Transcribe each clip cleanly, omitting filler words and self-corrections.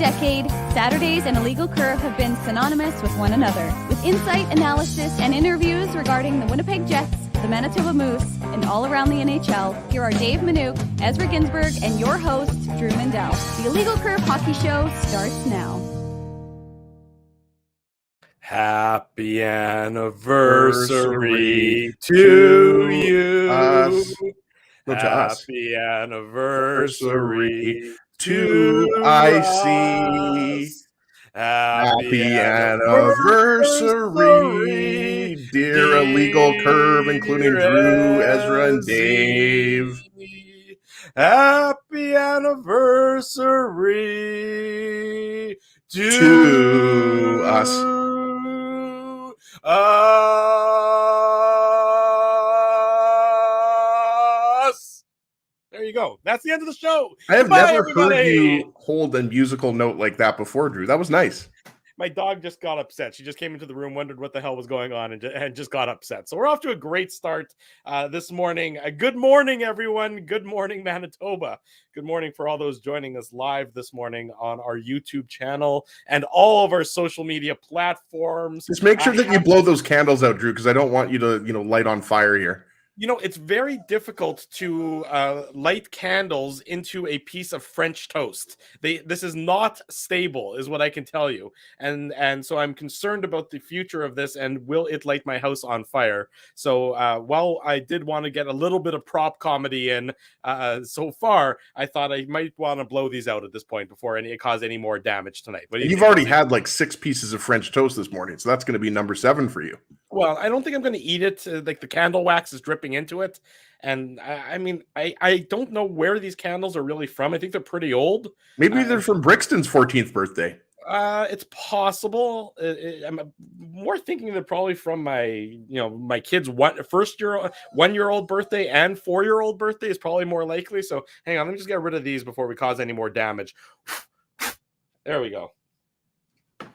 decade, Saturdays and Illegal Curve have been synonymous with one another. With insight, analysis, and interviews regarding the Winnipeg Jets, the Manitoba Moose, and all around the NHL, here are Dave Minuk, Ezra Ginsburg, and your host, Drew Mindell. The Illegal Curve Hockey Show starts now. Happy anniversary to you. Happy anniversary to IC. Happy anniversary, dear Illegal Curve, including Drew, Ezra, and Dave. Happy anniversary to us. There you go. That's the end of the show. I have never heard you hold a musical note like that before, Drew. That was nice. My dog just got upset. She just came into the room, wondered what the hell was going on, and just got upset. So we're off to a great start this morning. Good morning, everyone. Good morning, Manitoba. Good morning for all those joining us live this morning on our YouTube channel and all of our social media platforms. Just make sure that you blow those candles out, Drew, because I don't want you to, light on fire here. It's very difficult to light candles into a piece of French toast. This is not stable, is what I can tell you. And so I'm concerned about the future of this, and will it light my house on fire? So while I did want to get a little bit of prop comedy in so far, I thought I might want to blow these out at this point before it cause any more damage tonight. You've already had like 6 pieces of French toast this morning, so that's going to be number 7 for you. Well, I don't think I'm going to eat it. Like the candle wax is dripping into it. And I don't know where these candles are really from. I think they're pretty old. Maybe they're from Brixton's 14th birthday. It's possible. I'm more thinking they're probably from my kid's 1-year-old birthday and 4-year-old birthday is probably more likely. So hang on, let me just get rid of these before we cause any more damage. There we go.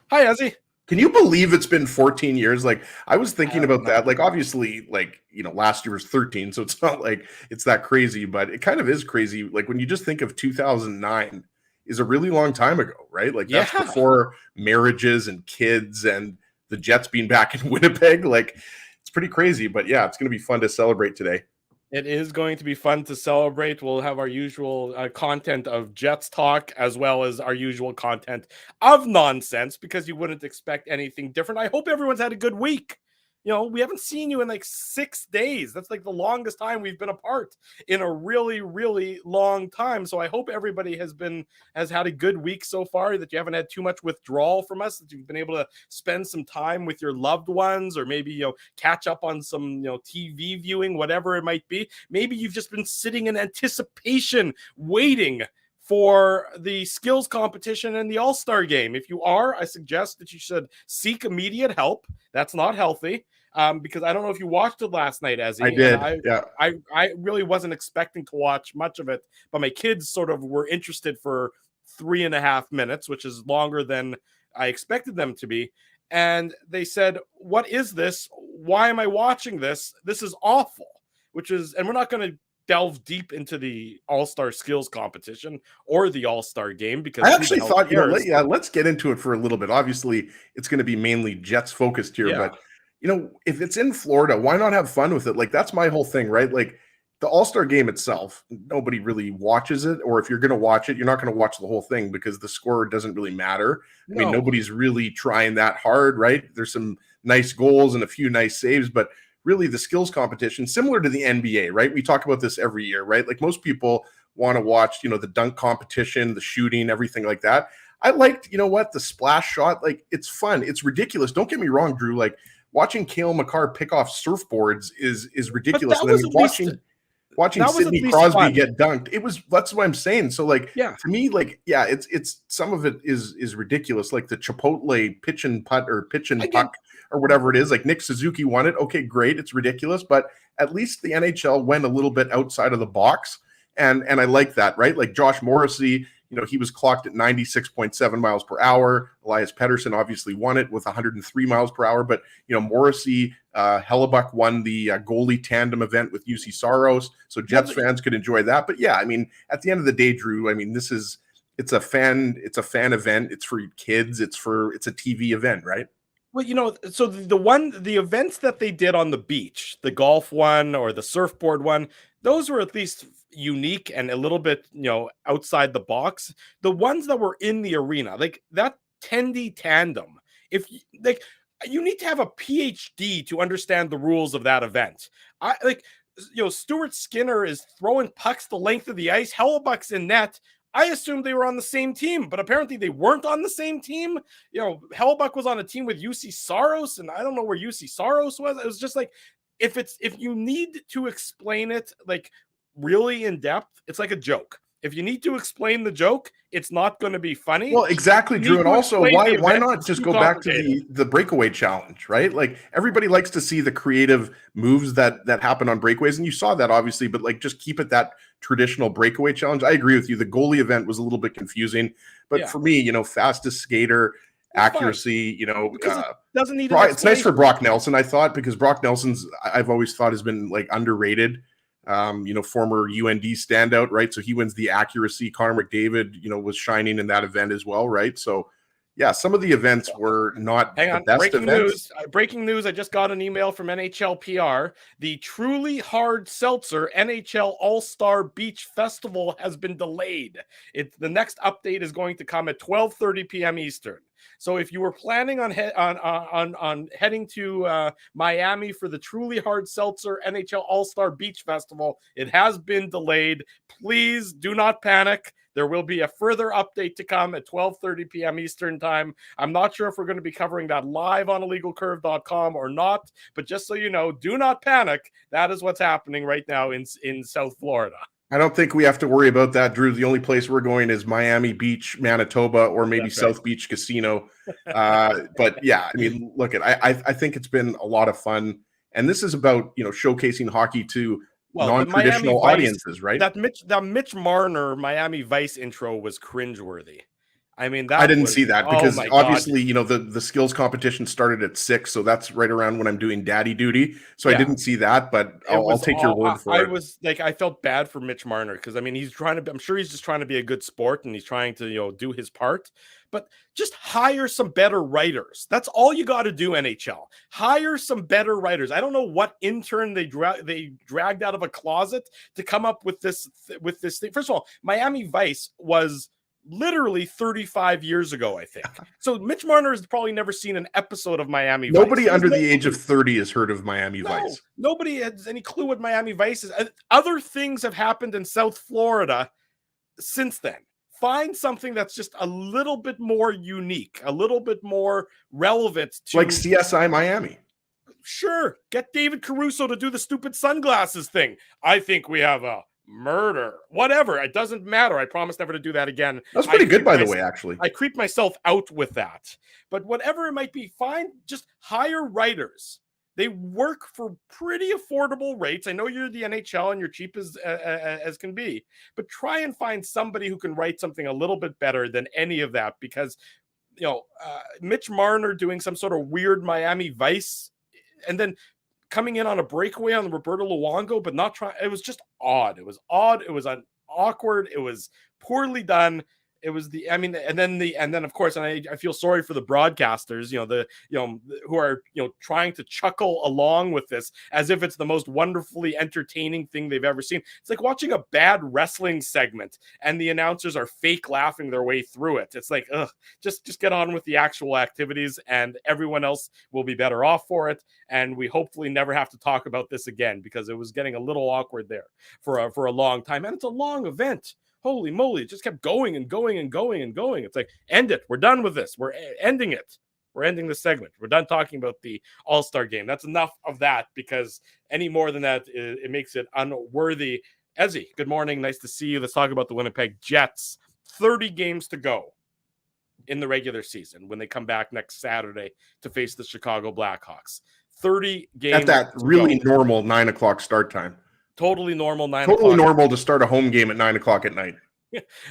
Hi, Ezzy. Can you believe it's been 14 years? Like, I was thinking about that. Like, obviously, last year was 13, so it's not like it's that crazy, but it kind of is crazy. Like, when you just think of 2009 is a really long time ago, right? Like, that's before marriages and kids and the Jets being back in Winnipeg. Like, it's pretty crazy, but yeah, it's going to be fun to celebrate today. It is going to be fun to celebrate. We'll have our usual content of Jets talk, as well as our usual content of nonsense, because you wouldn't expect anything different. I hope everyone's had a good week. We haven't seen you in like 6 days. That's like the longest time we've been apart in a really, really long time. So I hope everybody has had a good week so far, that you haven't had too much withdrawal from us, that you've been able to spend some time with your loved ones, or maybe, catch up on some, TV viewing, whatever it might be. Maybe you've just been sitting in anticipation, waiting for the skills competition and the All-Star game. If you are, I suggest that you should seek immediate help. That's not healthy. Because I don't know if you watched it last night, Ezzy. I did. I really wasn't expecting to watch much of it, but my kids sort of were interested for 3.5 minutes, which is longer than I expected them to be. And they said, "What is this? Why am I watching this? This is awful." And we're not going to delve deep into the All-Star skills competition or the All-Star game, because I actually thought, let's get into it for a little bit. Obviously, it's going to be mainly Jets focused here, but if it's in Florida, why not have fun with it? Like, that's my whole thing, right? Like, the All-Star game itself, nobody really watches it, or if you're going to watch it, you're not going to watch the whole thing because the score doesn't really matter. I mean, nobody's really trying that hard, right? There's some nice goals and a few nice saves, but really the skills competition, similar to the NBA, right? We talk about this every year, right? Like, most people want to watch, the dunk competition, the shooting, everything like that. I liked, the splash shot. Like, it's fun. It's ridiculous. Don't get me wrong, Drew. Like, watching Cale Makar pick off surfboards is ridiculous. And then watching Sidney Crosby get dunked, that's what I'm saying. So, like, to me, like, it's some of it is ridiculous. Like the Chipotle pitch and putt or pitch and puck or whatever it is. Like, Nick Suzuki won it. Okay, great. It's ridiculous, but at least the NHL went a little bit outside of the box, and I like that, right? Like Josh Morrissey, he was clocked at 96.7 miles per hour. Elias Pettersson obviously won it with 103 miles per hour. But, Morrissey, Hellebuck won the goalie tandem event with UC Saros. So Jets fans could enjoy that. But, yeah, I mean, at the end of the day, Drew, I mean, this is it's a fan event. It's for kids. It's a TV event, right? Well, so the events that they did on the beach, the golf one or the surfboard one, those were at least unique and a little bit, outside the box. The ones that were in the arena, like that Tendy tandem, if like you need to have a PhD to understand the rules of that event. Stuart Skinner is throwing pucks the length of the ice. Hellebuck's in net. I assumed they were on the same team, but apparently they weren't on the same team. Hellebuck was on a team with UC Saros, and I don't know where UC Saros was. It was just like, if you need to explain it like really in depth, it's like a joke. If you need to explain the joke, it's not going to be funny. Well, exactly, Drew. And also, why not just go back to the breakaway challenge, right? Like, everybody likes to see the creative moves that happen on breakaways, and you saw that obviously, but like, just keep it that traditional breakaway challenge. I agree with you. The goalie event was a little bit confusing, but for me, fastest skater, accuracy, because it doesn't need. It's nice for Brock Nelson, I thought, because Brock Nelson's, I've always thought, has been like underrated. Former UND standout, right? So he wins the accuracy. Connor McDavid, was shining in that event as well, right? So yeah, some of the events were not the best events. Breaking news. I just got an email from NHL PR. The Truly Hard Seltzer NHL All-Star Beach Festival has been delayed. The next update is going to come at 12:30 p.m. Eastern. So if you were planning on heading to Miami for the Truly Hard Seltzer NHL All-Star Beach Festival, it has been delayed. Please do not panic. There will be a further update to come at 12:30 p.m. Eastern time. I'm not sure if we're going to be covering that live on illegalcurve.com or not, but just so you know, do not panic. That is what's happening right now in South Florida. I don't think we have to worry about that, Drew. The only place we're going is Miami Beach, Manitoba, or maybe South Beach Casino. But yeah, I mean, look, I think it's been a lot of fun, and this is about showcasing hockey to non-traditional audiences, right? That Mitch Marner Miami Vice intro was cringeworthy. I mean, I didn't see that because obviously, the skills competition started at 6, so that's right around when I'm doing daddy duty. So I didn't see that, but I'll take your word for it. I felt bad for Mitch Marner because I mean, I'm sure he's just trying to be a good sport and he's trying to do his part. But just hire some better writers. That's all you got to do, NHL. Hire some better writers. I don't know what intern they dragged out of a closet to come up with this thing. First of all, Miami Vice was literally 35 years ago, I think. So Mitch Marner has probably never seen an episode of Miami Vice. Nobody under the age of 30 has heard of Miami Vice. Nobody has any clue what Miami Vice is. Other things have happened in South Florida since then. Find something that's just a little bit more unique, a little bit more relevant to, like CSI Miami. Sure. Get David Caruso to do the stupid sunglasses thing. I think we have a murder, whatever. It doesn't matter. I promise never to do that again. That's pretty good, by the way, actually. I creep myself out with that. But whatever it might be, fine. Just hire writers. They work for pretty affordable rates. I know you're the NHL and you're cheap as can be, but try and find somebody who can write something a little bit better than any of that, because Mitch Marner doing some sort of weird Miami Vice and then coming in on a breakaway on Roberto Luongo, but not trying. It was just odd. It was odd. It was awkward. It was poorly done. It was and then of course, and I feel sorry for the broadcasters, who are, trying to chuckle along with this as if it's the most wonderfully entertaining thing they've ever seen. It's like watching a bad wrestling segment and the announcers are fake laughing their way through it. It's like, just get on with the actual activities and everyone else will be better off for it. And we hopefully never have to talk about this again, because it was getting a little awkward there for a long time. And it's a long event. Holy moly, it just kept going and going and going and going. It's like, end it. We're done with this. We're ending it. We're ending the segment. We're done talking about the All-Star game. That's enough of that, because any more than that, it makes it unworthy. Ezzy, good morning. Nice to see you. Let's talk about the Winnipeg Jets. 30 games to go in the regular season when they come back next Saturday to face the Chicago Blackhawks. 30 games at that really normal 9 o'clock start time. Totally normal. Totally normal to start a home game at 9 o'clock at night.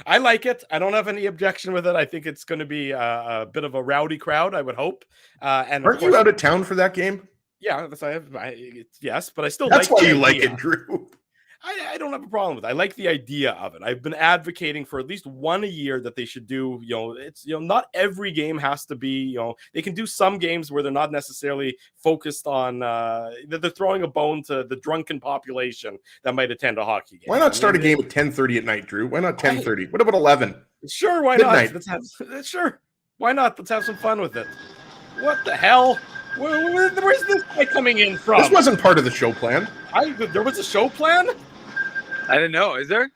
I like it. I don't have any objection with it. I think it's going to be a bit of a rowdy crowd, I would hope. And aren't you out of town for that game? Yeah, yes, but I still. That's why you like it, Drew. I don't have a problem with it. I like the idea of it. I've been advocating for at least one a year that they should do, it's, not every game has to be, they can do some games where they're not necessarily focused on, that they're throwing a bone to the drunken population that might attend a hockey game. Why not start a game at 10:30 at night, Drew? Why not 10:30? What about 11? Sure, why Midnight. not? Sure, why not? Let's have some fun with it. What the hell? Where's this guy coming in from? This wasn't part of the show plan. There was a show plan? I didn't know. Is there?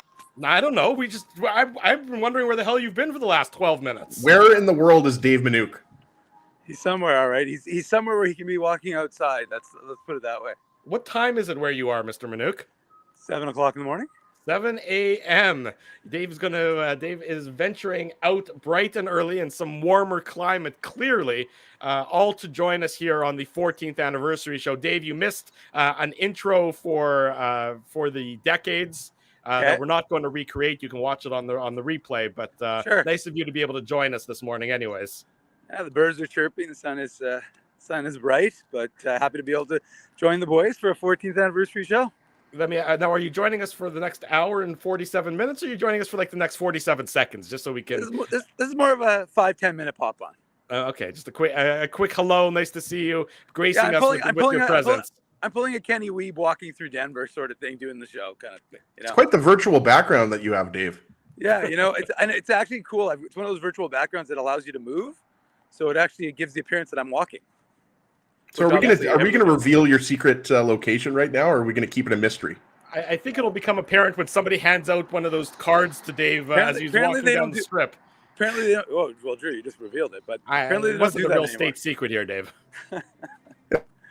I don't know. I've been wondering where the hell you've been for the last 12 minutes. Where in the world is Dave Minuk? He's somewhere, all right. He's somewhere where he can be walking outside. Let's put it that way. What time is it where you are, Mr. Minuk? 7 o'clock in the morning. 7 a.m. Dave is venturing out bright and early in some warmer climate, clearly, all to join us here on the 14th anniversary show. Dave, you missed an intro for the decades that we're not going to recreate. You can watch it on the replay, but sure. Nice of you to be able to join us this morning anyways. Yeah, the birds are chirping. The sun is bright, but happy to be able to join the boys for a 14th anniversary show. Now, are you joining us for the next hour and 47 minutes, or are you joining us for like the next 47 seconds, just so we can? This is more of a 5-10 minute pop on. Okay, just a quick hello. Nice to see you, gracing us with your presence. I'm pulling a Kenny Weeb walking through Denver sort of thing, doing the show kind of thing. It's quite the virtual background that you have, Dave. Yeah, it's actually cool. It's one of those virtual backgrounds that allows you to move, so it gives the appearance that I'm walking. So are we gonna reveal your secret location right now, or are we gonna keep it a mystery? I think it'll become apparent when somebody hands out one of those cards to Dave as he's walking down the strip. Apparently, they don't. Oh, well, Drew, you just revealed it, but apparently it wasn't a real state secret here, Dave.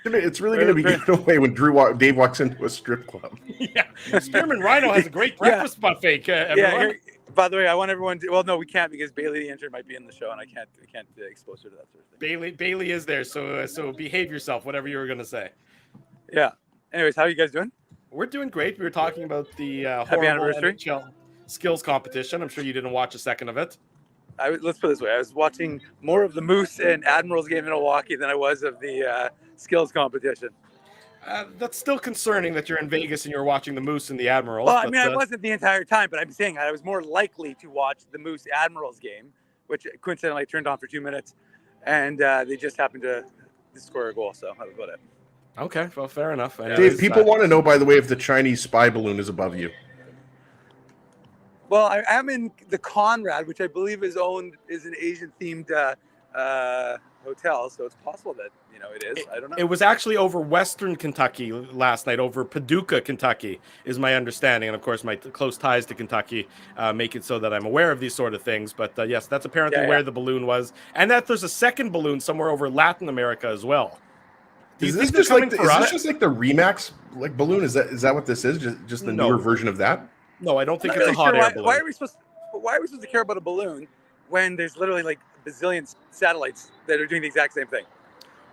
It's really going to be given away when Dave walks into a strip club. Yeah, Spearman Rhino has a great breakfast buffet. Yeah. By the way, I want everyone to. Well, no, we can't because Bailey the intern might be in the show, and we can't expose her to that sort of thing. Bailey is there, so behave yourself. Whatever you were going to say. Yeah. Anyways, how are you guys doing? We're doing great. We were talking about the Happy anniversary NHL skills competition. I'm sure you didn't watch a second of it. Let's put it this way: I was watching more of the Moose and Admirals game in Milwaukee than I was of the skills competition. That's still concerning that you're in Vegas and you're watching the Moose and the Admirals. Well, I mean, I wasn't the entire time, but I'm saying I was more likely to watch the Moose Admirals game, which coincidentally turned on for 2 minutes, and they just happened to score a goal. So that was about it. Okay, well, fair enough. Dave, people want to know, by the way, if the Chinese spy balloon is above you. Well, I am in the Conrad, which I believe is an Asian-themed hotel, so it's possible that it is. I don't know. It was actually over Western Kentucky last night, over Paducah, Kentucky, is my understanding, and of course, my close ties to Kentucky make it so that I'm aware of these sort of things. But yes, that's apparently where the balloon was, and that there's a second balloon somewhere over Latin America as well. Is this just like the Remax balloon? Is that what this is? Just the newer version of that? No, I don't think it's a hot air balloon. Why are we supposed to care about a balloon when there's literally like bazillion satellites that are doing the exact same thing?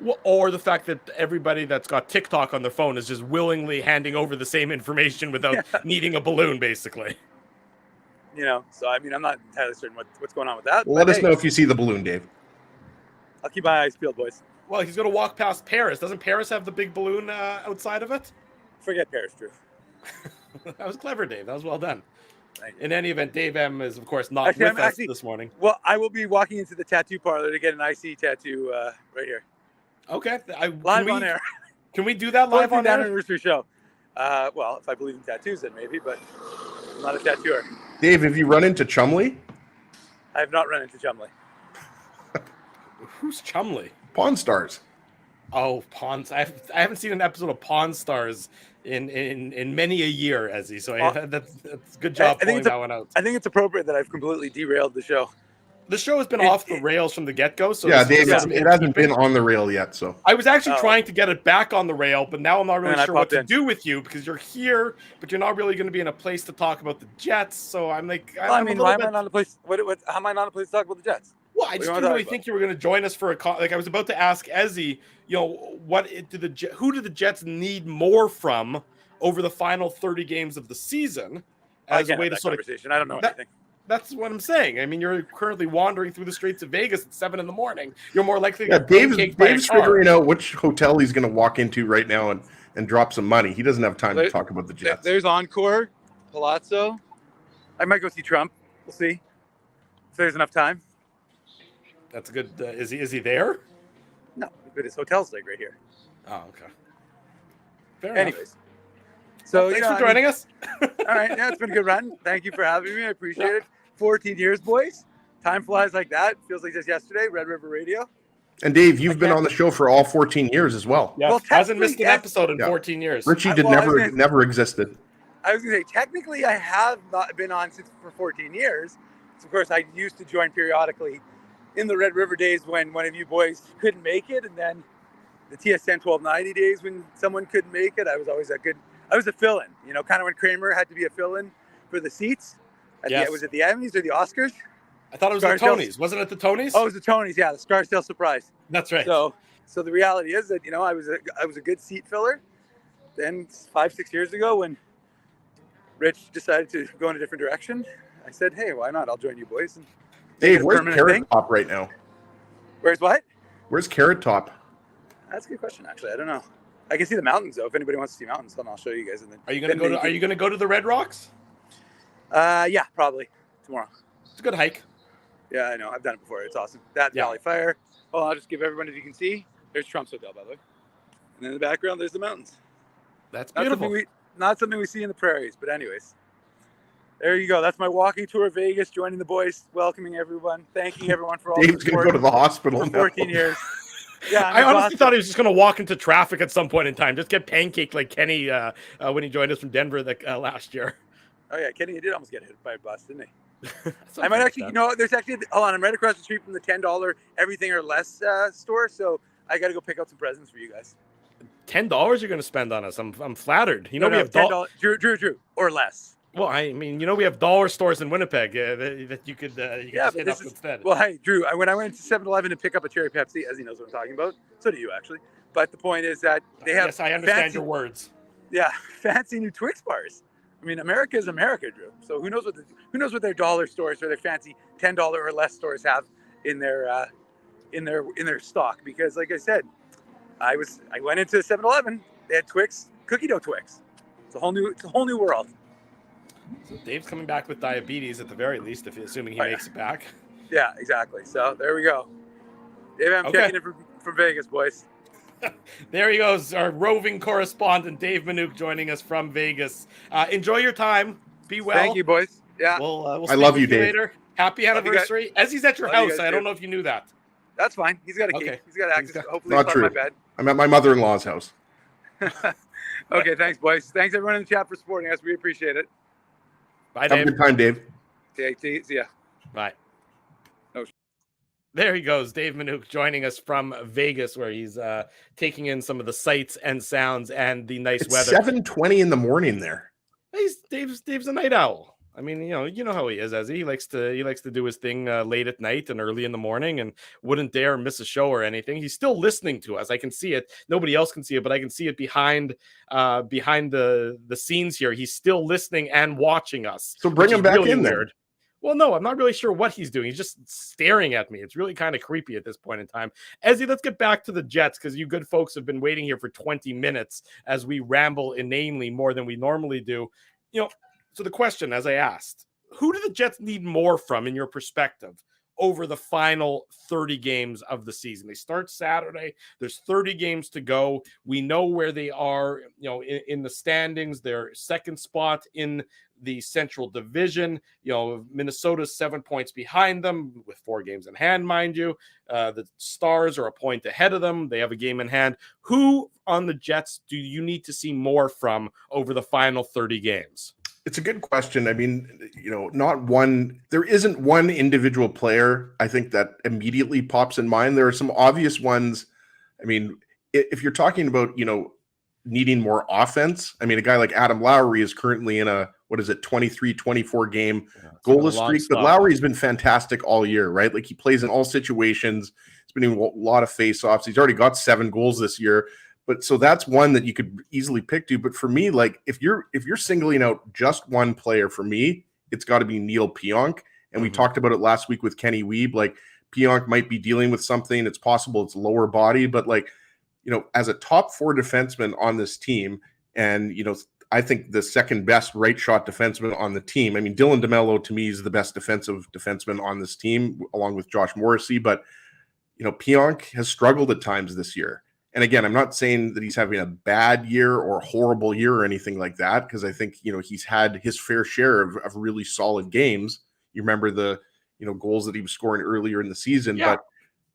Well, or the fact that everybody that's got TikTok on their phone is just willingly handing over the same information without needing a balloon, basically. So I mean, I'm not entirely certain what's going on with that. Well, let us know if you see the balloon, Dave. I'll keep my eyes peeled, boys. Well, he's going to walk past Paris. Doesn't Paris have the big balloon outside of it? Forget Paris, Drew. That was clever, Dave. That was well done. In any event, Dave M is, of course, not with us this morning. Well, I will be walking into the tattoo parlor to get an IC tattoo right here. Okay. Live on air. Can we do that live on air? Anniversary show. Well, if I believe in tattoos, then maybe, but I'm not a tattooer. Dave, have you run into Chumley? I have not run into Chumley. Who's Chumley? Pawn Stars. Oh, Pawn. I haven't seen an episode of Pawn Stars in many a year, Ezzy. So that's a good job pulling that one out. I think it's appropriate that I've completely derailed the show. The show has been off the rails from the get-go. So yeah, Dave, it hasn't been on the rail yet. So I was actually trying to get it back on the rail, but now I'm not really sure what to do with you because you're here, but you're not really going to be in a place to talk about the Jets. So I'm like, why am I not in a place? How am I not in a place to talk about the Jets? Well, I just didn't really think you were going to join us for I was about to ask Ezzy, who do the Jets need more from over the final 30 games of the season as a way to sort of I don't know anything. That's what I'm saying. I mean, you're currently wandering through the streets of Vegas at 7 in the morning. You're more likely to Dave's figuring out which hotel he's going to walk into right now and and drop some money. He doesn't have time to talk about the Jets. There's Encore, Palazzo. I might go see Trump. We'll see if there's enough time. That's a good. Is he there? No, but his hotel's like right here. Oh, okay. Fair Anyways, enough. so Thanks for joining us. All right, yeah, it's been a good run. Thank you for having me. I appreciate it. 14 years, boys. Time flies like that. Feels like just yesterday. Red River Radio. And Dave, you've been on the show for all 14 years as well. Yeah, well, hasn't missed an episode in 14 years. Richie never existed. I was going to say, technically, I have not been on for 14 years. So, of course, I used to join periodically in the Red River days when one of you boys couldn't make it, and then the TSN 1290 days when someone couldn't make it. I was always I was a fill-in, you know, kind of when Kramer had to be a fill-in for the seats. Was it the Emmys or the Oscars? I thought it was the Tonys. Wasn't it the Tonys? Oh, it was the Tonys. Yeah, the Scarsdale Surprise. That's right. So the reality is that, you know, I was a good seat filler. Then 5-6 years ago, when Rich decided to go in a different direction, I said, "Hey, why not? I'll join you boys." And Dave, where's Carrot Top right now? Where's what? Where's Carrot Top? That's a good question. Actually, I don't know. I can see the mountains though. If anybody wants to see mountains, then I'll show you guys. And then are you gonna go to the Red Rocks? Yeah, probably tomorrow. It's a good hike. Yeah, I know. I've done it before. It's awesome. That's Valley Fire. Oh, I'll just give everyone, if you can see, there's Trump's Hotel, by the way. And in the background, there's the mountains. That's beautiful. Not something we see in the prairies, but anyways. There you go. That's my walking tour of Vegas, joining the boys, welcoming everyone, thanking everyone for all Dave's the support. Dave's going to go to the hospital for 14 years. Yeah, I honestly thought he was just going to walk into traffic at some point in time, just get pancaked like Kenny when he joined us from Denver last year. Oh, yeah. Kenny did almost get hit by a bus, didn't he? I might actually, there's actually, hold on, I'm right across the street from the $10 everything or less store, so I got to go pick out some presents for you guys. $10 you're going to spend on us? I'm flattered. You know, we have $10, Drew, or less. Well, I mean, you know, we have dollar stores in Winnipeg that you could just hit up instead. Well, hey, Drew, when I went to 7-Eleven to pick up a cherry Pepsi, as he knows what I'm talking about, so do you actually. But the point is that they have. Yes, I understand your words. Yeah, fancy new Twix bars. I mean, America is America, Drew. So who knows what their dollar stores or their fancy $10 or less stores have in their stock? Because, like I said, I went into 7-Eleven. They had Twix, cookie dough Twix. It's a whole new world. So Dave's coming back with diabetes at the very least, assuming he makes it back. Yeah, exactly. So there we go. Dave, I'm checking in from Vegas, boys. There he goes, our roving correspondent, Dave Minuk, joining us from Vegas. Enjoy your time. Be well. Thank you, boys. Yeah. I love you, Dave. Later. Happy anniversary. As he's at your house. I don't know if you knew that. That's fine. He's got a key. He's got access. Hopefully not it's true. On my bed. I'm at my mother-in-law's house. Okay, thanks, boys. Thanks, everyone in the chat for supporting us. We appreciate it. Bye, Dave. Have a good time, Dave. See ya. Bye. Oh. There he goes, Dave Minuk, joining us from Vegas, where he's taking in some of the sights and sounds and the nice weather. 7:20 in the morning there. Dave's a night owl. I mean, you know how he is, Ezzy. He likes to do his thing late at night and early in the morning, and wouldn't dare miss a show or anything. He's still listening to us. I can see it. Nobody else can see it, but I can see it behind the scenes here. He's still listening and watching us. So bring him back in there. Well, no, I'm not really sure what he's doing. He's just staring at me. It's really kind of creepy at this point in time. Ezzy, let's get back to the Jets, because you good folks have been waiting here for 20 minutes as we ramble inanely more than we normally do. So the question, as I asked, who do the Jets need more from, in your perspective, over the final 30 games of the season? They start Saturday. There's 30 games to go. We know where they are, in the standings. They're second spot in the Central Division. Minnesota's 7 points behind them with 4 games in hand, mind you. The Stars are a point ahead of them. They have a game in hand. Who on the Jets do you need to see more from over the final 30 games? It's a good question. I mean, there isn't one individual player, I think, that immediately pops in mind. There are some obvious ones. I mean, if you're talking about, needing more offense, I mean, a guy like Adam Lowry is currently in a, 23-24 game goalless streak, but Lowry's been fantastic all year, right? Like, he plays in all situations. He's been in a lot of faceoffs. He's already got 7 goals this year. But so that's one that you could easily pick to. But for me, like, if you're singling out just one player, for me, it's got to be Neil Pionk. And we talked about it last week with Kenny Wiebe. Like, Pionk might be dealing with something. It's possible it's lower body, but like, as a top 4 defenseman on this team, and, I think the second best right shot defenseman on the team. I mean, Dylan DeMello to me is the best defensive defenseman on this team, along with Josh Morrissey. But, Pionk has struggled at times this year. And again, I'm not saying that he's having a bad year or a horrible year or anything like that, because I think, he's had his fair share of really solid games. You remember the, goals that he was scoring earlier in the season. Yeah.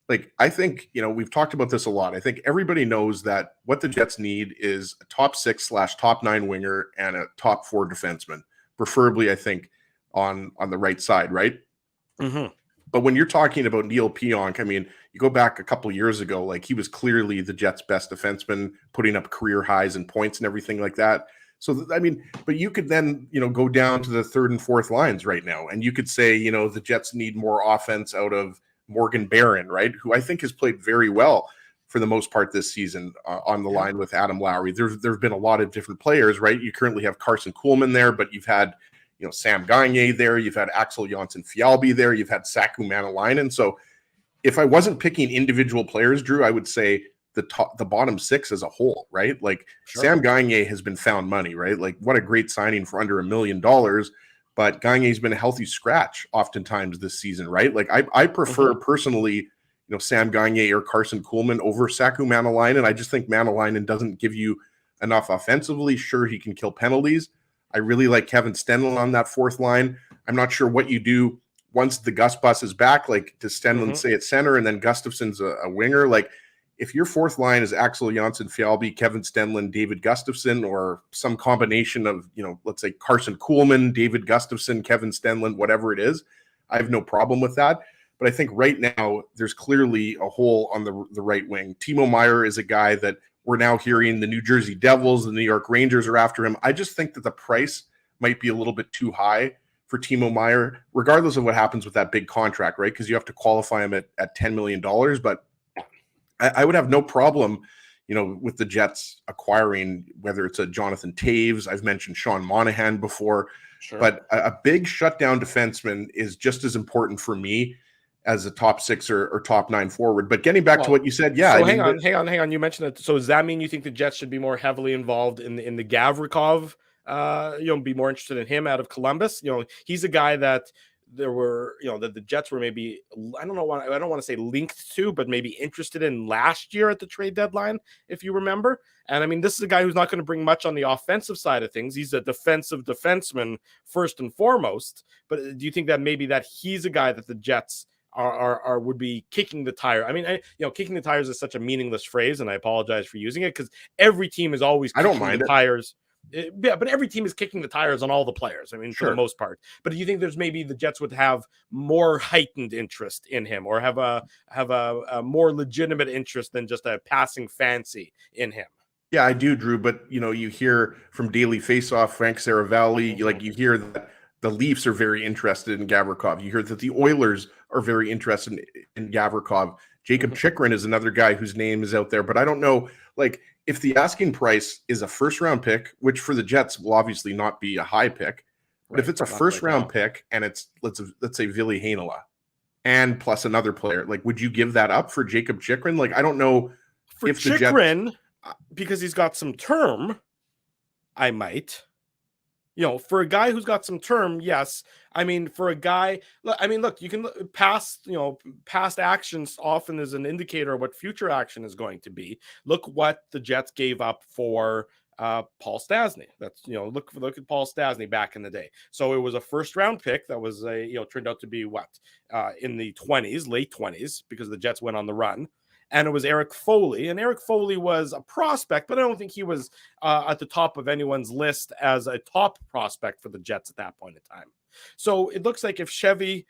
But I think, we've talked about this a lot. I think everybody knows that what the Jets need is a top 6/top 9 winger and a top 4 defenseman, preferably, I think, on the right side, right? Mm-hmm. But when you're talking about Neil Pionk, I mean, you go back a couple of years ago, like he was clearly the Jets' best defenseman, putting up career highs in points and everything like that. So, but you could then, go down to the third and fourth lines right now, and you could say, the Jets need more offense out of Morgan Barron, right? Who I think has played very well for the most part this season on the line with Adam Lowry. There've been a lot of different players, right? You currently have Carson Kuhlman there, but you've had, Sam Gagner there. You've had Axel Jonsson-Fjällby there. You've had Saku Manalainen. So if I wasn't picking individual players, Drew, I would say the bottom 6 as a whole, right? Like sure. Sam Gagner has been found money, right? Like what a great signing for under $1 million. But Gagner's been a healthy scratch oftentimes this season, right? Like I prefer personally, Sam Gagner or Carson Kuhlman over Saku Manalainen. I just think Manalainen doesn't give you enough offensively. Sure, he can kill penalties. I really like Kevin Stenlund on that fourth line. I'm not sure what you do once the Gus bus is back. Like, does Stenlund stay at center and then Gustafson's a winger? Like, if your fourth line is Axel Jonsson-Fjällby, Kevin Stenlund, David Gustafsson, or some combination of, let's say Carson Kuhlman, David Gustafsson, Kevin Stenlund, whatever it is, I have no problem with that. But I think right now there's clearly a hole on the right wing. Timo Meier is a guy that we're now hearing the New Jersey Devils, the New York Rangers are after him. I just think that the price might be a little bit too high for Timo Meier, regardless of what happens with that big contract, right? Because you have to qualify him at $10 million. But I would have no problem, with the Jets acquiring, whether it's a Jonathan Taves. I've mentioned Sean Monahan before. Sure. But a big shutdown defenseman is just as important for me as a top 6 or top 9 forward. But getting back to what you said, yeah. So hang on. You mentioned it. So does that mean you think the Jets should be more heavily involved in the Gavrikov? Be more interested in him out of Columbus. He's a guy that there were, that the Jets were maybe, I don't want to say linked to, but maybe interested in last year at the trade deadline, if you remember. And I mean, this is a guy who's not going to bring much on the offensive side of things. He's a defensive defenseman first and foremost. But do you think that maybe that he's a guy that the Jets are would be kicking the tire? I mean, kicking the tires is such a meaningless phrase, and I apologize for using it because every team is always kicking the tires. Yeah, but every team is kicking the tires on all the players. I mean, for the most part. But do you think there's maybe the Jets would have more heightened interest in him, or have a more legitimate interest than just a passing fancy in him? Yeah, I do, Drew. But you hear from Daily Faceoff, Frank Saravalli, you hear that the Leafs are very interested in Gavrikov. You hear that the Oilers are very interested in Gavrikov. Jacob Chikrin is another guy whose name is out there, but I don't know, if the asking price is a first-round pick, which for the Jets will obviously not be a high pick, but if it's a first-round pick and it's, let's say, Ville Heinola and plus another player, would you give that up for Jacob Chikrin? I don't know for if Chikrin, the Jets... because he's got some term, I might. For a guy who's got some term, yes. I mean, for a guy, look, you can look past actions often is an indicator of what future action is going to be. Look what the Jets gave up for Paul Stastny. That's, look at Paul Stastny back in the day. So it was a first round pick that was turned out to be in the 20s, late 20s, because the Jets went on the run. And it was Eric Foley. And Eric Foley was a prospect, but I don't think he was at the top of anyone's list as a top prospect for the Jets at that point in time. So it looks like if Kevin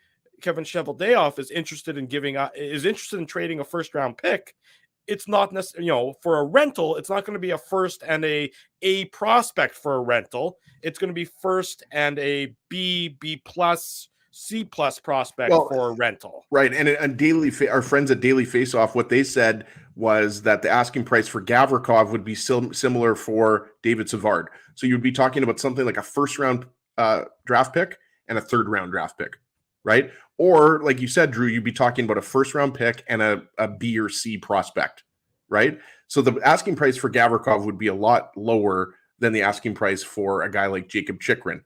Cheveldayoff is interested in trading a first round pick, it's not necessarily, for a rental, it's not going to be a first and a prospect for a rental. It's going to be first and a B plus, C+ prospect for a rental. Right. And our friends at Daily Faceoff, what they said was that the asking price for Gavrikov would be similar for David Savard. So you'd be talking about something like a first round draft pick and a third round draft pick, right? Or like you said, Drew, you'd be talking about a first round pick and a B or C prospect, right? So the asking price for Gavrikov would be a lot lower than the asking price for a guy like Jacob Chychrun.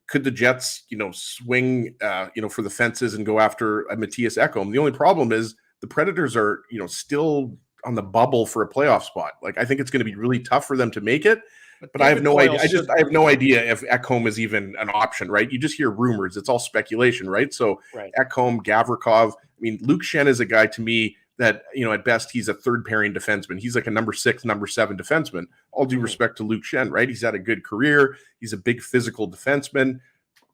Could the Jets, swing, for the fences and go after a Matthias Ekholm? The only problem is the Predators are, still on the bubble for a playoff spot. Like, I think it's going to be really tough for them to make it. But I have no idea. I have no idea if Ekholm is even an option, right? You just hear rumors. It's all speculation, right? So Ekholm, Gavrikov. I mean, Luke Schenn is a guy to me that, at best, he's a third pairing defenseman. He's like a number 6, number 7 defenseman. All due respect to Luke Schenn, right? He's had a good career. He's a big physical defenseman.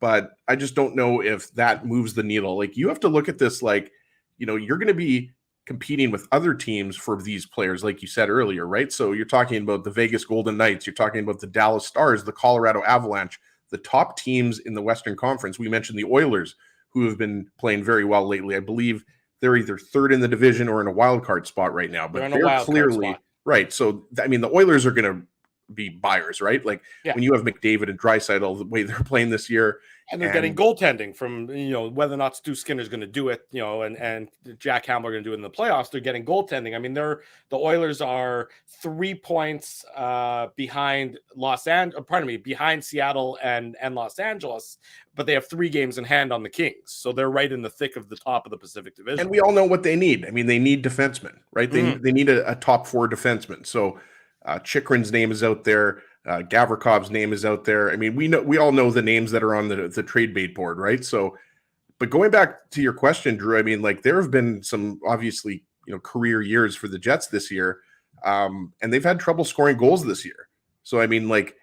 But I just don't know if that moves the needle. Like, you have to look at this like, you're going to be competing with other teams for these players, like you said earlier, right? So you're talking about the Vegas Golden Knights, you're talking about the Dallas Stars, the Colorado Avalanche, the top teams in the Western Conference. We mentioned the Oilers, who have been playing very well lately. I believe they're either third in the division or in a wild card spot right now, but they're clearly right. So, I mean, the Oilers are going to be buyers, right? Like when you have McDavid and Draisaitl, the way they're playing this year, and they're getting goaltending from, whether or not Stu Skinner's going to do it, and Jack Campbell are going to do it in the playoffs. They're getting goaltending. I mean, the Oilers are 3 points behind behind Seattle and Los Angeles, but they have 3 games in hand on the Kings. So they're right in the thick of the top of the Pacific Division. And we all know what they need. I mean, they need defensemen, right? They need a top 4 defenseman. So Chychrun's name is out there. Gavrikov's name is out there. I mean, we all know the names that are on the trade bait board, right? So, but going back to your question, Drew, I mean, like, there have been some obviously, career years for the Jets this year, and they've had trouble scoring goals this year. So, I mean, like,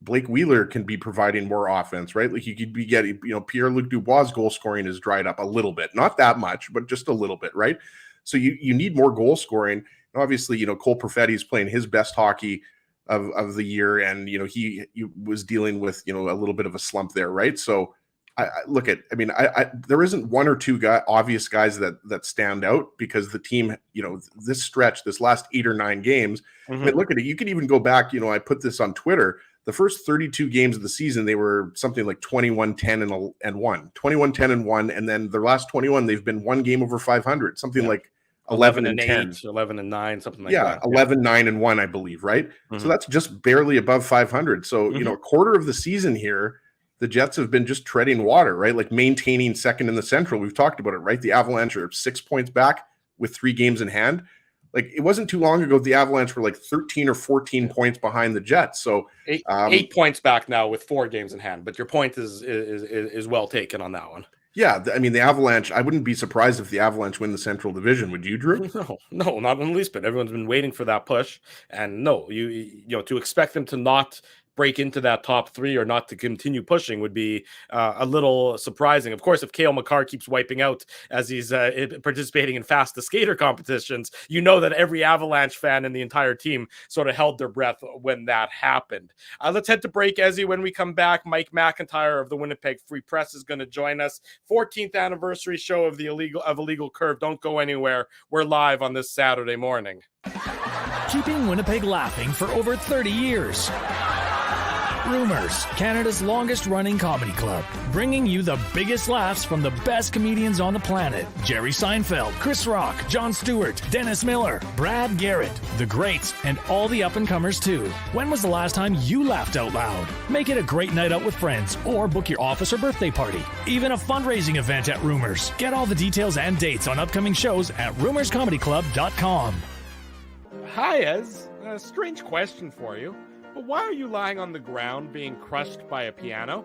Blake Wheeler can be providing more offense, right? Like, you could be getting, Pierre-Luc Dubois' goal scoring has dried up a little bit, not that much, but just a little bit, right? So you need more goal scoring. And obviously, Cole Perfetti is playing his best hockey of the year, and he was dealing with a little bit of a slump there, right? So I there isn't one or two obvious guys that stand out, because the team, this stretch, this last 8 or 9 games, I mean, look at it. You can even go back, I put this on Twitter. The first 32 games of the season, they were something like 21-10 and 1, 21-10 and 1, and then their last 21, they've been 1 game over 500, something like 11 and 10, 11 and 9, something like that. 11, 9 and 1, I believe, right? So that's just barely above 500. So, a quarter of the season here, the Jets have been just treading water, right? Like, maintaining second in the Central. We've talked about it, right? The Avalanche are 6 points back with 3 games in hand. Like, it wasn't too long ago the Avalanche were like 13 or 14 points behind the Jets. So 8 points back now with 4 games in hand. But your point is well taken on that one. Yeah, I mean, the Avalanche, I wouldn't be surprised if the Avalanche win the Central Division. Would you, Drew? No, not in the least bit. Everyone's been waiting for that push. And no, to expect them to not break into that top 3 or not to continue pushing would be a little surprising. Of course, if Cale Makar keeps wiping out as he's participating in fastest skater competitions, that every Avalanche fan and the entire team sort of held their breath when that happened. Let's head to break, Ezzy. When we come back, Mike McIntyre of the Winnipeg Free Press is going to join us. 14th anniversary show of Illegal Curve. Don't go anywhere. We're live on this Saturday morning. Keeping Winnipeg laughing for over 30 years. Rumors, Canada's longest-running comedy club, bringing you the biggest laughs from the best comedians on the planet. Jerry Seinfeld, Chris Rock, Jon Stewart, Dennis Miller, Brad Garrett, the greats, and all the up-and-comers too. When was the last time you laughed out loud? Make it a great night out with friends, or book your office or birthday party. Even a fundraising event at Rumors. Get all the details and dates on upcoming shows at rumorscomedyclub.com. Hi, Ez. A strange question for you. But why are you lying on the ground being crushed by a piano?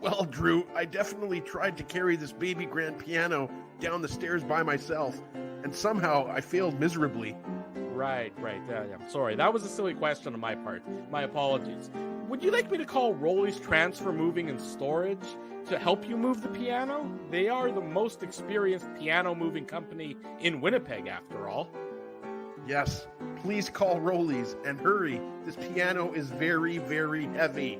Well, Drew, I definitely tried to carry this baby grand piano down the stairs by myself, and somehow I failed miserably. Right. Yeah. Sorry, that was a silly question on my part. My apologies. Would you like me to call Rolly's Transfer Moving and Storage to help you move the piano? They are the most experienced piano moving company in Winnipeg, after all. Yes, please call Rolly's and hurry. This piano is very, very heavy.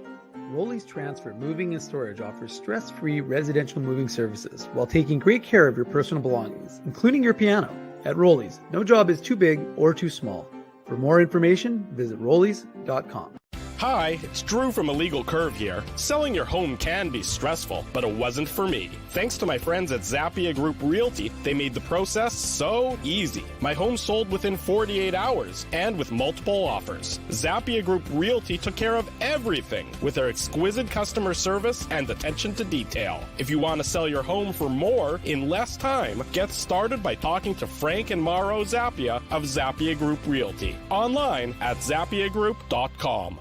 Rolly's Transfer Moving and Storage offers stress-free residential moving services while taking great care of your personal belongings, including your piano. At Rolly's, no job is too big or too small. For more information, visit Rolly's.com. Hi, it's Drew from Illegal Curve here. Selling your home can be stressful, but it wasn't for me. Thanks to my friends at Zappia Group Realty, they made the process so easy. My home sold within 48 hours and with multiple offers. Zappia Group Realty took care of everything with their exquisite customer service and attention to detail. If you want to sell your home for more in less time, get started by talking to Frank and Mauro Zappia of Zappia Group Realty. Online at zappiagroup.com.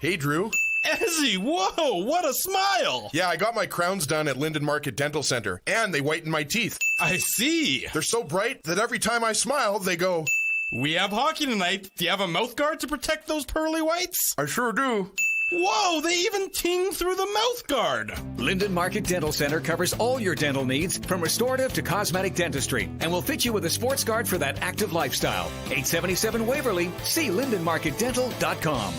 Hey, Drew. Ezzy, whoa, what a smile! Yeah, I got my crowns done at Linden Market Dental Center, and they whitened my teeth. I see. They're so bright that every time I smile, they go, We have hockey tonight. Do you have a mouth guard to protect those pearly whites? I sure do. Whoa, they even ting through the mouth guard. Linden Market Dental Center covers all your dental needs, from restorative to cosmetic dentistry, and will fit you with a sports guard for that active lifestyle. 877 Waverly. See lindenmarketdental.com.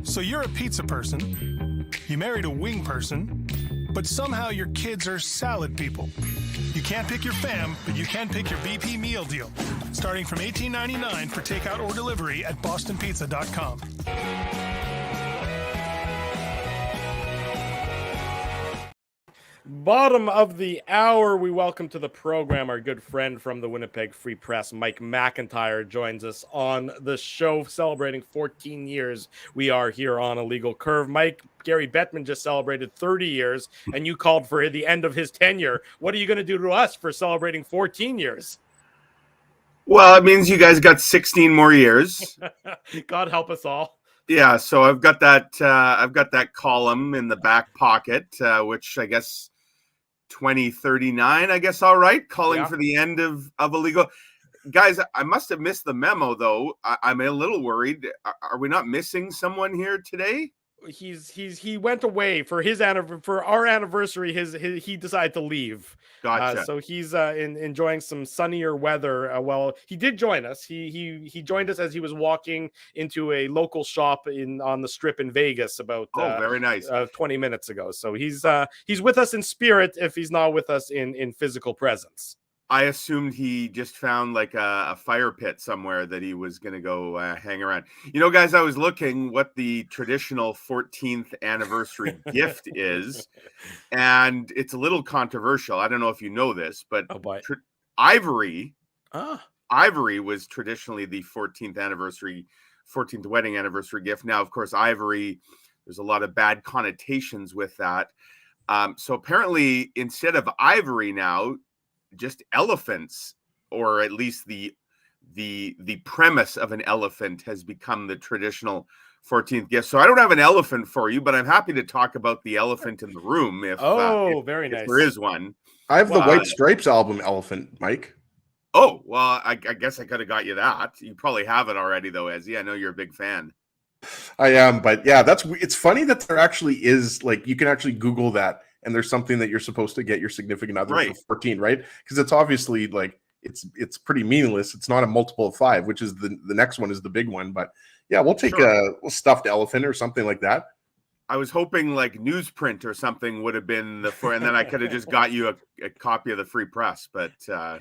So you're a pizza person, you married a wing person, but somehow your kids are salad people. You can't pick your fam, but you can pick your BP meal deal, starting from $18.99 for takeout or delivery at bostonpizza.com. Bottom of the hour, we welcome to the program our good friend from the Winnipeg Free Press, Mike McIntyre, joins us on the show celebrating 14 years. We are here on Illegal Curve. Mike, Gary Bettman just celebrated 30 years, and you called for the end of his tenure. What are you going to do to us for celebrating 14 years? Well, it means you guys got 16 more years. God help us all. Yeah, so I've got that column in the back pocket, which I guess 2039, I guess. All right, calling for the end of illegal. Guys, I must have missed the memo though. I'm a little worried. Are we not missing someone here today? He went away for our anniversary. He decided to leave. Gotcha. So he's enjoying some sunnier weather. Well, he did join us. He joined us as he was walking into a local shop on the Strip in Vegas about very nice 20 minutes ago. So he's with us in spirit, if he's not with us in physical presence. I assumed he just found like a fire pit somewhere that he was going to go hang around. You know, guys, I was looking what the traditional 14th anniversary gift is, and it's a little controversial. I don't know if you know this, but ivory was traditionally the 14th wedding anniversary gift. Now, of course, ivory, there's a lot of bad connotations with that. So apparently, instead of ivory now, just elephants, or at least the premise of an elephant has become the traditional 14th gift. So I don't have an elephant for you, but I'm happy to talk about the elephant in the room if very nice. If there is one. I have the White Stripes album elephant, Mike. Oh, well, I guess I could have got you that. You probably have it already though, Ezzy. I know you're a big fan. I am, but yeah, it's funny that there actually is, like, you can actually Google that, and there's something that you're supposed to get your significant other for 14, right? Because it's obviously like it's pretty meaningless. It's not a multiple of 5, which is the next one is the big one. But yeah, we'll take a stuffed elephant or something like that. I was hoping like newsprint or something would have been and then I could have just got you a copy of the Free Press, but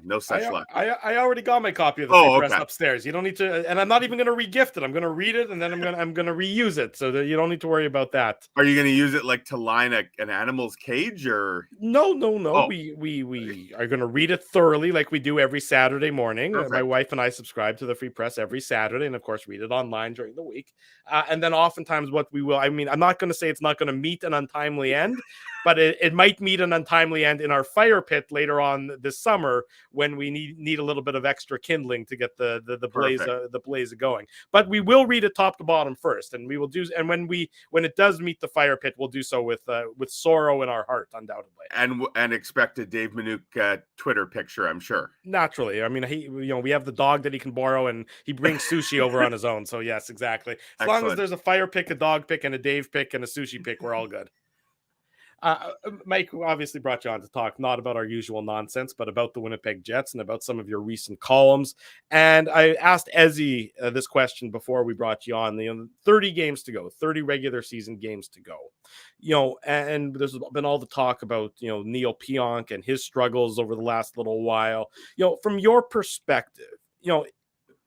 no such luck. I already got my copy of the Free Press upstairs. You don't need to, and I'm not even going to re-gift it. I'm going to read it, and then I'm going to reuse it, so that you don't need to worry about that. Are you going to use it like to line an animal's cage, or no? Oh. We are going to read it thoroughly, like we do every Saturday morning. My wife and I subscribe to the Free Press every Saturday, and of course read it online during the week. And then oftentimes what we will, I mean, I'm not going to say it's not going to meet an untimely end, but it might meet an untimely end in our fire pit later on this summer when we need a little bit of extra kindling to get the blaze going. But we will read it top to bottom first, and we will do. And when it does meet the fire pit, we'll do so with sorrow in our heart, undoubtedly. And expect a Dave Minuk Twitter picture, I'm sure. Naturally, I mean, we have the dog that he can borrow, and he brings sushi over on his own. So yes, exactly. As long as there's a fire pick, a dog pick, and a Dave pick, and a sushi pick, we're all good. Mike obviously brought you on to talk not about our usual nonsense, but about the Winnipeg Jets and about some of your recent columns. And I asked Ezzy this question before we brought you on. 30 games to go, 30 regular season games to go. And there's been all the talk about Neil Pionk and his struggles over the last little while. From your perspective,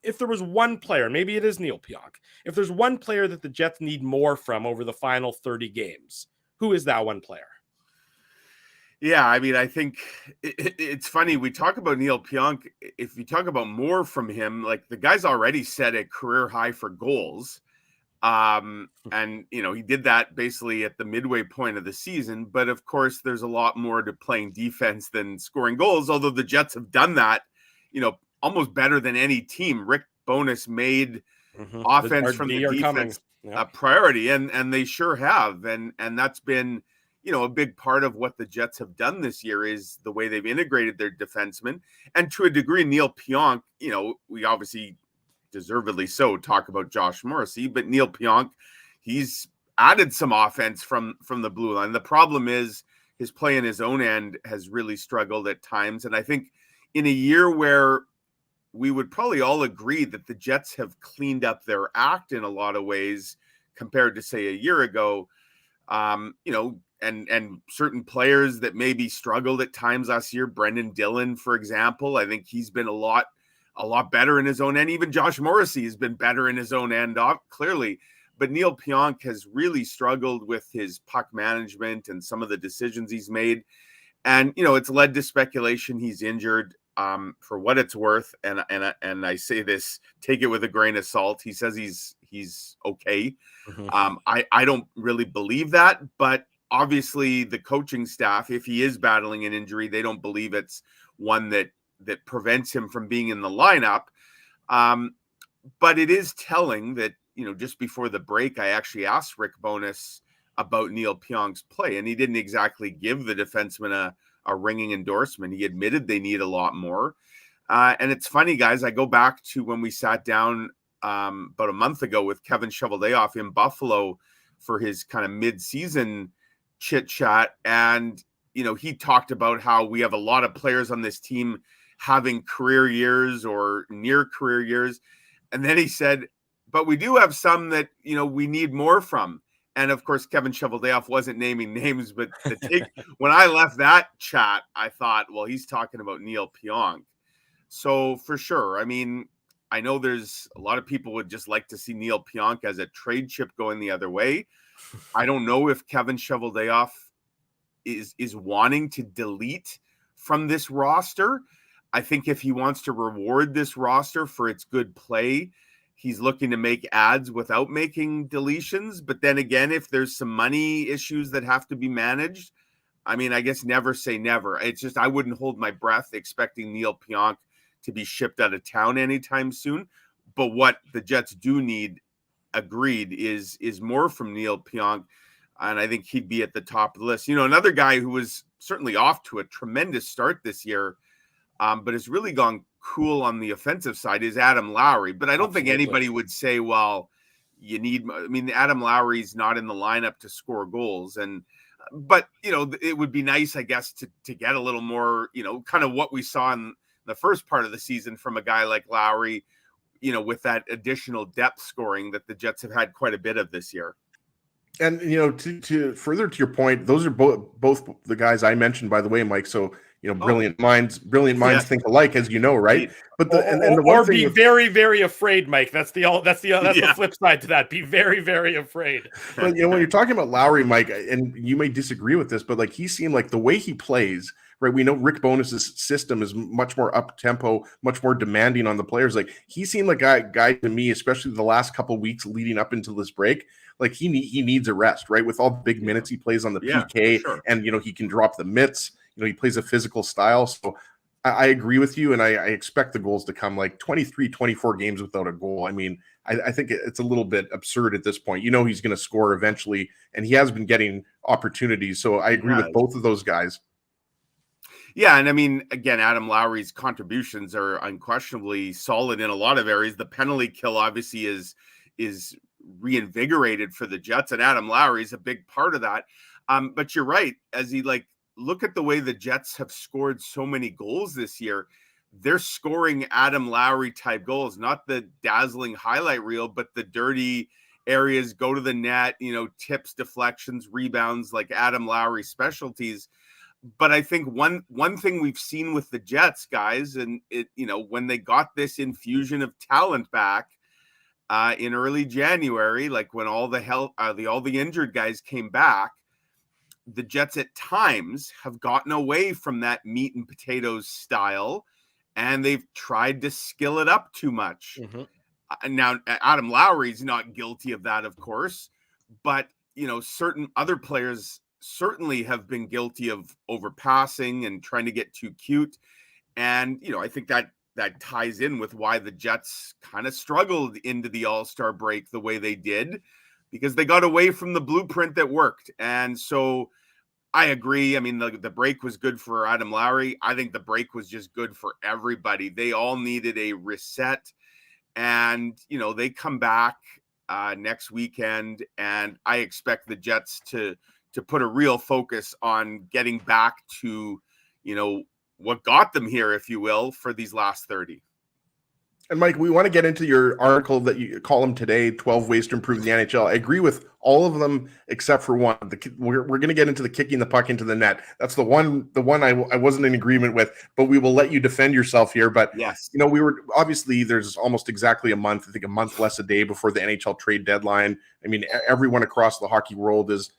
if there was one player, maybe it is Neil Pionk, if there's one player that the Jets need more from over the final 30 games, who is that one player? Yeah, I mean, I think it's funny. We talk about Neil Pionk. If you talk about more from him, like the guy's already set a career high for goals. And, he did that basically at the midway point of the season. But of course, there's a lot more to playing defense than scoring goals, although the Jets have done that, almost better than any team. Rick Bowness made offense from the defense a priority, and they sure have. And that's been, a big part of what the Jets have done this year is the way they've integrated their defensemen. And to a degree, Neil Pionk, we obviously deservedly so talk about Josh Morrissey, but Neil Pionk, he's added some offense from the blue line. The problem is his play in his own end has really struggled at times. And I think in a year where we would probably all agree that the Jets have cleaned up their act in a lot of ways compared to, say, a year ago, and certain players that maybe struggled at times last year, Brendan Dillon, for example, I think he's been a lot better in his own end. Even Josh Morrissey has been better in his own end, clearly. But Neil Pionk has really struggled with his puck management and some of the decisions he's made. And, it's led to speculation he's injured. For what it's worth, and I say this, take it with a grain of salt. He says he's okay. I don't really believe that, but obviously the coaching staff, if he is battling an injury, they don't believe it's one that prevents him from being in the lineup. But it is telling that, just before the break, I actually asked Rick Bowness about Neil Pionk's play, and he didn't exactly give the defenseman a ringing endorsement. He admitted they need a lot more. And it's funny, guys, I go back to when we sat down about a month ago with Kevin Cheveldayoff in Buffalo for his kind of mid-season chit chat. And, he talked about how we have a lot of players on this team having career years or near career years. And then he said, but we do have some that, we need more from. And of course, Kevin Cheveldayoff wasn't naming names, but when I left that chat, I thought, well, he's talking about Neil Pionk. So for sure, I mean, I know there's a lot of people would just like to see Neil Pionk as a trade chip going the other way. I don't know if Kevin Cheveldayoff is wanting to delete from this roster. I think if he wants to reward this roster for its good play, he's looking to make ads without making deletions. But then again, if there's some money issues that have to be managed, I mean, I guess never say never. It's just, I wouldn't hold my breath expecting Neil Pionk to be shipped out of town anytime soon. But what the Jets do need, agreed, is more from Neil Pionk. And I think he'd be at the top of the list. Another guy who was certainly off to a tremendous start this year, but has really gone cool on the offensive side, is Adam Lowry. But I don't think anybody would say, well, Adam Lowry's not in the lineup to score goals. But it would be nice, I guess, to get a little more, kind of what we saw in the first part of the season from a guy like Lowry, with that additional depth scoring that the Jets have had quite a bit of this year. And, to further to your point, those are both the guys I mentioned, by the way, Mike. So, brilliant minds think alike, as you know, right? But the one thing be very, very afraid, Mike. That's the flip side to that. Be very, very afraid. But when you're talking about Lowry, Mike, and you may disagree with this, but like he seemed like the way he plays, right? We know Rick Bowness's system is much more up tempo, much more demanding on the players. Like he seemed like a guy to me, especially the last couple of weeks leading up into this break. Like he needs a rest, right? With all the big minutes he plays on the PK, sure. And he can drop the mitts. He plays a physical style. So I agree with you, and I expect the goals to come, like 23, 24 games without a goal. I mean, I think it's a little bit absurd at this point. He's going to score eventually, and he has been getting opportunities. So I agree with both of those guys. Yeah, and I mean, again, Adam Lowry's contributions are unquestionably solid in a lot of areas. The penalty kill obviously is reinvigorated for the Jets, and Adam Lowry is a big part of that. But you're right, as he look at the way the Jets have scored so many goals this year. They're scoring Adam Lowry type goals, not the dazzling highlight reel, but the dirty areas, go to the net, tips, deflections, rebounds, like Adam Lowry specialties. But I think one thing we've seen with the Jets, guys, and when they got this infusion of talent back in early January, like when all the injured guys came back, the Jets at times have gotten away from that meat and potatoes style, and they've tried to skill it up too much. Now, Adam Lowry's not guilty of that, of course, but certain other players certainly have been guilty of overpassing and trying to get too cute. And, I think that ties in with why the Jets kind of struggled into the All-Star break the way they did, because they got away from the blueprint that worked. And so I agree. I mean, the break was good for Adam Lowry. I think the break was just good for everybody. They all needed a reset, and, they come back next weekend, and I expect the Jets to put a real focus on getting back to, what got them here, if you will, for these last 30. And Mike, we want to get into your article that you column today, 12 ways to improve the NHL. I agree with all of them except for one. We're going to get into the kicking the puck into the net. That's the one I wasn't in agreement with, but we will let you defend yourself here. But yes, we were obviously, there's almost exactly a month, I think a month less a day before the NHL trade deadline. I mean, everyone across the hockey world is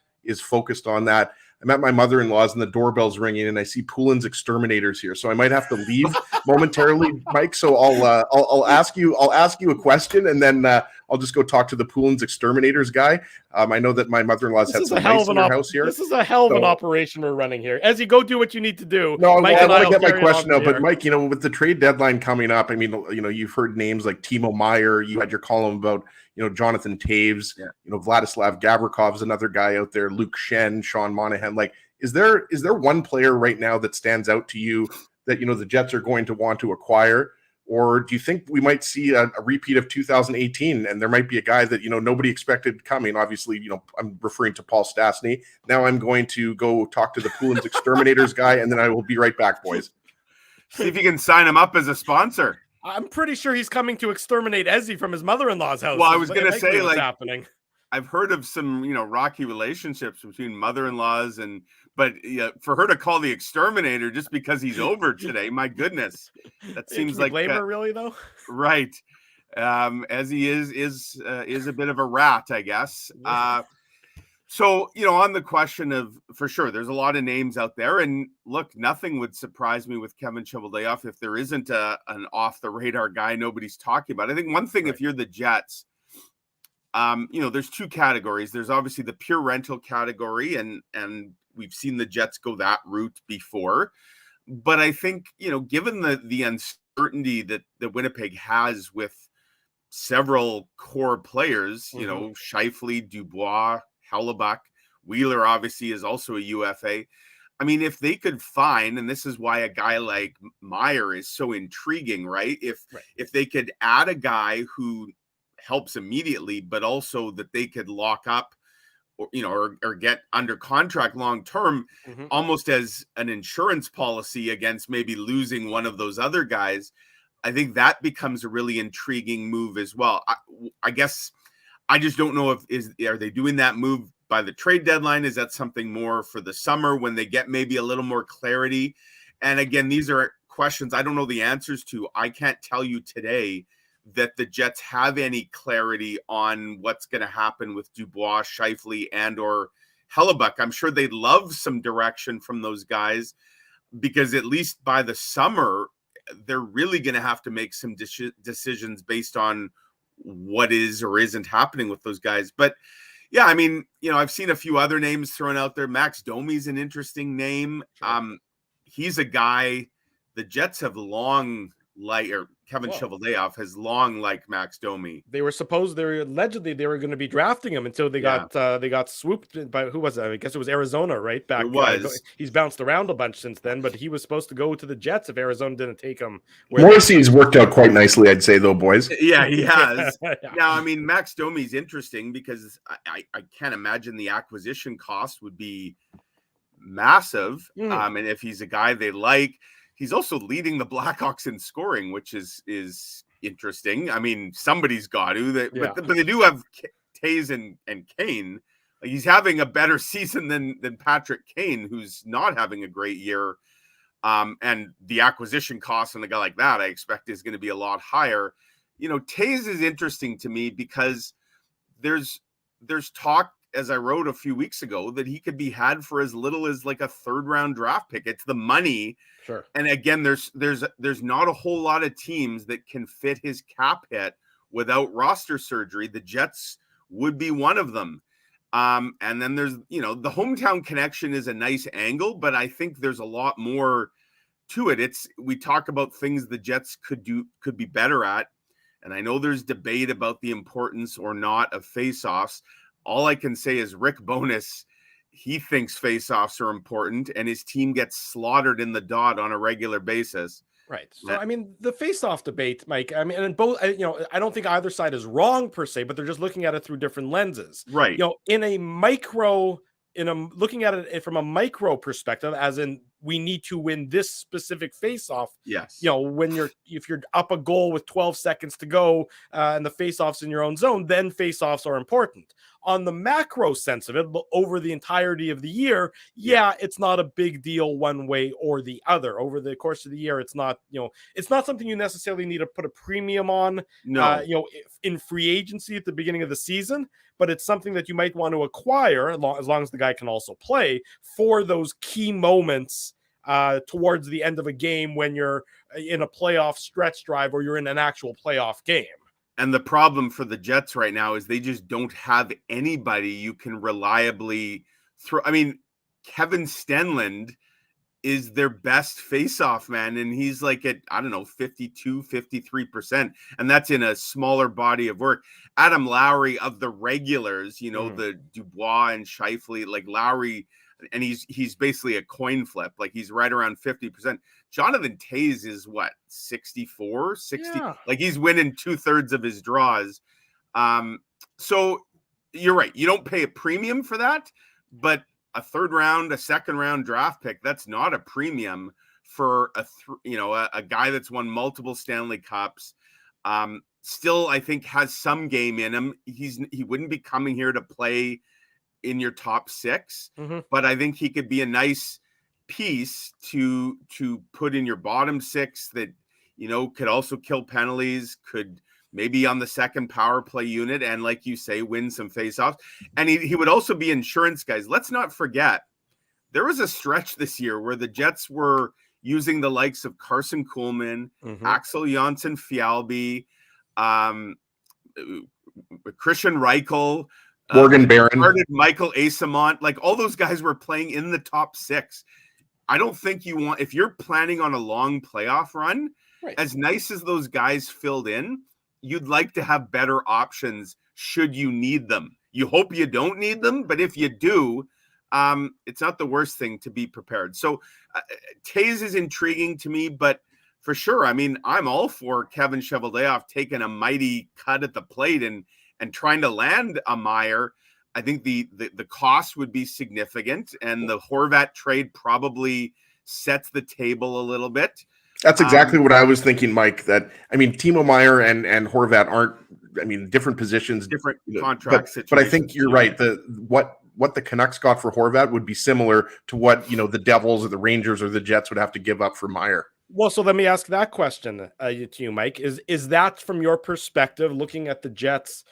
focused on that. I'm at my mother-in-law's and the doorbell's ringing, and I see Poulin's Exterminators here, so I might have to leave momentarily, Mike. So I'll ask you a question, and then I'll just go talk to the Poulin's Exterminators guy. I know that my mother-in-law's had some mice in her house here. This is a hell of an operation we're running here. As you go do what you need to do. No, Mike I want to get my question out, here. but Mike, with the trade deadline coming up, I mean, you've heard names like Timo Meier. You had your column about Jonathan Taves, Vladislav Gavrikov's another guy out there, Luke Shen, Sean Monahan. Like, is there one player right now that stands out to you that the Jets are going to want to acquire? Or do you think we might see a repeat of 2018 and there might be a guy that nobody expected coming? Obviously, I'm referring to Paul Stastny. Now I'm going to go talk to the Poulin's Exterminators guy, and then I will be right back, boys. See if you can sign him up as a sponsor. I'm pretty sure he's coming to exterminate Ezzy from his mother-in-law's house. Well, I was going to say, what's happening. I've heard of some, rocky relationships between mother-in-laws, but for her to call the exterminator just because he's over today, my goodness, that seems like blame her, really, though. Right, as he is a bit of a rat, I guess. Yeah. So, on the question of, for sure, there's a lot of names out there, and look, nothing would surprise me with Kevin Cheveldayoff if there isn't an off-the-radar guy nobody's talking about. I think one thing, if you're the Jets, there's two categories. There's obviously the pure rental category, and we've seen the Jets go that route before. But I think, given the uncertainty that Winnipeg has with several core players, Scheifele, Dubois, Hellebuck, Wheeler obviously is also a UFA. I mean, if they could find, and this is why a guy like Meier is so intriguing, right? If they could add a guy who helps immediately, but also that they could lock up or get under contract long term, almost as an insurance policy against maybe losing one of those other guys, I think that becomes a really intriguing move as well. I guess I just don't know are they doing that move by the trade deadline? Is that something more for the summer when they get maybe a little more clarity? And again, these are questions I don't know the answers to. I can't tell you today that the Jets have any clarity on what's going to happen with Dubois, Scheifele, and or Hellebuck. I'm sure they'd love some direction from those guys, because at least by the summer, they're really going to have to make some decisions based on what is or isn't happening with those guys. But yeah, I mean, I've seen a few other names thrown out there. Max Domi's an interesting name. He's a guy the Jets have long Kevin Cheveldayoff has long liked Max Domi. Allegedly they were going to be drafting him until they got swooped by, who was it? I guess it was Arizona, right? Back. It was. He's bounced around a bunch since then, but he was supposed to go to the Jets if Arizona didn't take him. Morrissey's worked out quite nicely, I'd say, though, boys. Yeah, he has. Now, I mean, Max Domi's interesting because I can't imagine the acquisition cost would be massive. And if he's a guy they like, he's also leading the Blackhawks in scoring, which is interesting. I mean, somebody's got to. But they do have Taves and Kane, He's having a better season than Patrick Kane, who's not having a great year. And the acquisition cost on a guy like that, I expect, is going to be a lot higher. Tays is interesting to me because there's talk, as I wrote a few weeks ago, that he could be had for as little as like a 3rd round draft pick. It's the money. Sure. And again, there's not a whole lot of teams that can fit his cap hit without roster surgery. The Jets would be one of them. And then there's, the hometown connection is a nice angle, but I think there's a lot more to it. We talk about things the Jets could be better at. And I know there's debate about the importance or not of faceoffs. All I can say is Rick Bowness, he thinks faceoffs are important, and his team gets slaughtered in the dot on a regular basis. Right. So, I mean, the face-off debate, Mike, I mean, and both, I don't think either side is wrong per se, but they're just looking at it through different lenses. Right. Looking at it from a micro perspective, as in we need to win this specific face-off. Yes. If you're up a goal with 12 seconds to go and the face-offs in your own zone, then face-offs are important. On the macro sense of it, but over the entirety of the year, it's not a big deal one way or the other. Over the course of the year, it's not something you necessarily need to put a premium on. No. In free agency at the beginning of the season, but it's something that you might want to acquire as long as the guy can also play for those key moments towards the end of a game when you're in a playoff stretch drive or you're in an actual playoff game. And the problem for the Jets right now is they just don't have anybody you can reliably throw. I mean, Kevin Stenlund is their best face-off man, and he's like at, 52, 53%, and that's in a smaller body of work. Adam Lowry of the regulars, the Dubois and Scheifele, like Lowry, and he's basically a coin flip, like he's right around 50%. Jonathan Tays is what, 64, 60? Yeah. Like he's winning 2/3 of his draws. So you're right. You don't pay a premium for that, but a 3rd round, a 2nd round draft pick, that's not a premium for a guy that's won multiple Stanley Cups. Still, I think has some game in him. He wouldn't be coming here to play in your top 6, but I think he could be a nice piece to put in your bottom 6 that, could also kill penalties, could maybe on the second power play unit, and like you say, win some faceoffs. And he would also be insurance, guys. Let's not forget, there was a stretch this year where the Jets were using the likes of Carson Kuhlman, Axel Janssen-Fjällby, Christian Reichel, Morgan Barron, Michael Asamont, like all those guys were playing in the top 6. I don't think if you're planning on a long playoff run, right, as nice as those guys filled in, you'd like to have better options should you need them. You hope you don't need them, but if you do, it's not the worst thing to be prepared. So Tays is intriguing to me, but for sure, I mean, I'm all for Kevin Cheveldayoff taking a mighty cut at the plate and trying to land a Meyer. I think the cost would be significant, and the Horvat trade probably sets the table a little bit. That's exactly what I was thinking, Mike. That, I mean, Timo Meyer and Horvat aren't, different positions, different contract situations. But I think you're right. What the Canucks got for Horvat would be similar to what, the Devils or the Rangers or the Jets would have to give up for Meyer. Well, so let me ask that question to you, Mike. Is that from your perspective, looking at the Jets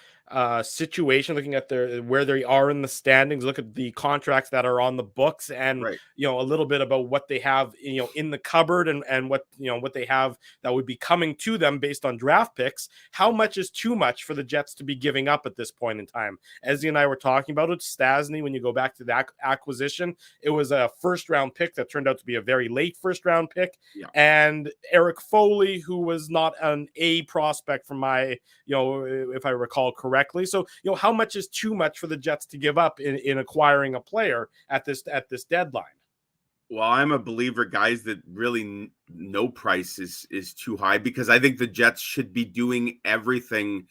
situation, looking at where they are in the standings, look at the contracts that are on the books, and right, a little bit about what they have in the cupboard and what what they have that would be coming to them based on draft picks? How much is too much for the Jets to be giving up at this point in time? Ezzy and I were talking about it. Stasny, when you go back to that acquisition, it was a 1st round pick that turned out to be a very late 1st round pick. Yeah. And Eric Foley, who was not an A prospect from my if I recall correctly. So, how much is too much for the Jets to give up in acquiring a player at this deadline? Well, I'm a believer, guys, that really no price is too high, because I think the Jets should be doing everything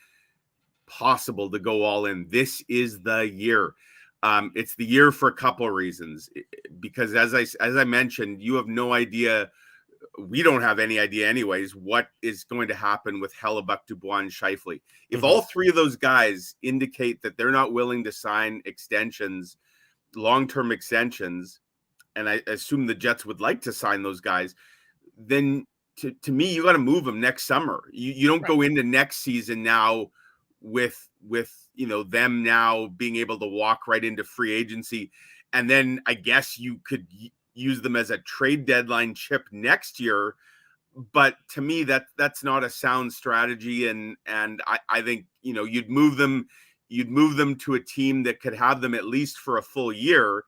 possible to go all in. This is the year. It's the year for a couple of reasons, because as I mentioned, you have no idea we don't have any idea anyways what is going to happen with Hellebuck, Dubois, and Scheifele. If Mm-hmm. all three of those guys indicate that they're not willing to sign extensions, long-term extensions, and I assume the Jets would like to sign those guys, then to me, you got to move them next summer. You don't go into next season now with them now being able to walk right into free agency. And then I guess you could use them as a trade deadline chip next year. But to me, that's not a sound strategy. And I think, you'd move them to a team that could have them at least for a full year.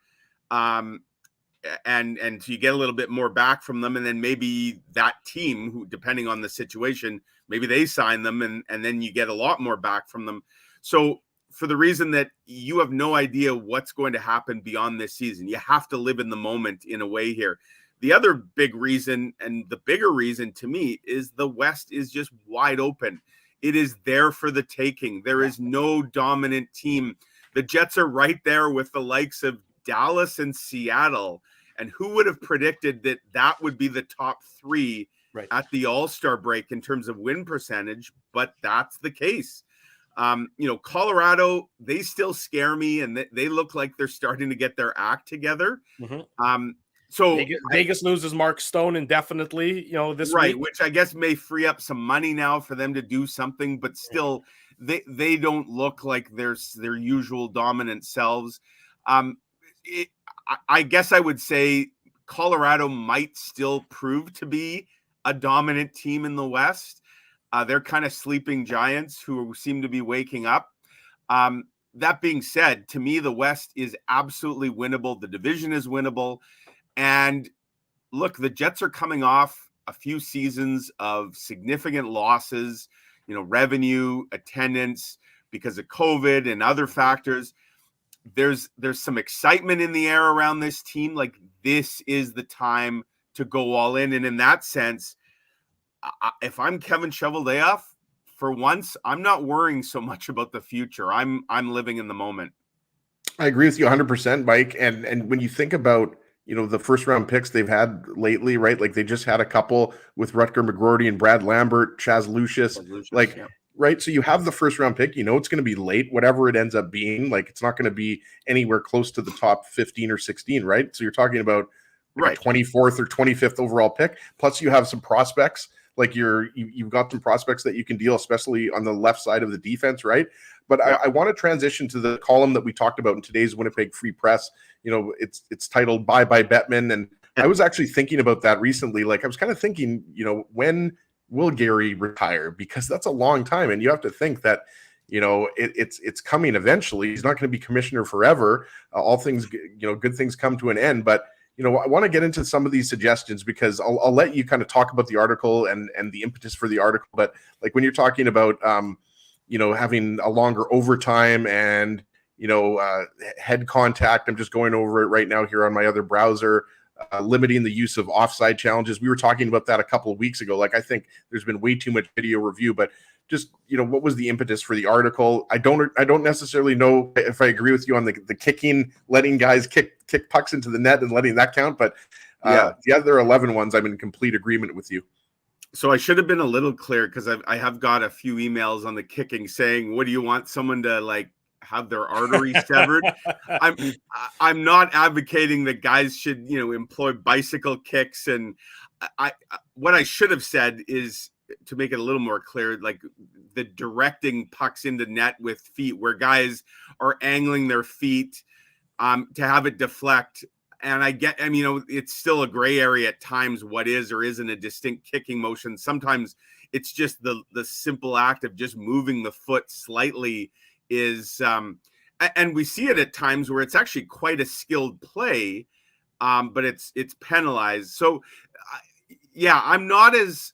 And so you get a little bit more back from them. And then maybe that team, who, depending on the situation, maybe they sign them and then you get a lot more back from them. So for the reason that you have no idea what's going to happen beyond this season, you have to live in the moment in a way here. The other big reason, and the bigger reason to me, is the West is just wide open. It is there for the taking. There is no dominant team. The Jets are right there with the likes of Dallas and Seattle. And who would have predicted that would be the top three at the All-Star break in terms of win percentage? But that's the case. Colorado, they still scare me, and they look like they're starting to get their act together. Mm-hmm. So Vegas loses Mark Stone indefinitely, this week, which I guess may free up some money now for them to do something, but still, they don't look like their usual dominant selves. I guess I would say Colorado might still prove to be a dominant team in the West. They're kind of sleeping giants who seem to be waking up. That being said, to me, the West is absolutely winnable. The division is winnable. And look, the Jets are coming off a few seasons of significant losses, revenue, attendance, because of COVID and other factors. There's some excitement in the air around this team. Like, this is the time to go all in. And in that sense, if I'm Kevin Cheveldayoff, for once, I'm not worrying so much about the future. I'm living in the moment. I agree with you 100%, Mike. And when you think about, the first round picks they've had lately, right? Like, they just had a couple with Rutger McGroarty and Brad Lambert, Chaz Lucius, right? So you have the first round pick, it's going to be late, whatever it ends up being. Like, it's not going to be anywhere close to the top 15 or 16, right? So you're talking about a 24th or 25th overall pick. Plus you have some prospects. Like, you've got some prospects that you can deal, especially on the left side of the defense, right? But I want to transition to the column that we talked about in today's Winnipeg Free Press. It's titled "Bye Bye Bettman," and I was actually thinking about that recently. Like, I was kind of thinking, when will Gary retire? Because that's a long time, and you have to think that it's coming eventually. He's not going to be commissioner forever. All things, good things come to an end. But I want to get into some of these suggestions, because I'll let you kind of talk about the article and the impetus for the article. But like, when you're talking about having a longer overtime and head contact, I'm just going over it right now here on my other browser. Limiting the use of offside challenges. We were talking about that a couple of weeks ago. Like, I think there's been way too much video review, but just, what was the impetus for the article? I don't necessarily know if I agree with you on the kicking, letting guys kick pucks into the net and letting that count. But the other 11 ones, I'm in complete agreement with you. So I should have been a little clear, because I have got a few emails on the kicking saying, what do you want someone to have their artery severed? I'm not advocating that guys should, employ bicycle kicks. And what I should have said is, to make it a little more clear, like the directing pucks into net with feet, where guys are angling their feet to have it deflect. And it's still a gray area at times, what is or isn't a distinct kicking motion. Sometimes it's just the simple act of just moving the foot slightly is, and we see it at times where it's actually quite a skilled play, but it's penalized. So I'm not as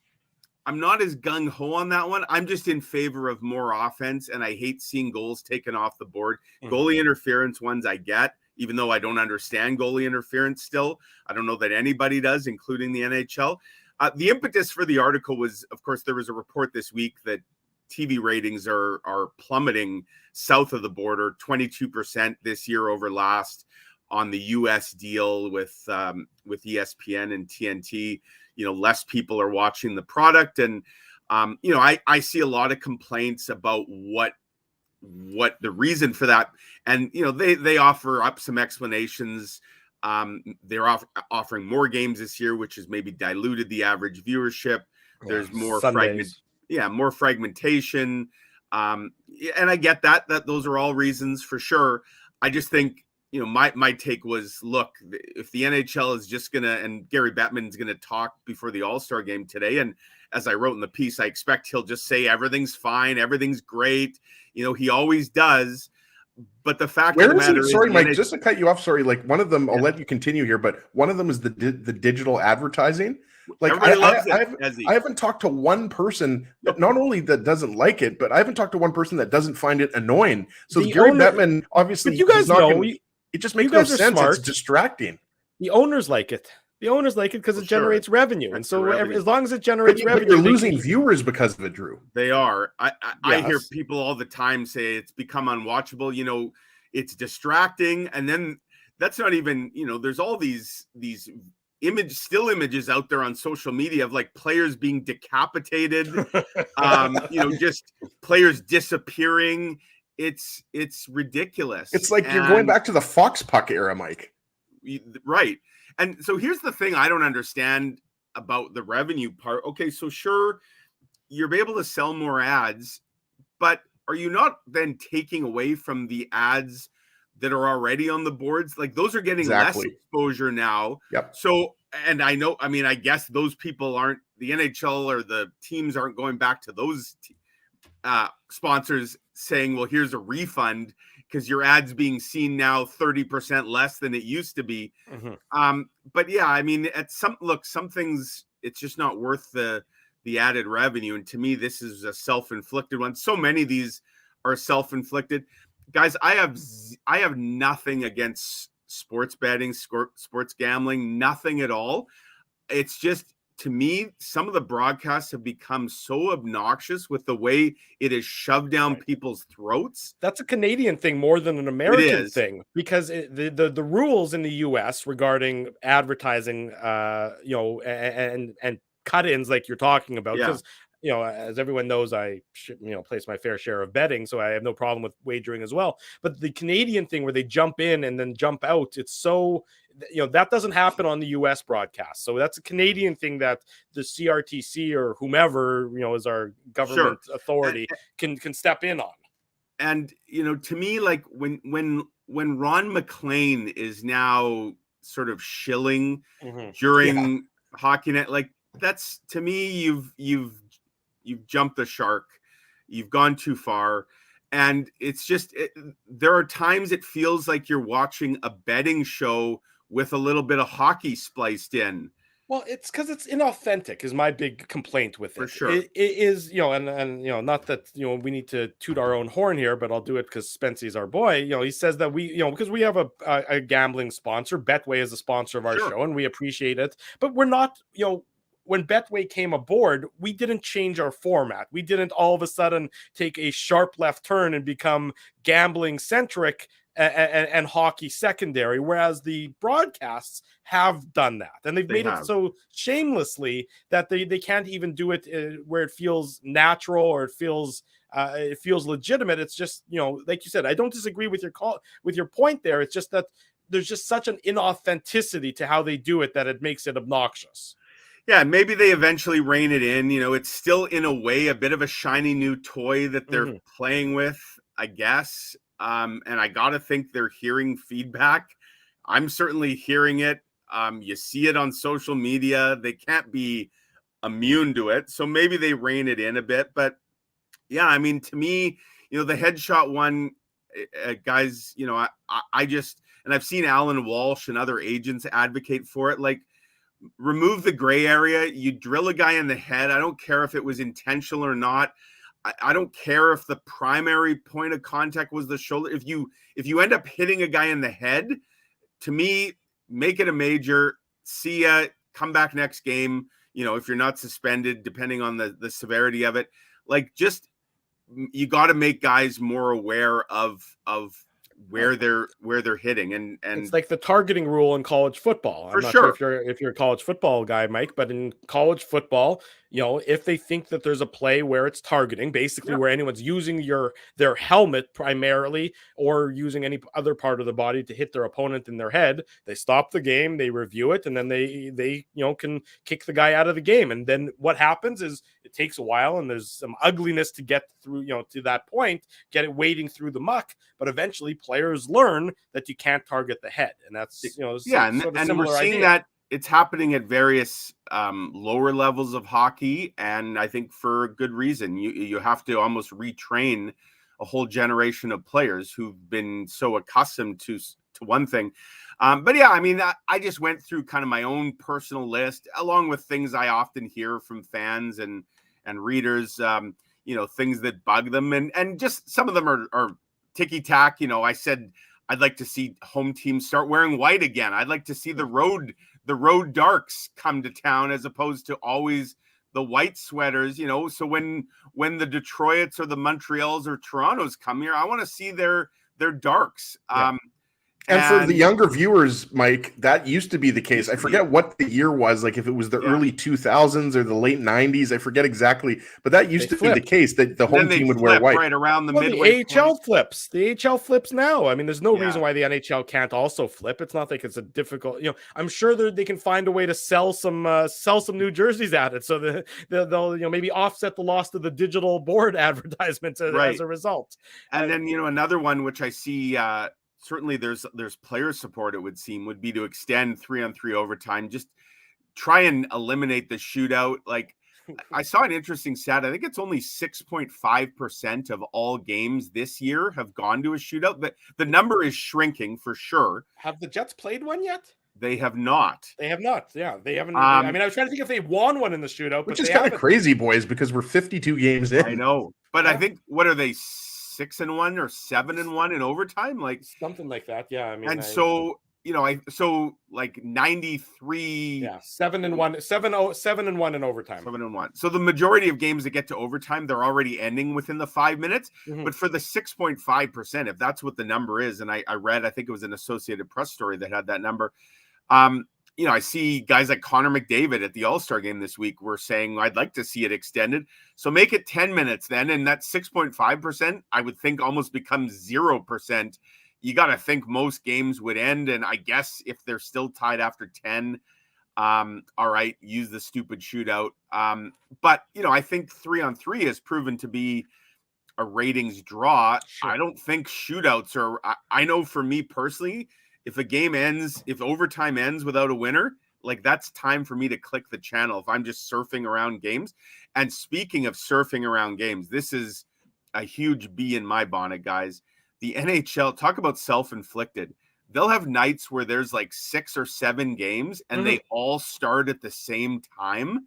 gung-ho on that one. I'm just in favor of more offense, and I hate seeing goals taken off the board. Goalie interference ones I get, even though I don't understand goalie interference still. I don't know that anybody does, including the NHL. The impetus for the article was, of course, there was a report this week that TV ratings are plummeting south of the border, 22% this year over last on the U.S. deal with ESPN and TNT. less people are watching the product. And, I see a lot of complaints about what the reason for that. And, they offer up some explanations. They're offering more games this year, which has maybe diluted the average viewership. There's more more fragmentation. And I get that those are all reasons for sure. I just think, my take was, look, if the NHL is just gonna, and Gary Bettman's gonna talk before the All-Star game today, and as I wrote in the piece, I expect he'll just say everything's fine, everything's great. He always does. But the fact of the matter is, sorry, Mike, just to cut you off. Sorry, like one of them, I'll let you continue here, but one of them is the digital advertising. Like I haven't talked to one person that not only that doesn't like it, but I haven't talked to one person that doesn't find it annoying. So Gary Bettman, obviously, you guys know, it just makes no sense. Smart. It's distracting. The owners like it. The owners like it because it generates revenue, and so as long as it generates revenue, they're losing viewers because of it, Drew. They are. I hear people all the time say it's become unwatchable. It's distracting, and then that's not even. There's all these still images out there on social media of like players being decapitated, just players disappearing. It's ridiculous. It's like you're going back to the Fox Puck era, Mike. Right. And so here's the thing I don't understand about the revenue part. Okay, so sure, you're able to sell more ads, but are you not then taking away from the ads that are already on the boards? Like those are getting less exposure now. Yep. So, and I guess those people aren't, the NHL or the teams aren't going back to those sponsors saying, well, here's a refund because your ad's being seen now 30% less than it used to be. Mm-hmm. But yeah, some things, it's just not worth the added revenue. And to me, this is a self-inflicted one. So many of these are self-inflicted. Guys, I have nothing against sports betting, sports gambling, nothing at all. It's just, to me, some of the broadcasts have become so obnoxious with the way it is shoved down people's throats. That's a Canadian thing more than an American thing, because the rules in the U.S. regarding advertising, and cut-ins like you're talking about, because as everyone knows, I place my fair share of betting, so I have no problem with wagering as well. But the Canadian thing where they jump in and then jump out, it's so, that doesn't happen on the U.S. broadcast. So that's a Canadian thing that the CRTC or whomever, is our government authority can step in on. And, to me, like when Ron McLean is now sort of shilling during Hockey Night, like that's, to me, you've jumped the shark. You've gone too far. And it's just, there are times it feels like you're watching a betting show with a little bit of hockey spliced in. Well, it's because it's inauthentic is my big complaint with it. For sure. It is, and not that, we need to toot our own horn here, but I'll do it because Spency's our boy. He says that we, because we have a gambling sponsor. Betway is a sponsor of our show, and we appreciate it. But we're not, when Betway came aboard, we didn't change our format. We didn't all of a sudden take a sharp left turn and become gambling centric and hockey secondary, whereas the broadcasts have done that, and they've made it so shamelessly that they can't even do it where it feels natural or it feels legitimate. It's just, like you said, I don't disagree with your point there. It's just that there's just such an inauthenticity to how they do it that it makes it obnoxious. Yeah, maybe they eventually rein it in. It's still in a way a bit of a shiny new toy that they're playing with, I guess. And I got to think they're hearing feedback. I'm certainly hearing it. You see it on social media. They can't be immune to it. So maybe they rein it in a bit. But yeah, to me, the headshot one, guys, I just, and I've seen Alan Walsh and other agents advocate for it. Like, remove the gray area. You drill a guy in the head. I don't care if it was intentional or not. I don't care if the primary point of contact was the shoulder. If you end up hitting a guy in the head, to me, make it a major. See ya. Come back next game. If you're not suspended, depending on the severity of it. Like, just, you got to make guys more aware of where they're hitting, and it's like the targeting rule in college football. I'm not sure if you're a college football guy, Mike, but in college football, if they think that there's a play where it's targeting, basically where anyone's using their helmet primarily or using any other part of the body to hit their opponent in their head, they stop the game, they review it, and then they can kick the guy out of the game. And then what happens is it takes a while, and there's some ugliness to get through, to that point, get it wading through the muck, but eventually players learn that you can't target the head, and that's and we're seeing that it's happening at various lower levels of hockey, and I think for a good reason. You have to almost retrain a whole generation of players who've been so accustomed to one thing. But yeah, I mean, I just went through kind of my own personal list, along with things I often hear from fans and readers, things that bug them, and just some of them are ticky-tack. I said I'd like to see home teams start wearing white again. I'd like to see the road darks come to town as opposed to always the white sweaters, so when the Detroits or the Montreals or Torontos come here, I want to see their darks. And for the younger viewers, Mike, that used to be the case. I forget what the year was, like if it was the early 2000s or the late 90s. I forget exactly, but that used to be the case, that the home team would wear white. Right around the midway. The AHL flips. The AHL flips now. I mean, there's no reason why the NHL can't also flip. It's not like it's a difficult. I'm sure they can find a way to sell some new jerseys at it, so they'll maybe offset the loss of the digital board advertisements as a result. And then another one which I see. Certainly there's player support, it would seem, would be to extend 3-on-3 overtime. Just try and eliminate the shootout. Like, I saw an interesting stat. I think it's only 6.5% of all games this year have gone to a shootout. But the number is shrinking for sure. Have the Jets played one yet? They have not. They have not. Yeah, they haven't. I mean, I was trying to think if they won one in the shootout, which is kind of crazy, boys, because we're 52 games in. I know, but I think, what are they, 6-1 or 7-1 in overtime, like something like that? Yeah, I mean, and so like 93, 7-1, 7-1 in overtime, 7-1. So the majority of games that get to overtime, they're already ending within the 5 minutes. Mm-hmm. But for the 6.5%, if that's what the number is, and I read, I think it was an Associated Press story that had that number. I see guys like Connor McDavid at the All-Star game this week were saying, I'd like to see it extended. So make it 10 minutes then. And that 6.5%, I would think, almost becomes 0%. You got to think most games would end. And I guess if they're still tied after 10, all right, use the stupid shootout. But, I think 3-on-3 has proven to be a ratings draw. Sure. I don't think shootouts are, I know for me personally, if if overtime ends without a winner, like that's time for me to click the channel if I'm just surfing around games. And speaking of surfing around games, this is a huge bee in my bonnet, guys. The NHL, talk about self-inflicted. They'll have nights where there's like 6 or 7 games and they all start at the same time.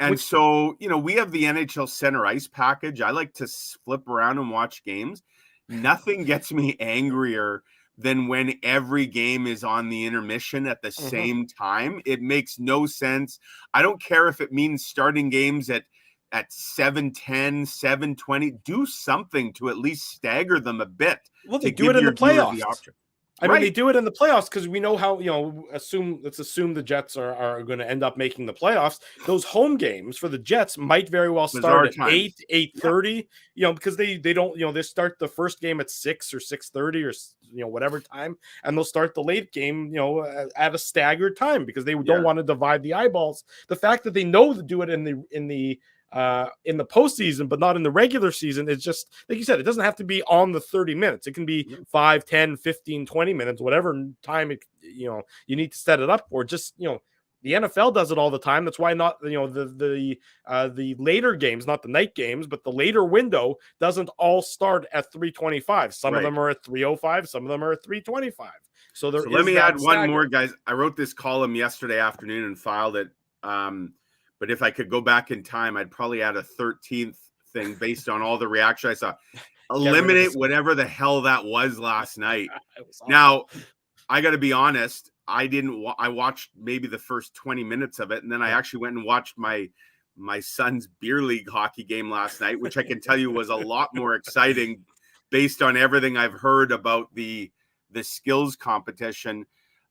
And so, we have the NHL Center Ice package. I like to flip around and watch games. Nothing gets me angrier than when every game is on the intermission at the same time. It makes no sense. I don't care if it means starting games at 7:10, 7:20. Do something to at least stagger them a bit. Well, they do it in the playoffs. I mean, they do it in the playoffs because we know how, let's assume the Jets are going to end up making the playoffs. Those home games for the Jets might very well start at 8:30, because they don't, they start the first game at 6 or 6:30 or, whatever time. And they'll start the late game, at a staggered time because they don't want to divide the eyeballs. The fact that they know to do it in the postseason, but not in the regular season, it's just, like you said, it doesn't have to be on the 30 minutes. It can be 5, 10, 15, 20 minutes, whatever time you need to set it up for. Just, the NFL does it all the time. That's why not, the later games, not the night games, but the later window doesn't all start at 3:25. Some of them are at 3:05. Some of them are at 3:25. So let me add one more, guys. I wrote this column yesterday afternoon and filed it. But if I could go back in time, I'd probably add a 13th thing based on all the reaction I saw. Eliminate whatever the hell that was last night. Now, I got to be honest. I watched maybe the first 20 minutes of it. And then I actually went and watched my son's beer league hockey game last night, which I can tell you was a lot more exciting based on everything I've heard about the skills competition.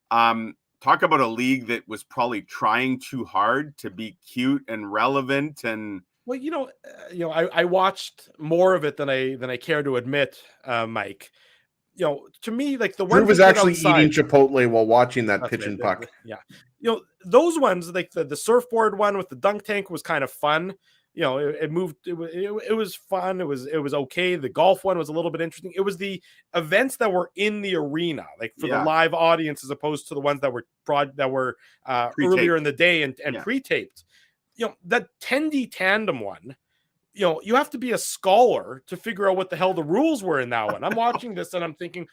Talk about a league that was probably trying too hard to be cute and relevant. And well, I watched more of it than I care to admit, Mike. To me, like the Drew one was actually eating Chipotle while watching that pitch and puck. Yeah, those ones, like the surfboard one with the dunk tank, was kind of fun. It moved. It was fun. It was okay. The golf one was a little bit interesting. It was the events that were in the arena, like for the live audience, as opposed to the ones that were earlier in the day and pre-taped. That Tendy tandem one. You have to be a scholar to figure out what the hell the rules were in that one. I'm watching this and I'm thinking,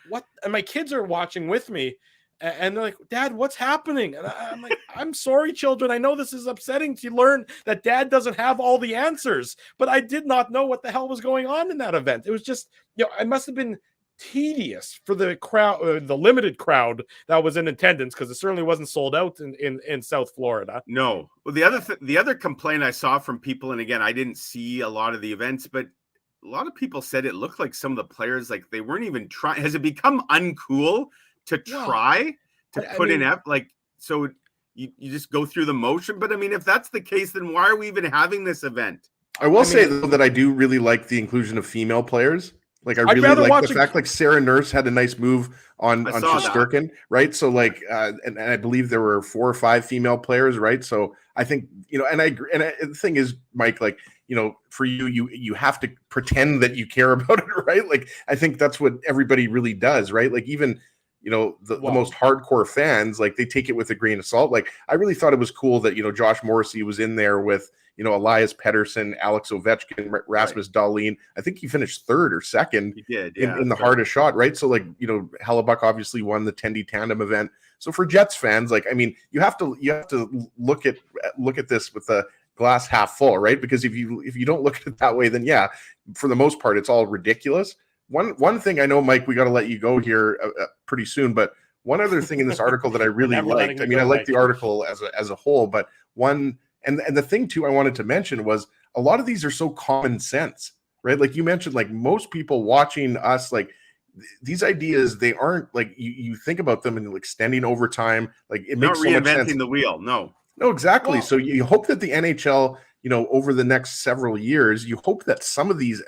what? And my kids are watching with me. And they're like, Dad, what's happening? And I'm like, I'm sorry, children. I know this is upsetting to learn that Dad doesn't have all the answers, but I did not know what the hell was going on in that event. It was just, it must have been tedious for the crowd, the limited crowd that was in attendance, because it certainly wasn't sold out in South Florida. No. Well, the other complaint I saw from people, and again, I didn't see a lot of the events, but a lot of people said it looked like some of the players, like they weren't even trying. Has it become uncool to try to put in like, so you just go through the motion? But I mean, if that's the case, then why are we even having this event? I will say though that I do really like the inclusion of female players. Like I really like the fact, like Sarah Nurse had a nice move on Shesterkin, right? So like, and I believe there were 4 or 5 female players, right? So I think, and I agree. And the thing is, Mike, like, for you have to pretend that you care about it, right? Like, I think that's what everybody really does, right? Like even, the most hardcore fans, like they take it with a grain of salt. Like I really thought it was cool that, Josh Morrissey was in there with, Elias Pettersson, Alex Ovechkin, Rasmus Dahlin. I think he finished 3rd or 2nd in the hardest shot, right? So like, Hellebuck obviously won the Tendy Tandem event. So for Jets fans, like, I mean, you have to look at this with the glass half full, right? Because if you don't look at it that way, then for the most part, it's all ridiculous. One thing I know, Mike, we got to let you go here pretty soon, but one other thing in this article that I really liked, I mean, I liked the article as a whole, but one, and the thing too I wanted to mention was a lot of these are so common sense, right? Like you mentioned, like most people watching us, like these ideas, they aren't like you think about them and extending over time. Like it makes so much sense. Reinventing the wheel. No, exactly. Well, so you hope that the NHL, over the next several years, you hope that some of these,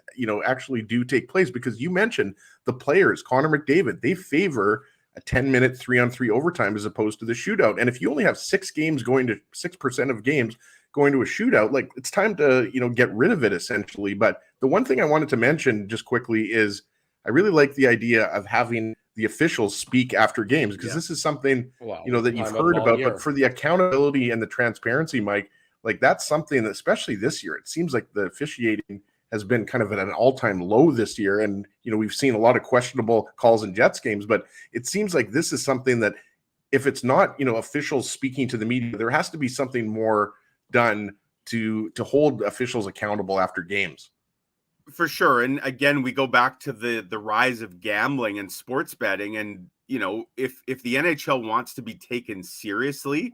actually do take place, because you mentioned the players, Connor McDavid, they favor a 10-minute 3-on-3 overtime as opposed to the shootout. And if you only have 6% of games going to a shootout, like it's time to, get rid of it essentially. But the one thing I wanted to mention just quickly is I really like the idea of having the officials speak after games, because this is something, that you've heard about, but for the accountability and the transparency, Mike, like that's something that, especially this year, it seems like the officiating has been kind of at an all-time low this year. And, we've seen a lot of questionable calls in Jets games, but it seems like this is something that if it's not, officials speaking to the media, there has to be something more done to hold officials accountable after games. For sure. And again, we go back to the rise of gambling and sports betting. And, if the NHL wants to be taken seriously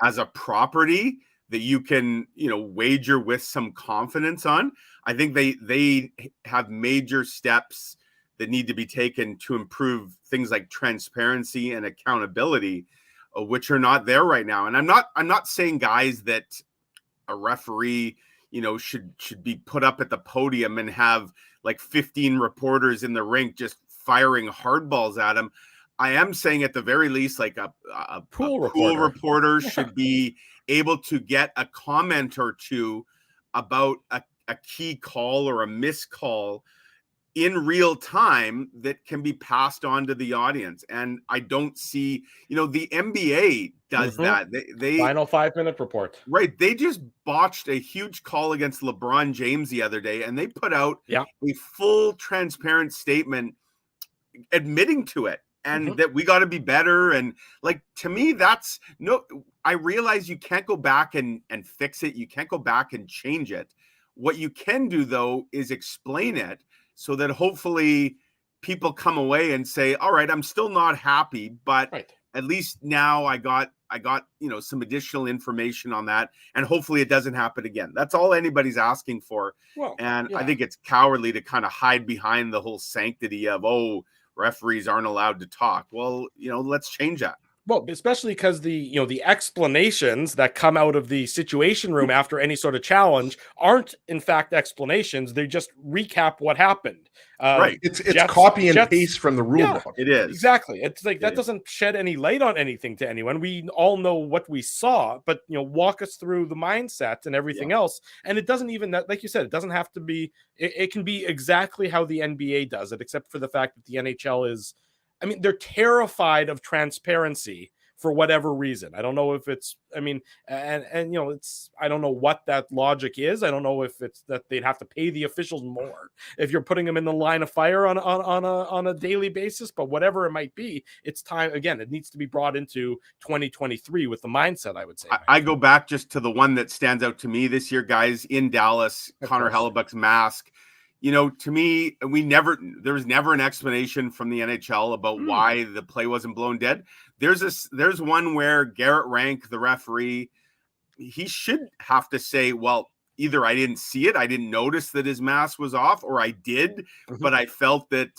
as a property that you can, wager with some confidence on, I think they have major steps that need to be taken to improve things like transparency and accountability, which are not there right now. And I'm not saying, guys, that a referee, should be put up at the podium and have like 15 reporters in the rink just firing hardballs at him. I am saying at the very least, like a pool reporter should be able to get a comment or two about a key call or a missed call in real time that can be passed on to the audience. And I don't see, the NBA does that. They final 5-minute report. Right. They just botched a huge call against LeBron James the other day, and they put out a full transparent statement admitting to it. And that we got to be better. And like, to me, that's I realize you can't go back and fix it. You can't go back and change it. What you can do, though, is explain it so that hopefully people come away and say, all right, I'm still not happy, but at least now I got some additional information on that, and hopefully it doesn't happen again. That's all anybody's asking for. Well, I think it's cowardly to kind of hide behind the whole sanctity of, referees aren't allowed to talk. Well, let's change that. Well, especially because the explanations that come out of the situation room after any sort of challenge aren't in fact explanations. They just recap what happened. Right. It's copy and paste from the rule book. It is. Exactly. It's like that doesn't shed any light on anything to anyone. We all know what we saw, but walk us through the mindset and everything else. And it doesn't even, like you said, it doesn't have to be, it can be exactly how the NBA does it, except for the fact that the NHL is, they're terrified of transparency for whatever reason. I don't know if it's, it's, I don't know what that logic is. I don't know if it's that they'd have to pay the officials more if you're putting them in the line of fire on a daily basis, but whatever it might be, it's time. Again, it needs to be brought into 2023 with the mindset, I would say. I go back just to the one that stands out to me this year, guys, in Dallas, Connor Hellebuck's mask. To me, there was never an explanation from the NHL about why the play wasn't blown dead. There's one where Garrett Rank, the referee, he should have to say, well, either I didn't see it, I didn't notice that his mask was off, or I did, but I felt that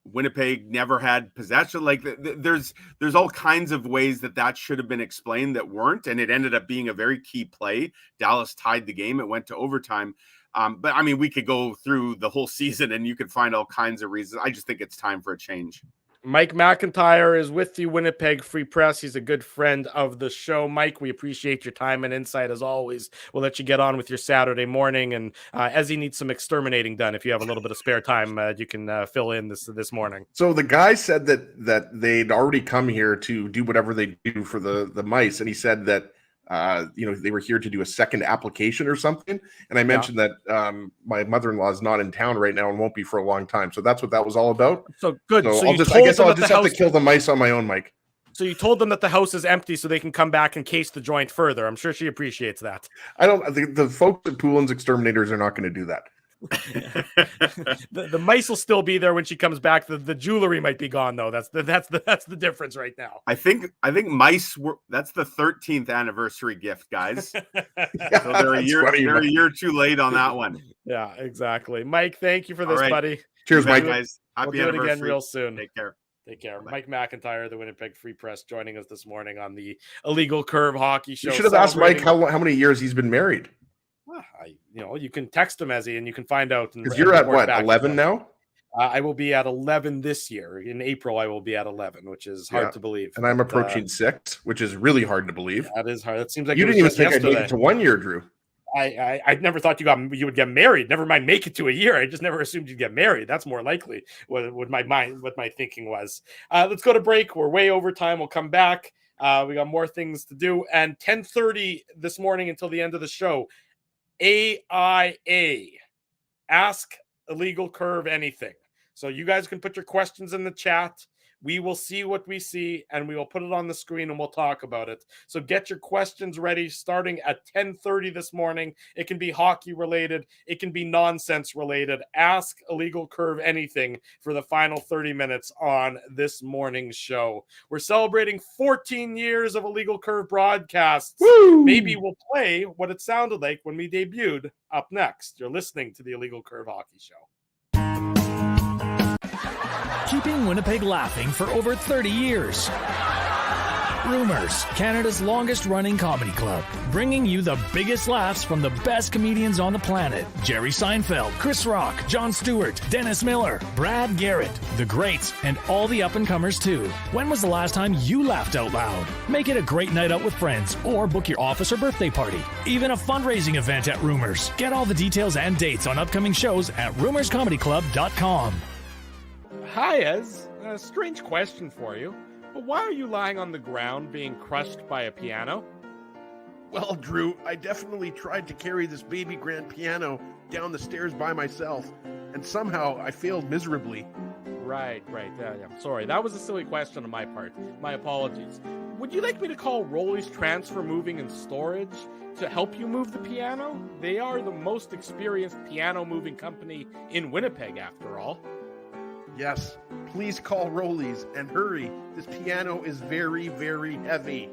Winnipeg never had possession. Like there's all kinds of ways that should have been explained that weren't, and it ended up being a very key play. Dallas tied the game. It went to overtime. But we could go through the whole season and you could find all kinds of reasons. I just think it's time for a change. Mike McIntyre is with the Winnipeg Free Press. He's a good friend of the show. Mike, we appreciate your time and insight as always. We'll let you get on with your Saturday morning. And as he needs some exterminating done, if you have a little bit of spare time, you can fill in this morning. So the guy said that they'd already come here to do whatever they do for the mice. And he said that, they were here to do a second application or something. And I mentioned that my mother-in-law is not in town right now and won't be for a long time. So that's what that was all about. So good. So I guess I'll just have to kill the mice on my own, Mike. So you told them that the house is empty so they can come back and case the joint further. I'm sure she appreciates that. The folks at Poulin's Exterminators are not going to do that. the mice will still be there when she comes back. The jewelry might be gone though. That's the difference right now. I think mice that's the 13th anniversary gift, guys. So they're a year too late on that one. Yeah, exactly. Mike, thank you for this, buddy. Cheers, Mike. Guys. Happy we'll do it again real soon. Take care. Take care. Bye. Mike McIntyre, the Winnipeg Free Press, joining us this morning on the Illegal Curve Hockey Show. You should have asked Mike how many years he's been married. You can text him, and you can find out. Because you're at what, 11 now? I will be at 11 this year. In April, I will be at 11 , which is hard to believe. And I'm approaching 6, which is really hard to believe. That is hard. That seems like you didn't even think I'd make it to 1 year, Drew. I never thought you would get married. Never mind make it to a year. I just never assumed you'd get married. That's more likely what my thinking was. Let's go to break. We're way over time. We'll come back. We got more things to do. And 10:30 this morning until the end of the show. AIA, Ask Illegal Curve Anything. So you guys can put your questions in the chat. We will see what we see, and we will put it on the screen, and we'll talk about it. So get your questions ready starting at 10:30 this morning. It can be hockey related. It can be nonsense related. Ask Illegal Curve Anything for the final 30 minutes on this morning's show. We're celebrating 14 years of Illegal Curve broadcasts. Woo! Maybe we'll play what it sounded like when we debuted up next. You're listening to the Illegal Curve Hockey Show. Keeping Winnipeg laughing for over 30 years. Rumors, Canada's longest-running comedy club, bringing you the biggest laughs from the best comedians on the planet. Jerry Seinfeld, Chris Rock, Jon Stewart, Dennis Miller, Brad Garrett, the greats, and all the up-and-comers too. When was the last time you laughed out loud? Make it a great night out with friends, or book your office or birthday party. Even a fundraising event at Rumors. Get all the details and dates on upcoming shows at rumorscomedyclub.com. Hi, Ez. A strange question for you. But why are you lying on the ground being crushed by a piano? Well, Drew, I definitely tried to carry this baby grand piano down the stairs by myself, and somehow I failed miserably. Right. Yeah, I'm sorry. That was a silly question on my part. My apologies. Would you like me to call Rolly's Transfer Moving and Storage to help you move the piano? They are the most experienced piano moving company in Winnipeg, after all. Yes, please call Rollies and hurry. This piano is very, very heavy.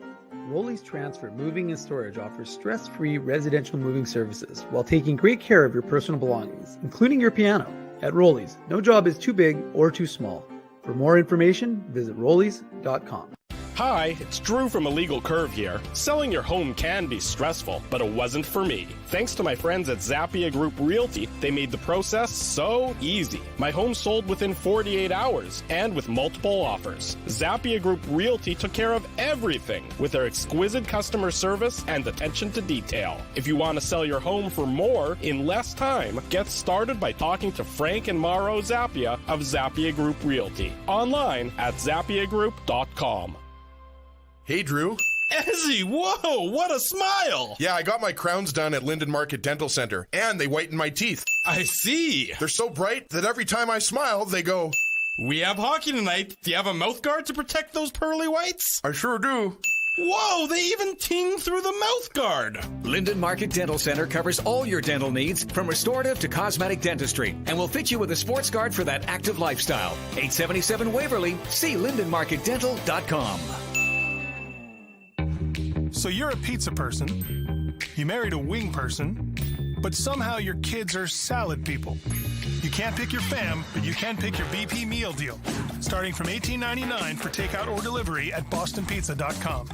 Rollies Transfer Moving and Storage offers stress-free residential moving services while taking great care of your personal belongings, including your piano. At Rollies, no job is too big or too small. For more information, visit rollies.com. Hi, it's Drew from Illegal Curve here. Selling your home can be stressful, but it wasn't for me. Thanks to my friends at Zappia Group Realty, they made the process so easy. My home sold within 48 hours and with multiple offers. Zappia Group Realty took care of everything with their exquisite customer service and attention to detail. If you want to sell your home for more in less time, get started by talking to Frank and Mauro Zappia of Zappia Group Realty. Online at zappiagroup.com. Hey, Drew. Ezzy, whoa, what a smile! Yeah, I got my crowns done at Linden Market Dental Center, and they whiten my teeth. I see. They're so bright that every time I smile, they go... We have hockey tonight. Do you have a mouth guard to protect those pearly whites? I sure do. Whoa, they even ting through the mouth guard. Linden Market Dental Center covers all your dental needs from restorative to cosmetic dentistry and will fit you with a sports guard for that active lifestyle. 877 Waverly. See lindenmarketdental.com. So you're a pizza person, you married a wing person, but somehow your kids are salad people. You can't pick your fam, but you can pick your BP meal deal, starting from $18.99 for takeout or delivery at bostonpizza.com.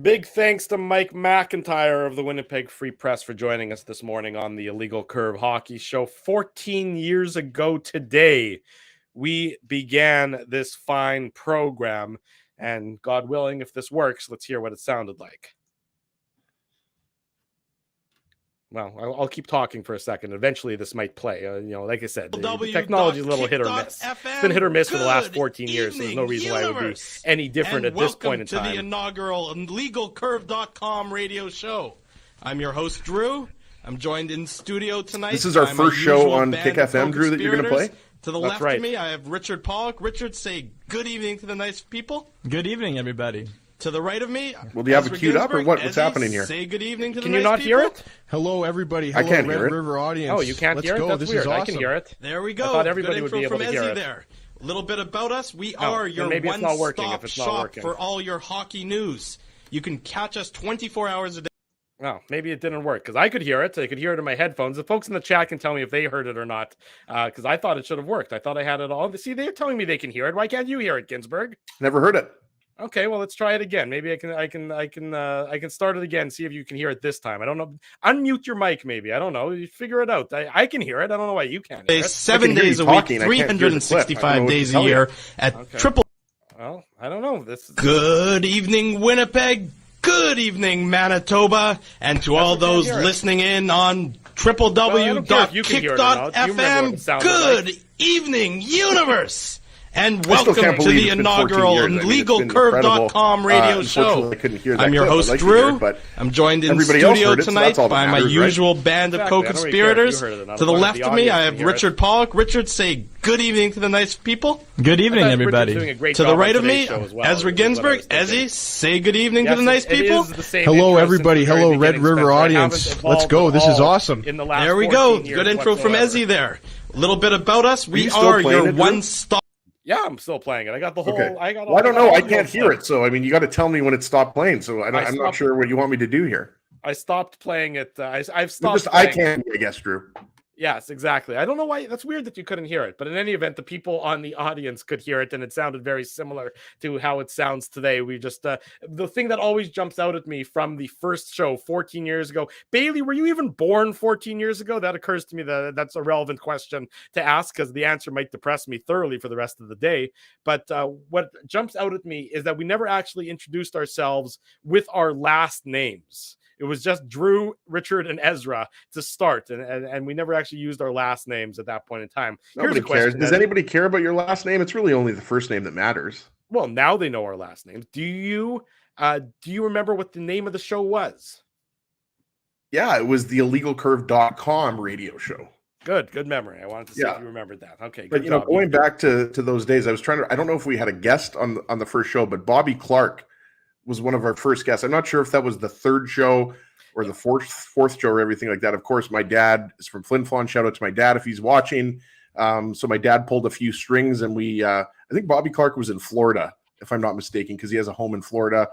Big thanks to Mike McIntyre of the Winnipeg Free Press for joining us this morning on the Illegal Curve Hockey Show. 14 years ago today, we began this fine program, and God willing, if this works, let's hear what it sounded like. Well, I'll keep talking for a second. Eventually, this might play. Like I said, the technology is a little hit or miss. It's been hit or miss for the last 14 years, so there's no reason why it would be any different at this point in time. Welcome to the inaugural LegalCurve.com radio show. I'm your host, Drew. I'm joined in studio tonight. This is our first show on Kick FM, Drew, that you're going to play? To the left of me, I have Richard Pollock. Richard, say good evening to the nice people. Good evening, everybody. To the right of me, well, do you have it queued up or what? What's happening here? Say good evening to the Can nice you not people. hear it? Hello, everybody. Hello, I can't Red hear it. River audience. Oh, you can't hear it? Go. That's This weird. is awesome. I can hear it. There we go. I thought everybody good would be able to hear it. There. A little bit about us. We are your one-stop shop for all your hockey news. You can catch us 24 hours a day. Well, maybe it didn't work because I could hear it. I could hear it in my headphones. The folks in the chat can tell me if they heard it or not, because I thought it should have worked. I thought I had it all. See, they're telling me they can hear it. Why can't you hear it, Ginsburg? Never heard it. Okay, well, let's try it again. Maybe I can start it again. See if you can hear it this time. I don't know. Unmute your mic, maybe. I don't know. You figure it out. I can hear it. I don't know why you can't hear it. 7 days a week, 365 days a year at triple. Well, I don't know. Good evening, Winnipeg. Good evening, Manitoba, and to all those listening in on www.kick.fm. Good evening, universe, and welcome to the inaugural LegalCurve.com radio show. I'm your host, Drew. I'm joined in studio tonight by my usual band of co-conspirators. To the left of me, I have Richard Pollock. Richard, say good evening to the nice people. Good evening, everybody. To the right of me, Ezra Ginsburg. Ezzy, say good evening to the nice people. Hello, everybody. Hello, Red River audience. Let's go. This is awesome. There we go. Good intro from Ezzy there. A little bit about us. We are your one-stop. Yeah, I'm still playing it. I got the whole. Okay. I got. Well, I don't know. I can't hear it. So I mean, you got to tell me when it stopped playing. So I'm not sure what you want me to do here. I stopped playing it. I've stopped. I can't. I guess, Drew. Yes, exactly. I don't know why. That's weird that you couldn't hear it. But in any event, the people on the audience could hear it, and it sounded very similar to how it sounds today. We just the thing that always jumps out at me from the first show 14 years ago. Bailey, were you even born 14 years ago? That occurs to me that's a relevant question to ask because the answer might depress me thoroughly for the rest of the day. But what jumps out at me is that we never actually introduced ourselves with our last names. It was just Drew, Richard, and Ezra to start, and we never actually used our last names at that point in time. Nobody cares. Does anybody care about your last name? It's really only the first name that matters. Well, now they know our last names. Do you remember what the name of the show was? Yeah, it was the illegalcurve.com radio show. Good memory. I wanted to see if you remembered that. Okay, but going back to those days, I don't know if we had a guest on the first show, but Bobby Clark was one of our first guests. I'm not sure if that was the third show. or the fourth show or everything like that. Of course, my dad is from Flin Flon. Shout out to my dad if he's watching. So my dad pulled a few strings, and I think Bobby Clarke was in Florida, if I'm not mistaken, because he has a home in Florida.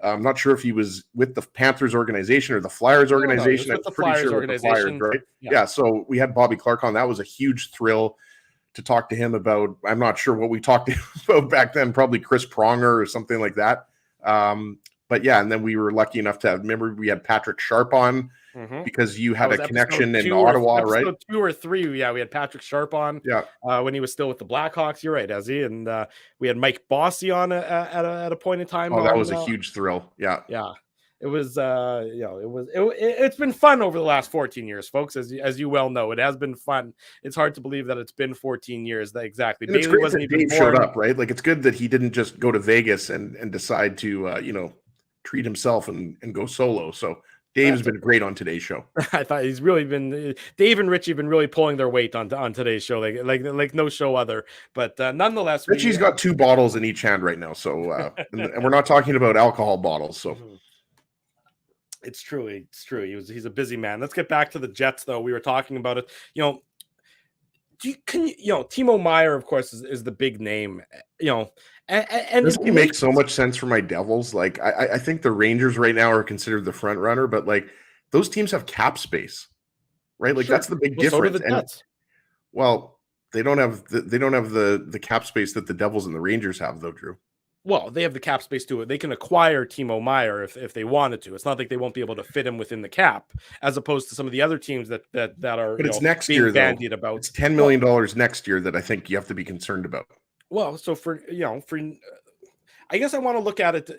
I'm not sure if he was with the Panthers organization or the Flyers organization. No, I'm pretty sure with the Flyers, right? Yeah. So we had Bobby Clarke on. That was a huge thrill to talk to him about. I'm not sure what we talked to him about back then, probably Chris Pronger or something like that. But yeah, and then we were lucky enough to remember we had Patrick Sharp on because you had a connection in Ottawa, right? Episode 2 or 3. Yeah, we had Patrick Sharp on when he was still with the Blackhawks. You're right, Ezzy. And we had Mike Bossy on at a point in time. Oh, that was a huge thrill. Yeah. Yeah. It was, it's been fun over the last 14 years, folks. As you well know, it has been fun. It's hard to believe that it's been 14 years. Exactly. And it's great that Dave showed up, right? Like, it's good that he didn't just go to Vegas and decide to, treat himself and go solo. So Dave's been great on today's show. I thought he's really been, Dave and Richie have been really pulling their weight on today's show, like no show other. But nonetheless, Richie's got 2 bottles in each hand right now. So, and we're not talking about alcohol bottles. So. It's true. He's a busy man. Let's get back to the Jets, though. We were talking about it. Timo Meier, of course, is the big name. And doesn't he make so much sense for my Devils? Like, I think the Rangers right now are considered the front runner, but like those teams have cap space, right? Like that's the big difference. So do the Jets. Well, they don't have the cap space that the Devils and the Rangers have, though, Drew. Well, they have the cap space to it. They can acquire Timo Meier if they wanted to. It's not like they won't be able to fit him within the cap, as opposed to some of the other teams that are. But it's next year, bandied though. About. It's $10 million next year that I think you have to be concerned about. Well, so I guess I want to look at it.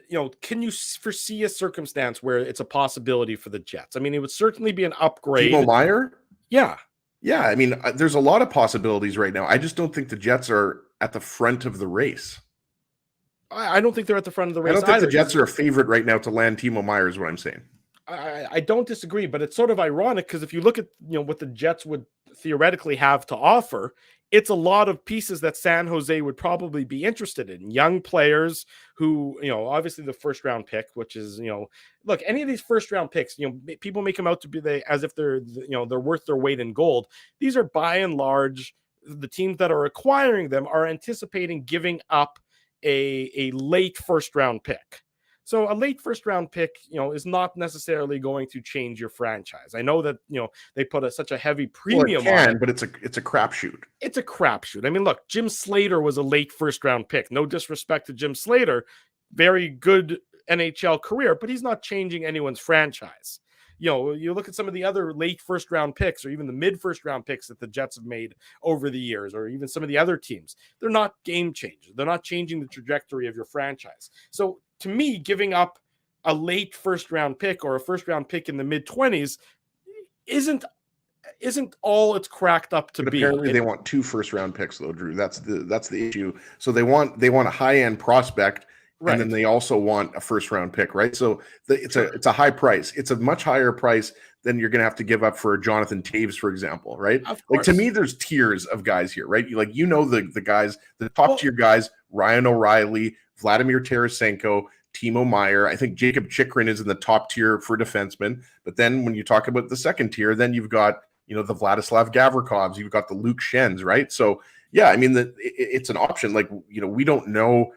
Can you foresee a circumstance where it's a possibility for the Jets? I mean, it would certainly be an upgrade. Timo Meier? Yeah. Yeah. I mean, there's a lot of possibilities right now. I just don't think the Jets are at the front of the race. I don't think they're at the front of the race. I don't think the Jets are a favorite right now to land Timo Meier, is what I'm saying. I don't disagree, but it's sort of ironic because if you look at what the Jets would theoretically have to offer, it's a lot of pieces that San Jose would probably be interested in. Young players who, obviously the first round pick, which is, look, any of these first round picks, people make them out to be as if they're worth their weight in gold. These are by and large, the teams that are acquiring them are anticipating giving up a late first round pick. So a late first round pick, is not necessarily going to change your franchise. I know that, they put such a heavy premium on it. But it's a crapshoot. It's a crapshoot. I mean, look, Jim Slater was a late first round pick. No disrespect to Jim Slater. Very good NHL career, but he's not changing anyone's franchise. You look at some of the other late first round picks or even the mid first round picks that the Jets have made over the years, or even some of the other teams. They're not game changers. They're not changing the trajectory of your franchise. So to me, giving up a late first round pick or a first round pick in the mid 20s isn't all it's cracked up to be. Apparently they want 2 first round picks, though, Drew. That's the issue. So they want a high end prospect. Right. And then they also want a first round pick, right? So it's a high price. It's a much higher price than you're going to have to give up for Jonathan Taves, for example, right? Like, to me, there's tiers of guys here, right? The guys, the top tier guys: Ryan O'Reilly, Vladimir Tarasenko, Timo Meier. I think Jacob Chikrin is in the top tier for defensemen. But then when you talk about the second tier, then you've got the Vladislav Gavrikovs, you've got the Luke Schens, right? So yeah, I mean it's an option. Like, we don't know.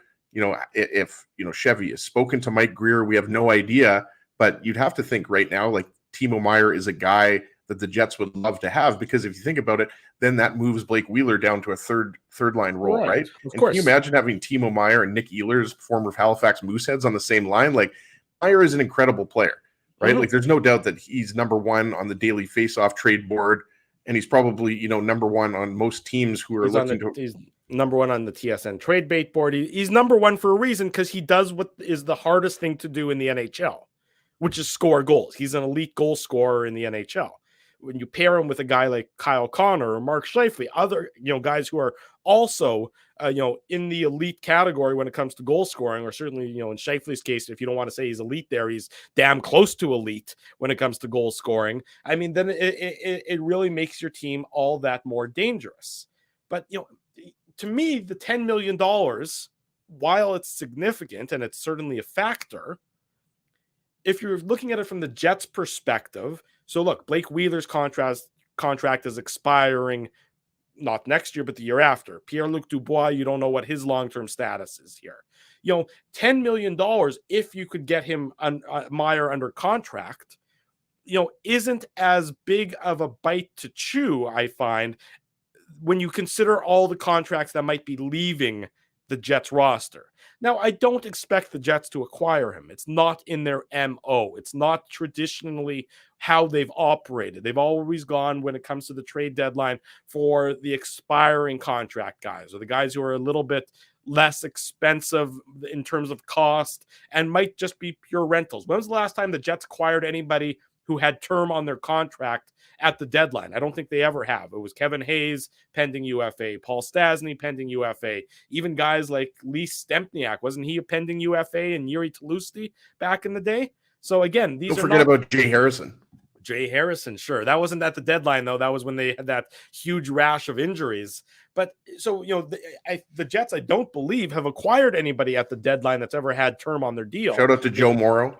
If Chevy has spoken to Mike Greer, we have no idea, but you'd have to think right now, like, Timo Meier is a guy that the Jets would love to have, because if you think about it, then that moves Blake Wheeler down to a third line role, right? Of course. Can you imagine having Timo Meier and Nick Ehlers, former Halifax Mooseheads, on the same line? Like, Meier is an incredible player, right? Like, there's no doubt that he's number 1 on the daily face-off trade board, and he's probably, number 1 on most teams who are He's number 1 on the TSN trade bait board. He's number 1 for a reason, because he does what is the hardest thing to do in the NHL, which is score goals. He's an elite goal scorer in the NHL. When you pair him with a guy like Kyle Connor or Mark Scheifele, other guys who are also in the elite category when it comes to goal scoring, or certainly in Scheifele's case, if you don't want to say he's elite there, he's damn close to elite when it comes to goal scoring. I mean, then it really makes your team all that more dangerous. But to me, the $10 million, while it's significant and it's certainly a factor, if you're looking at it from the Jets' perspective, so look, Blake Wheeler's contract is expiring not next year, but the year after. Pierre-Luc Dubois, you don't know what his long-term status is here. $10 million, if you could get him Meyer under contract, isn't as big of a bite to chew, I find, when you consider all the contracts that might be leaving the Jets roster. Now, I don't expect the Jets to acquire him. It's not in their MO. It's not traditionally how they've operated. They've always gone, when it comes to the trade deadline, for the expiring contract guys, or the guys who are a little bit less expensive in terms of cost and might just be pure rentals. When was the last time the Jets acquired anybody who had term on their contract at the deadline? I don't think they ever have. It was Kevin Hayes, pending UFA, Paul Stasny, pending UFA, even guys like Lee Stempniak. Wasn't he a pending UFA, and Yuri Tlusty back in the day? So again, don't forget about Jay Harrison. Jay Harrison, sure. That wasn't at the deadline, though. That was when they had that huge rash of injuries. But so, the Jets, I don't believe, have acquired anybody at the deadline that's ever had term on their deal. Shout out to Joe Morrow.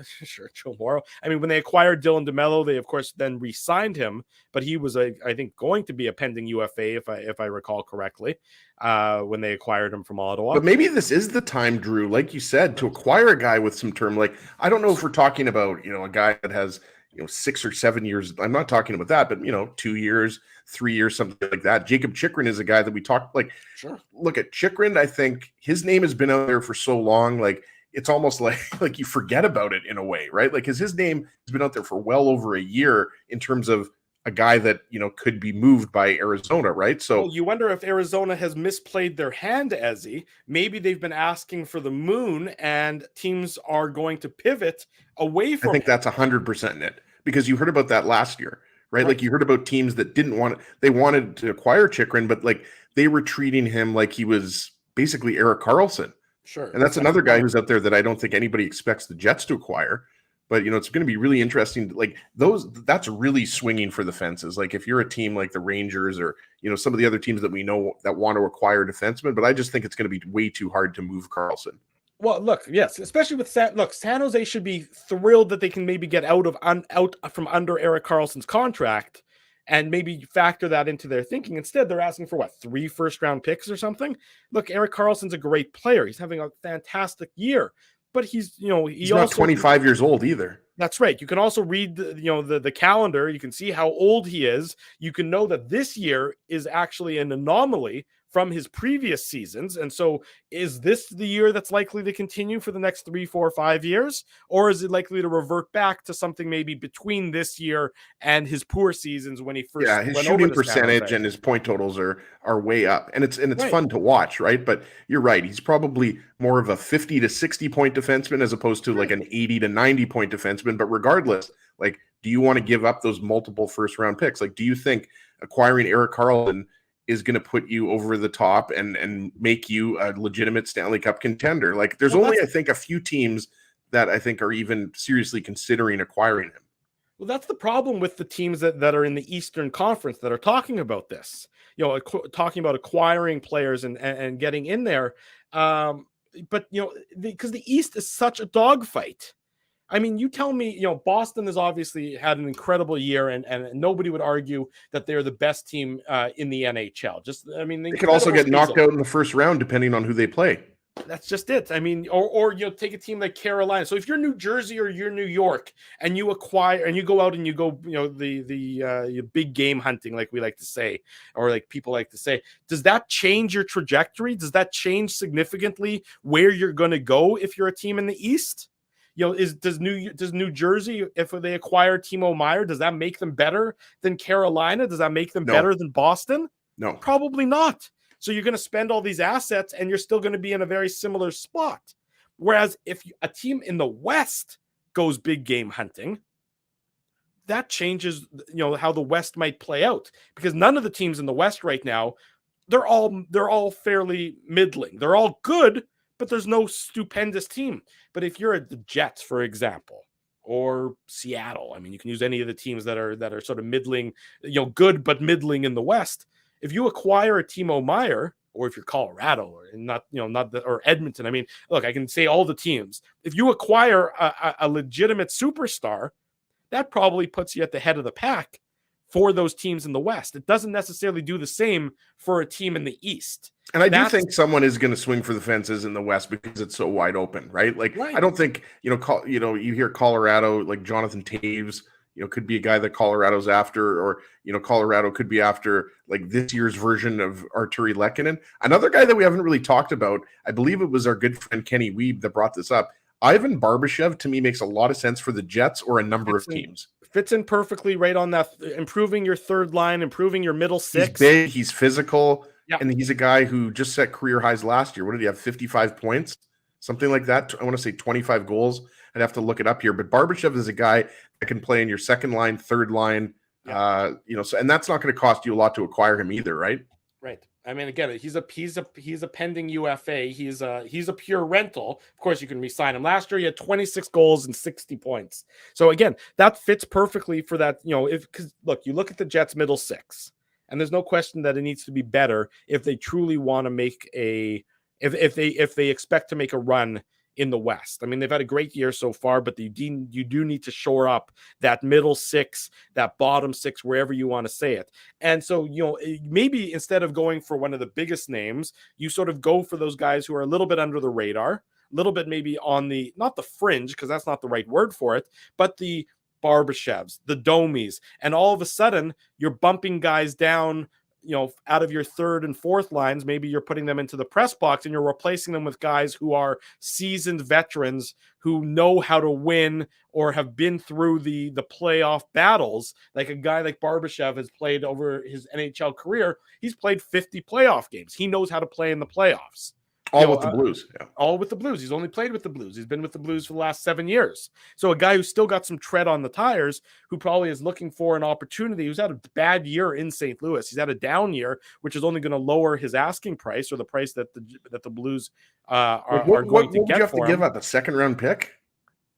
Sure, Joe Morrow. I mean, when they acquired Dylan DeMello, they of course then re-signed him, but he was I think going to be a pending UFA if I recall correctly, when they acquired him from Ottawa. But maybe this is the time, Drew, like you said, to acquire a guy with some term. Like, I don't know if we're talking about a guy that has 6 or 7 years. I'm not talking about that, but 2 years, 3 years, something like that. Jacob Chychrun is a guy that we talked like. Sure. Look at Chychrun. I think his name has been out there for so long, like. It's almost like you forget about it in a way, right? Like, because his name has been out there for well over a year in terms of a guy that, could be moved by Arizona, right? So you wonder if Arizona has misplayed their hand, Ezzy. Maybe they've been asking for the moon and teams are going to pivot away from I think that's 100% it, because you heard about that last year, right? Like, you heard about teams that didn't want it. They wanted to acquire Chychrun, but like they were treating him like he was basically Erik Karlsson. Sure. And that's another guy who's out there that I don't think anybody expects the Jets to acquire. But, it's going to be really interesting. Like, that's really swinging for the fences. Like, if you're a team like the Rangers or, some of the other teams that we know that want to acquire defensemen, but I just think it's going to be way too hard to move Karlsson. Well, look, yes, especially with San Jose should be thrilled that they can maybe get out from under Erik Karlsson's contract and maybe factor that into their thinking. Instead, they're asking for 3 first-round picks or something. Look, Erik Karlsson's a great player. He's having a fantastic year, but he's he's not 25 years old either. That's right. You can also read the calendar. You can see how old he is. You can know that this year is actually an anomaly from his previous seasons. And so is this the year that's likely to continue for the next 3, 4, 5 years? Or is it likely to revert back to something maybe between this year and his poor seasons when he first his shooting percentage and his point totals are way up. And it's right. Fun to watch, right? But you're right. He's probably more of a 50 to 60 point defenseman as opposed to like an 80 to 90 point defenseman. But regardless, like, do you want to give up those multiple first round picks? Like, do you think acquiring Erik Karlsson is going to put you over the top and make you a legitimate Stanley Cup contender? Like, there's only, I think, a few teams that I think are even seriously considering acquiring him. Well, that's the problem with the teams that are in the Eastern Conference that are talking about this, talking about acquiring players and getting in there. But, because the East is such a dogfight. I mean, you tell me, Boston has obviously had an incredible year, and nobody would argue that they're the best team in the NHL. They could also get knocked out in the first round depending on who they play. That's just it. I mean, or take a team like Carolina. So if you're New Jersey or you're New York and you acquire and you go out and you go, the big game hunting, like we like to say, or like people like to say, does that change your trajectory? Does that change significantly where you're going to go if you're a team in the East? Does New Jersey, if they acquire Timo Meier, does that make them better than Carolina? Does that make them better than Boston? No, probably not. So you're going to spend all these assets and you're still going to be in a very similar spot. Whereas if a team in the West goes big game hunting, that changes, how the West might play out, because none of the teams in the West right now, they're all fairly middling. They're all good, but there's no stupendous team. But if you're the Jets, for example, or Seattle, I mean, you can use any of the teams that are sort of middling, good but middling in the West. If you acquire a Timo Meier or if you're Colorado or or Edmonton. I mean, look, I can say all the teams. If you acquire a legitimate superstar, that probably puts you at the head of the pack for those teams in the West. It doesn't necessarily do the same for a team in the East. And I do think someone is going to swing for the fences in the West because it's so wide open, right? Like, I don't think, you hear Colorado, like Jonathan Taves, could be a guy that Colorado's after, or, Colorado could be after like this year's version of Arturi Lehkonen. Another guy that we haven't really talked about, I believe it was our good friend Kenny Wiebe that brought this up. Ivan Barbashev, to me, makes a lot of sense for the Jets or a number of teams. Fits in perfectly right on that, improving your third line, improving your middle six. He's big, he's physical, and he's a guy who just set career highs last year. What did he have, 55 points? Something like that. I want to say 25 goals. I'd have to look it up here. But Barbashev is a guy that can play in your second line, third line, and that's not going to cost you a lot to acquire him either, right? Right. I mean, again, he's a pending UFA. He's a pure rental. Of course, you can re-sign him. Last year, he had 26 goals and 60 points. So again, that fits perfectly for that. Because look, you look at the Jets' middle six, and there's no question that it needs to be better if they truly want to make if they expect to make a run in the West. I mean, they've had a great year so far, but you do need to shore up that middle six, that bottom six, wherever you want to say it. And so, maybe instead of going for one of the biggest names, you sort of go for those guys who are a little bit under the radar, a little bit maybe on the, not the fringe, because that's not the right word for it, but the Barbashevs, the Domies, and all of a sudden you're bumping guys down, out of your third and fourth lines. Maybe you're putting them into the press box and you're replacing them with guys who are seasoned veterans who know how to win or have been through the playoff battles. Like a guy like Barbashev has played over his NHL career. He's played 50 playoff games. He knows how to play in the playoffs. All with the Blues. Yeah. All with the Blues. He's only played with the Blues. He's been with the Blues for the last 7 years. So a guy who's still got some tread on the tires, who probably is looking for an opportunity, who's had a bad year in St. Louis. He's had a down year, which is only going to lower his asking price, or the price that the Blues are going to get for him. What would you have to give up? A second round pick?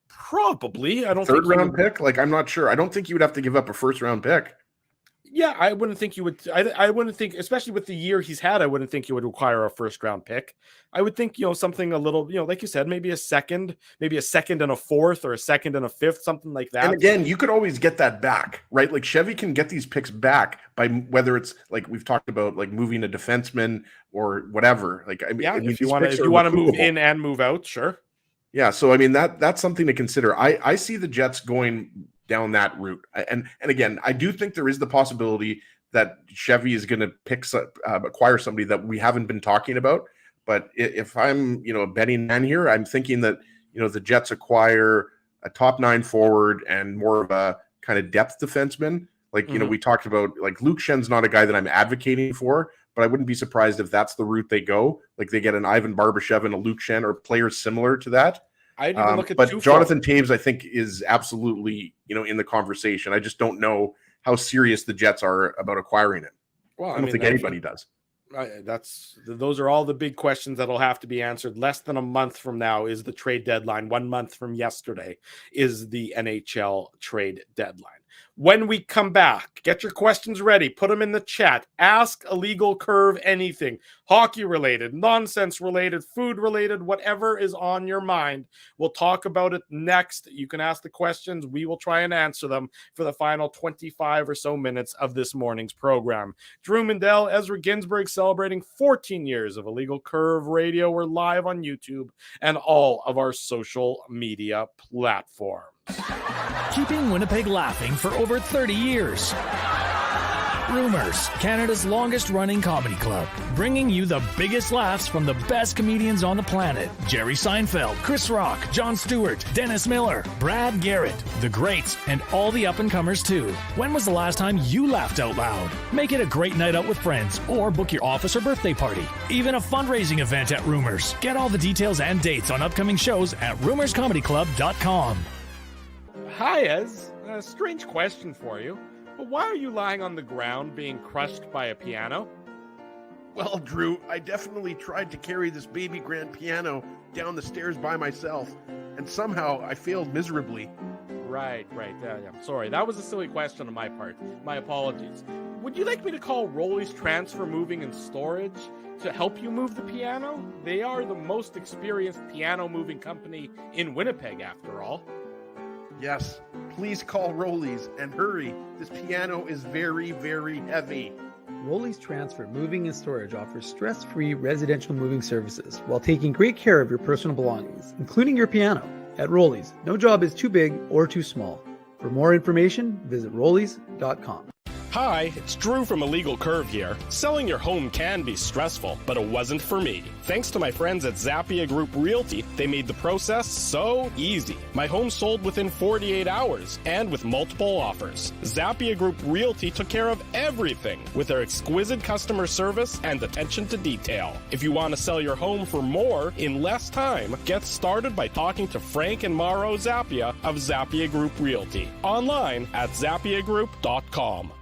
Probably. I don't think third round pick? Like, I'm not sure. I don't think you would have to give up a first round pick. Yeah, I wouldn't think you would. I wouldn't think, especially with the year he's had, I wouldn't think you would require a first round pick. I would think, something a little, like you said, maybe a second and a fourth, or a second and a fifth, something like that. And again, you could always get that back, right? Like Chevy can get these picks back by whether it's like we've talked about, like moving a defenseman or whatever. Like, I mean, if you want to move in and move out, sure. Yeah, so I mean that's something to consider. I see the Jets going down that route. And again, I do think there is the possibility that Chevy is going to acquire somebody that we haven't been talking about. But if I'm, a betting man here, I'm thinking that, the Jets acquire a top 9 forward and more of a kind of depth defenseman. Like, we talked about, like, Luke Schen's not a guy that I'm advocating for, but I wouldn't be surprised if that's the route they go. Like, they get an Ivan Barbashev and a Luke Schenn, or players similar to that. I didn't look at but Jonathan Taves, I think, is absolutely, in the conversation. I just don't know how serious the Jets are about acquiring it. Well, I don't think anybody does. Those are all the big questions that'll have to be answered. Less than a month from now is the trade deadline. 1 month from yesterday is the NHL trade deadline. When we come back, get your questions ready. Put them in the chat. Ask Illegal Curve anything. Hockey related, nonsense related, food related, whatever is on your mind. We'll talk about it next. You can ask the questions. We will try and answer them for the final 25 or so minutes of this morning's program. Drew Mindell, Ezra Ginsburg, celebrating 14 years of Illegal Curve Radio. We're live on YouTube and all of our social media platforms. Keeping Winnipeg laughing for over 30 years. Rumors, Canada's longest running comedy club, bringing you the biggest laughs from the best comedians on the planet. Jerry Seinfeld, Chris Rock, Jon Stewart, Dennis Miller, Brad Garrett, the greats, and all the up-and-comers too. When was the last time you laughed out loud? Make it a great night out with friends, or book your office or birthday party. Even a fundraising event at Rumors. Get all the details and dates on upcoming shows at rumorscomedyclub.com. Hi, Ez. A strange question for you, but why are you lying on the ground being crushed by a piano? Well, Drew, I definitely tried to carry this baby grand piano down the stairs by myself, and somehow I failed miserably. Right. Yeah. Sorry, that was a silly question on my part. My apologies. would you like me to call Rolly's Transfer Moving and Storage to help you move the piano? They are the most experienced piano moving company in Winnipeg, after all. Yes, please call Rollies and hurry. This piano is very, very heavy. Rollies Transfer Moving and Storage offers stress-free residential moving services while taking great care of your personal belongings, including your piano. At Rollies, no job is too big or too small. For more information, visit rollies.com. Hi, it's Drew from Illegal Curve here. Selling your home can be stressful, but it wasn't for me. Thanks to my friends at Zappia Group Realty, they made the process so easy. My home sold within 48 hours and with multiple offers. Zappia Group Realty took care of everything with their exquisite customer service and attention to detail. If you want to sell your home for more in less time, get started by talking to Frank and Mauro Zappia of Zappia Group Realty. Online at zappiagroup.com.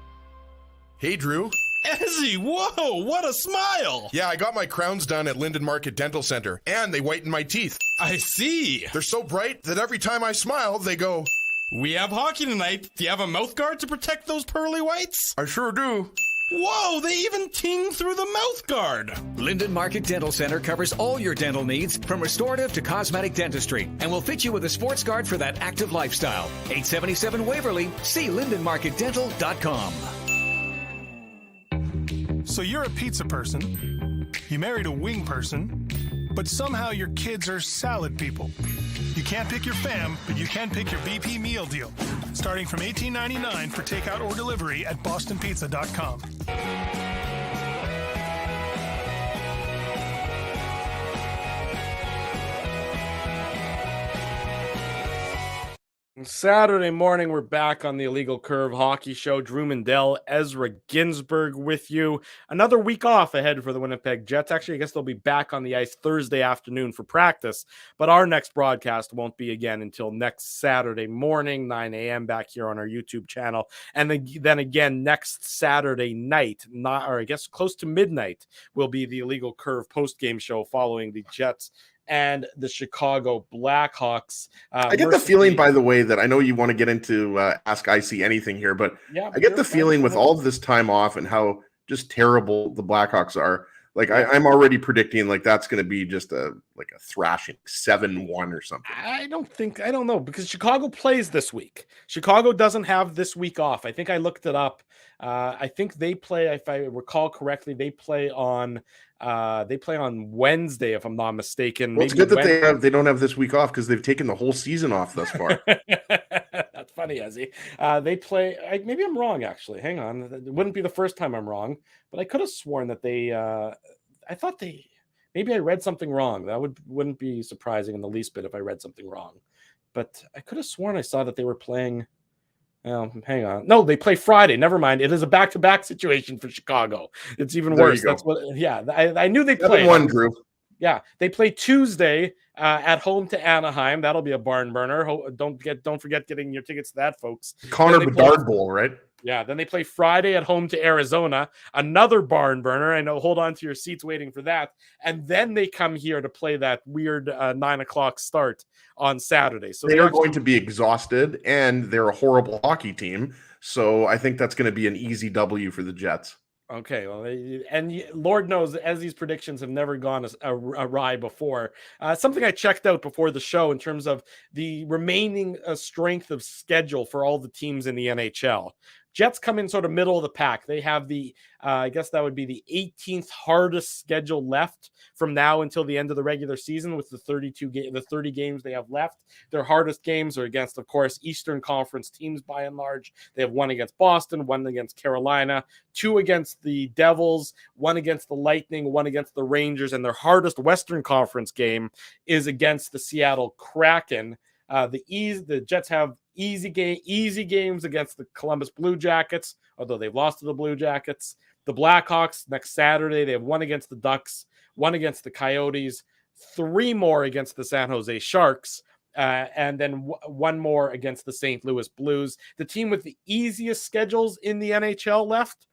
Hey, Drew. Ezzy, whoa, what a smile! Yeah, I got my crowns done at Linden Market Dental Center, and they whiten my teeth. I see. They're so bright that every time I smile, they go... We have hockey tonight. Do you have a mouth guard to protect those pearly whites? I sure do. Whoa, they even ting through the mouth guard. Linden Market Dental Center covers all your dental needs from restorative to cosmetic dentistry and will fit you with a sports guard for that active lifestyle. 877 Waverly. See lindenmarketdental.com. So you're a pizza person, you married a wing person, but somehow your kids are salad people. You can't pick your fam, but you can pick your BP meal deal, starting from $18.99 for takeout or delivery at bostonpizza.com. Saturday morning, we're back on the Illegal Curve Hockey Show. Drew Mindell, Ezra Ginsburg with you. Another week off ahead for the Winnipeg Jets. Actually, I guess they'll be back on the ice Thursday afternoon for practice, but our next broadcast won't be again until next Saturday morning, 9 a.m. back here on our YouTube channel. And then again, next Saturday night, close to midnight, will be the Illegal Curve post-game show following the Jets and the Chicago Blackhawks. I get the feeling, by the way, that I know you want to get into Ask IC Anything here, but yeah, I get the feeling with all of this time off and how just terrible the Blackhawks are. Like I'm already predicting like that's going to be just a thrashing 7-1 or something. I don't know, because Chicago plays this week. Chicago doesn't have this week off. I think I looked it up. I think they play, if I recall correctly, they play on Wednesday, if I'm not mistaken. Well, it's good that they don't have this week off because they've taken the whole season off thus far. That's funny, Ezzy. They play. Maybe I'm wrong. Actually, hang on. It wouldn't be the first time I'm wrong, but I could have sworn that they. I thought they. Maybe I read something wrong. That wouldn't be surprising in the least bit if I read something wrong. But I could have sworn I saw that they were playing. Hang on. No, they play Friday. Never mind. It is a back-to-back situation for Chicago. It's even worse. That's what. Yeah, I knew they played. 7-1, Drew. Yeah, they play Tuesday at home to Anaheim. That'll be a barn burner. Don't forget getting your tickets to that, folks. Connor Bedard Bowl, right? Yeah, then they play Friday at home to Arizona, another barn burner. I know, hold on to your seats waiting for that. And then they come here to play that weird 9:00 start on Saturday. So they are going to be exhausted, and they're a horrible hockey team. So I think that's going to be an easy W for the Jets. Okay, well, and Lord knows, as these predictions have never gone awry before. Something I checked out before the show in terms of the remaining strength of schedule for all the teams in the NHL. Jets come in sort of middle of the pack. They have I guess that would be the 18th hardest schedule left from now until the end of the regular season with the 30 games they have left. Their hardest games are against, of course, Eastern Conference teams by and large. They have one against Boston, one against Carolina, two against the Devils, one against the Lightning, one against the Rangers, and their hardest Western Conference game is against the Seattle Kraken. The Jets have easy games against the Columbus Blue Jackets, although they've lost to the Blue Jackets. The Blackhawks next Saturday, they have one against the Ducks, one against the Coyotes, three more against the San Jose Sharks, and then one more against the St. Louis Blues. The team with the easiest schedules in the NHL left,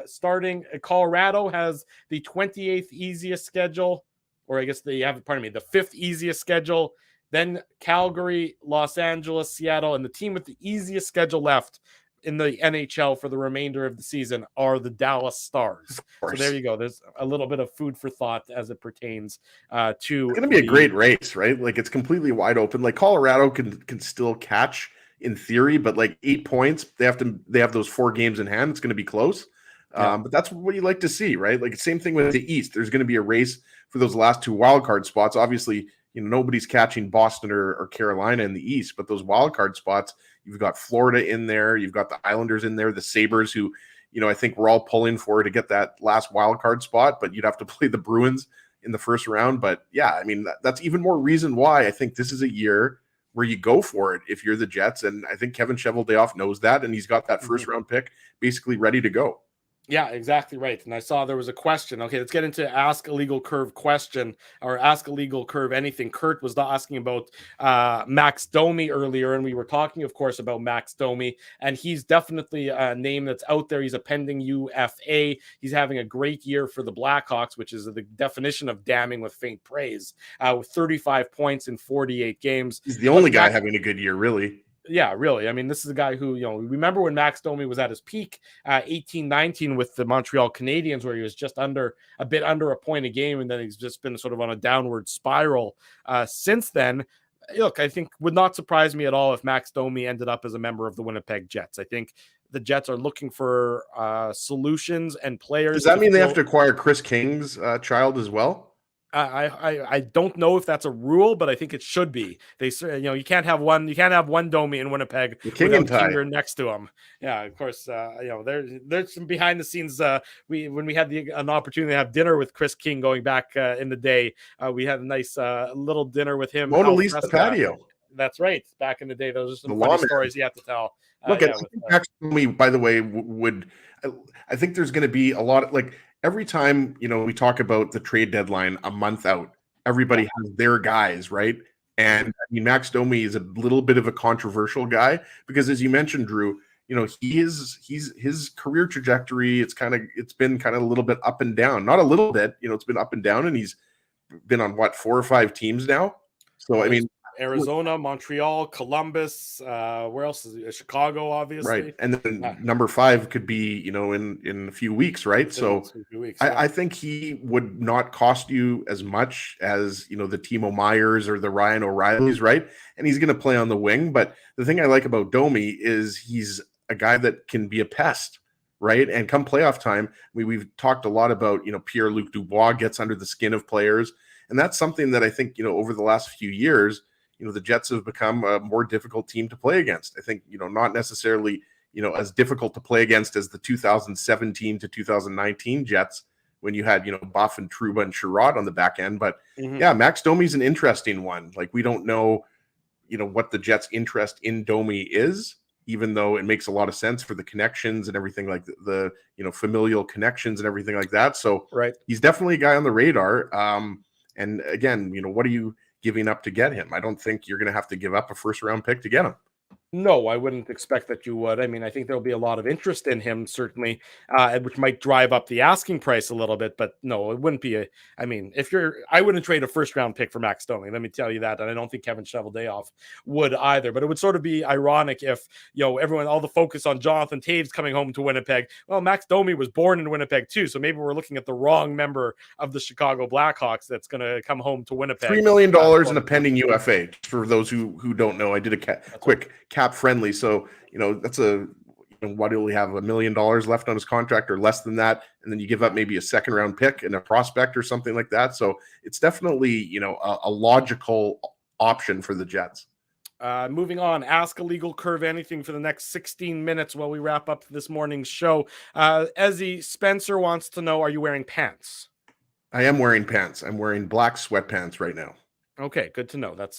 starting Colorado has the 28th easiest schedule, or I guess the 5th easiest schedule. Then Calgary, Los Angeles, Seattle, and the team with the easiest schedule left in the NHL for the remainder of the season are the Dallas Stars. So there you go. There's a little bit of food for thought as it pertains to. It's going to be a great race, right? Like it's completely wide open. Like Colorado can still catch in theory, but like 8 points, they have those 4 games in hand. It's going to be close. But that's what you like to see, right? Like same thing with the East. There's going to be a race for those last 2 wild card spots. Obviously, nobody's catching Boston or Carolina in the East, but those wild card spots, you've got Florida in there, you've got the Islanders in there, the Sabres, who, I think we're all pulling for to get that last wild card spot, but you'd have to play the Bruins in the first round. But yeah, I mean, that's even more reason why I think this is a year where you go for it if you're the Jets. And I think Kevin Cheveldayoff knows that, and he's got that first round pick basically ready to go. Yeah, exactly right. And I saw there was a question. Okay, let's get into Ask a Legal Curve question, or Ask a Legal Curve anything. Kurt was asking about Max Domi earlier, and we were talking, of course, about Max Domi, and he's definitely a name that's out there. He's a pending UFA. He's having a great year for the Blackhawks, which is the definition of damning with faint praise, with 35 points in 48 games. He's the only guy having a good year, really. Yeah, really. I mean, this is a guy who, remember when Max Domi was at his peak, 18-19 with the Montreal Canadiens, where he was just a bit under a point a game, and then he's just been sort of on a downward spiral since then. Look, I think would not surprise me at all if Max Domi ended up as a member of the Winnipeg Jets. I think the Jets are looking for solutions and players. Does that mean they have to acquire Chris King's child as well? I don't know if that's a rule, but I think it should be. They you can't have one Domi in Winnipeg without Kinger next to him. Yeah, of course. There's some behind the scenes. When we had an opportunity to have dinner with Chris King going back in the day, we had a nice little dinner with him. Mona Lisa patio. That's right. Back in the day, those are some funny stories you have to tell. Look, I think Max Domi, by the way, I think there's going to be a lot of every time, we talk about the trade deadline a month out, everybody has their guys, right? And I mean, Max Domi is a little bit of a controversial guy because, as you mentioned, Drew, his career trajectory, it's been kind of a little bit up and down. Not a little bit, it's been up and down, and he's been on 4 or 5 teams now. So I mean, Arizona, Montreal, Columbus, where else is it? Chicago, obviously. Right. And then number 5 could be, in a few weeks, right? So I think he would not cost you as much as, the Timo Meyers or the Ryan O'Reillys, right? And he's going to play on the wing. But the thing I like about Domi is he's a guy that can be a pest, right? And come playoff time, we've talked a lot about, Pierre-Luc Dubois gets under the skin of players. And that's something that I think, over the last few years, the Jets have become a more difficult team to play against. I think, not necessarily, as difficult to play against as the 2017 to 2019 Jets when you had, Buff and Trouba and Sherrod on the back end. But yeah, Max Domi's an interesting one. We don't know, what the Jets' interest in Domi is, even though it makes a lot of sense for the connections and everything like the familial connections and everything like that. So he's definitely a guy on the radar. And again, what are you giving up to get him? I don't think you're going to have to give up a first round pick to get him. No, I wouldn't expect that you would. I mean, I think there'll be a lot of interest in him, certainly, which might drive up the asking price a little bit. But no, it wouldn't be I wouldn't trade a first round pick for Max Domi. Let me tell you that. And I don't think Kevin Cheveldayoff would either. But it would sort of be ironic if, all the focus on Jonathan Taves coming home to Winnipeg. Well, Max Domi was born in Winnipeg too. So maybe we're looking at the wrong member of the Chicago Blackhawks that's going to come home to Winnipeg. $3 million in a pending UFA. For those who don't know, I did a quick cap friendly. So, that's what do we have, $1 million left on his contract or less than that? And then you give up maybe a second round pick and a prospect or something like that. So it's definitely, a logical option for the Jets. Moving on, Ask a Legal Curve anything for the next 16 minutes while we wrap up this morning's show. Ezzy Spencer wants to know, are you wearing pants? I am wearing pants. I'm wearing black sweatpants right now. Okay, good to know. That's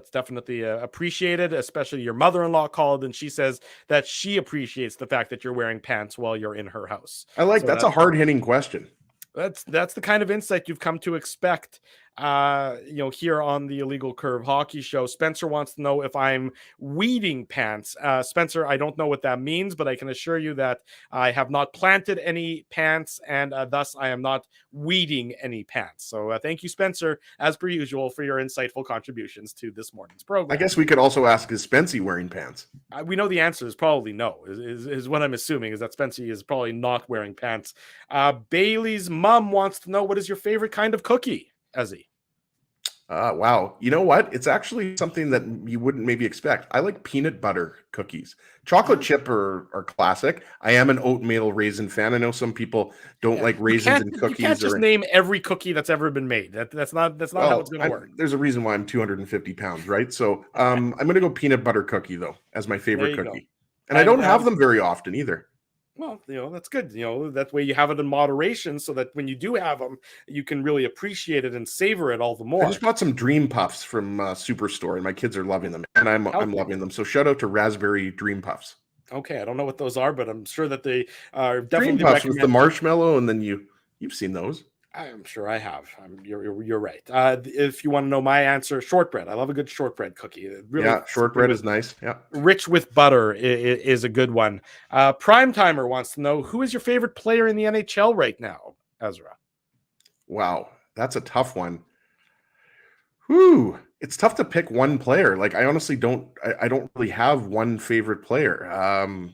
definitely appreciated, especially your mother-in-law called and she says that she appreciates the fact that you're wearing pants while you're in her house. That's a hard-hitting question. That's the kind of insight you've come to expect here on the Illegal Curve Hockey Show. Spencer wants to know if I'm weeding pants. Spencer, I don't know what that means, but I can assure you that I have not planted any pants, and thus I am not weeding any pants. So thank you, Spencer, as per usual, for your insightful contributions to this morning's program. I guess we could also ask, is Spency wearing pants? We know the answer is probably no, is what I'm assuming, is that Spency is probably not wearing pants. Bailey's mom wants to know, what is your favorite kind of cookie, Ezzy? Wow. You know what? It's actually something that you wouldn't maybe expect. I like peanut butter cookies. Chocolate chip are classic. I am an oatmeal raisin fan. I know some people don't like raisins in cookies. You can't just name every cookie that's ever been made. That's not how it's going to work. There's a reason why I'm 250 pounds, right? So I'm going to go peanut butter cookie, though, as my favorite cookie. Go. And I don't have them very often either. Well, that's good. That way you have it in moderation so that when you do have them, you can really appreciate it and savor it all the more. I just bought some Dream Puffs from Superstore, and my kids are loving them, and I'm loving them. So shout out to Raspberry Dream Puffs. Okay, I don't know what those are, but I'm sure that they are definitely Dream Puffs with the marshmallow, and then you've seen those. I'm sure I have. You're right. If you want to know my answer, shortbread. I love a good shortbread cookie. Shortbread is nice. Yeah, rich with butter is a good one. Prime Timer wants to know, who is your favorite player in the NHL right now, Ezra? Wow, that's a tough one. Whew, it's tough to pick one player. Like, I honestly don't. I don't really have one favorite player.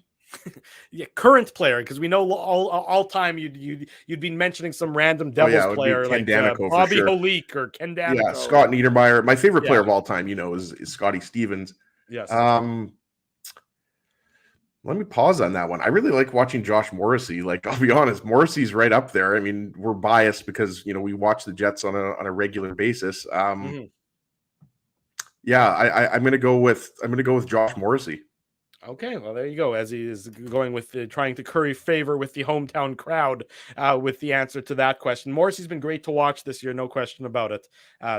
Yeah, current player, because we know all time you'd be mentioning some random Devils player like Bobby Holik or Ken Danico. Yeah, Scott Niedermayer. My favorite player of all time, is Scotty Stevens. Yes. Let me pause on that one. I really like watching Josh Morrissey. Like, I'll be honest, Morrissey's right up there. I mean, we're biased because we watch the Jets on a regular basis. Yeah, I'm gonna go with Josh Morrissey. Okay, well, there you go. As he is going with trying to curry favor with the hometown crowd with the answer to that question. Morrissey's been great to watch this year, no question about it.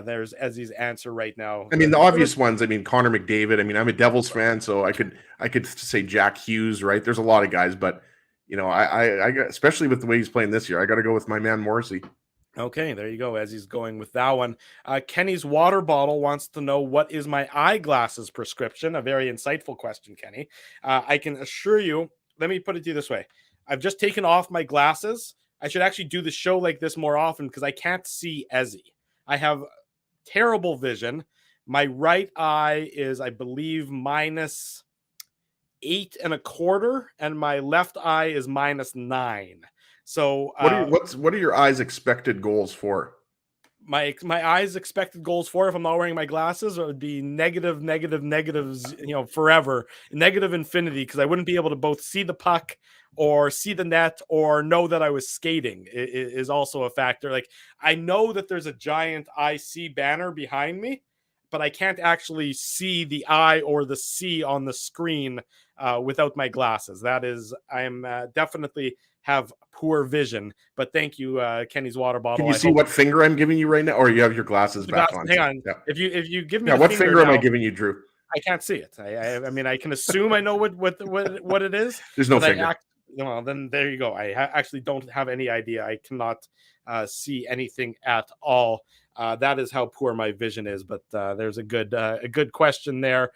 There's Ezzy's answer right now. I mean, the obvious ones. I mean, Connor McDavid. I mean, I'm a Devils fan, so I could say Jack Hughes. Right? There's a lot of guys, but I especially with the way he's playing this year, I got to go with my man Morrissey. Okay, there you go. As he's going with that one. Kenny's water bottle wants to know, what is my eyeglasses prescription? A very insightful question, Kenny. I can assure you, let me put it to you this way. I've just taken off my glasses. I should actually do the show like this more often because I can't see Ezzy. I have terrible vision. My right eye is, I believe, -8 1/4, and my left eye is -9. So what are your eyes' expected goals for? My eyes' expected goals for, if I'm not wearing my glasses, it would be negatives, forever, negative infinity, because I wouldn't be able to both see the puck or see the net or know that I was skating. Is also a factor. Like, I know that there's a giant IC banner behind me, but I can't actually see the I or the C on the screen without my glasses. That is, I am definitely have poor vision, but thank you, Kenny's water bottle. Can you see what finger I'm giving you right now, or you have your glasses back on? Hang on. Yeah. If you give me, what finger am I giving you, Drew? I can't see it. I mean, I can assume I know what it is. There's no finger. Well, then there you go. I actually don't have any idea. I cannot see anything at all. That is how poor my vision is. But there's a good question there.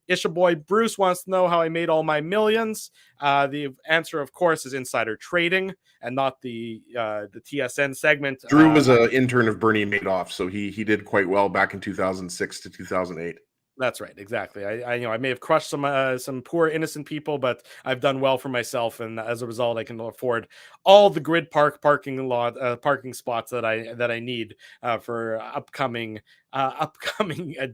Isha Boy Bruce wants to know how I made all my millions. The answer, of course, is insider trading and not the TSN segment. Drew was an intern of Bernie Madoff, so he did quite well back in 2006 to 2008. That's right, exactly. I may have crushed some poor innocent people, but I've done well for myself, and as a result, I can afford all the grid parking spots that I need for upcoming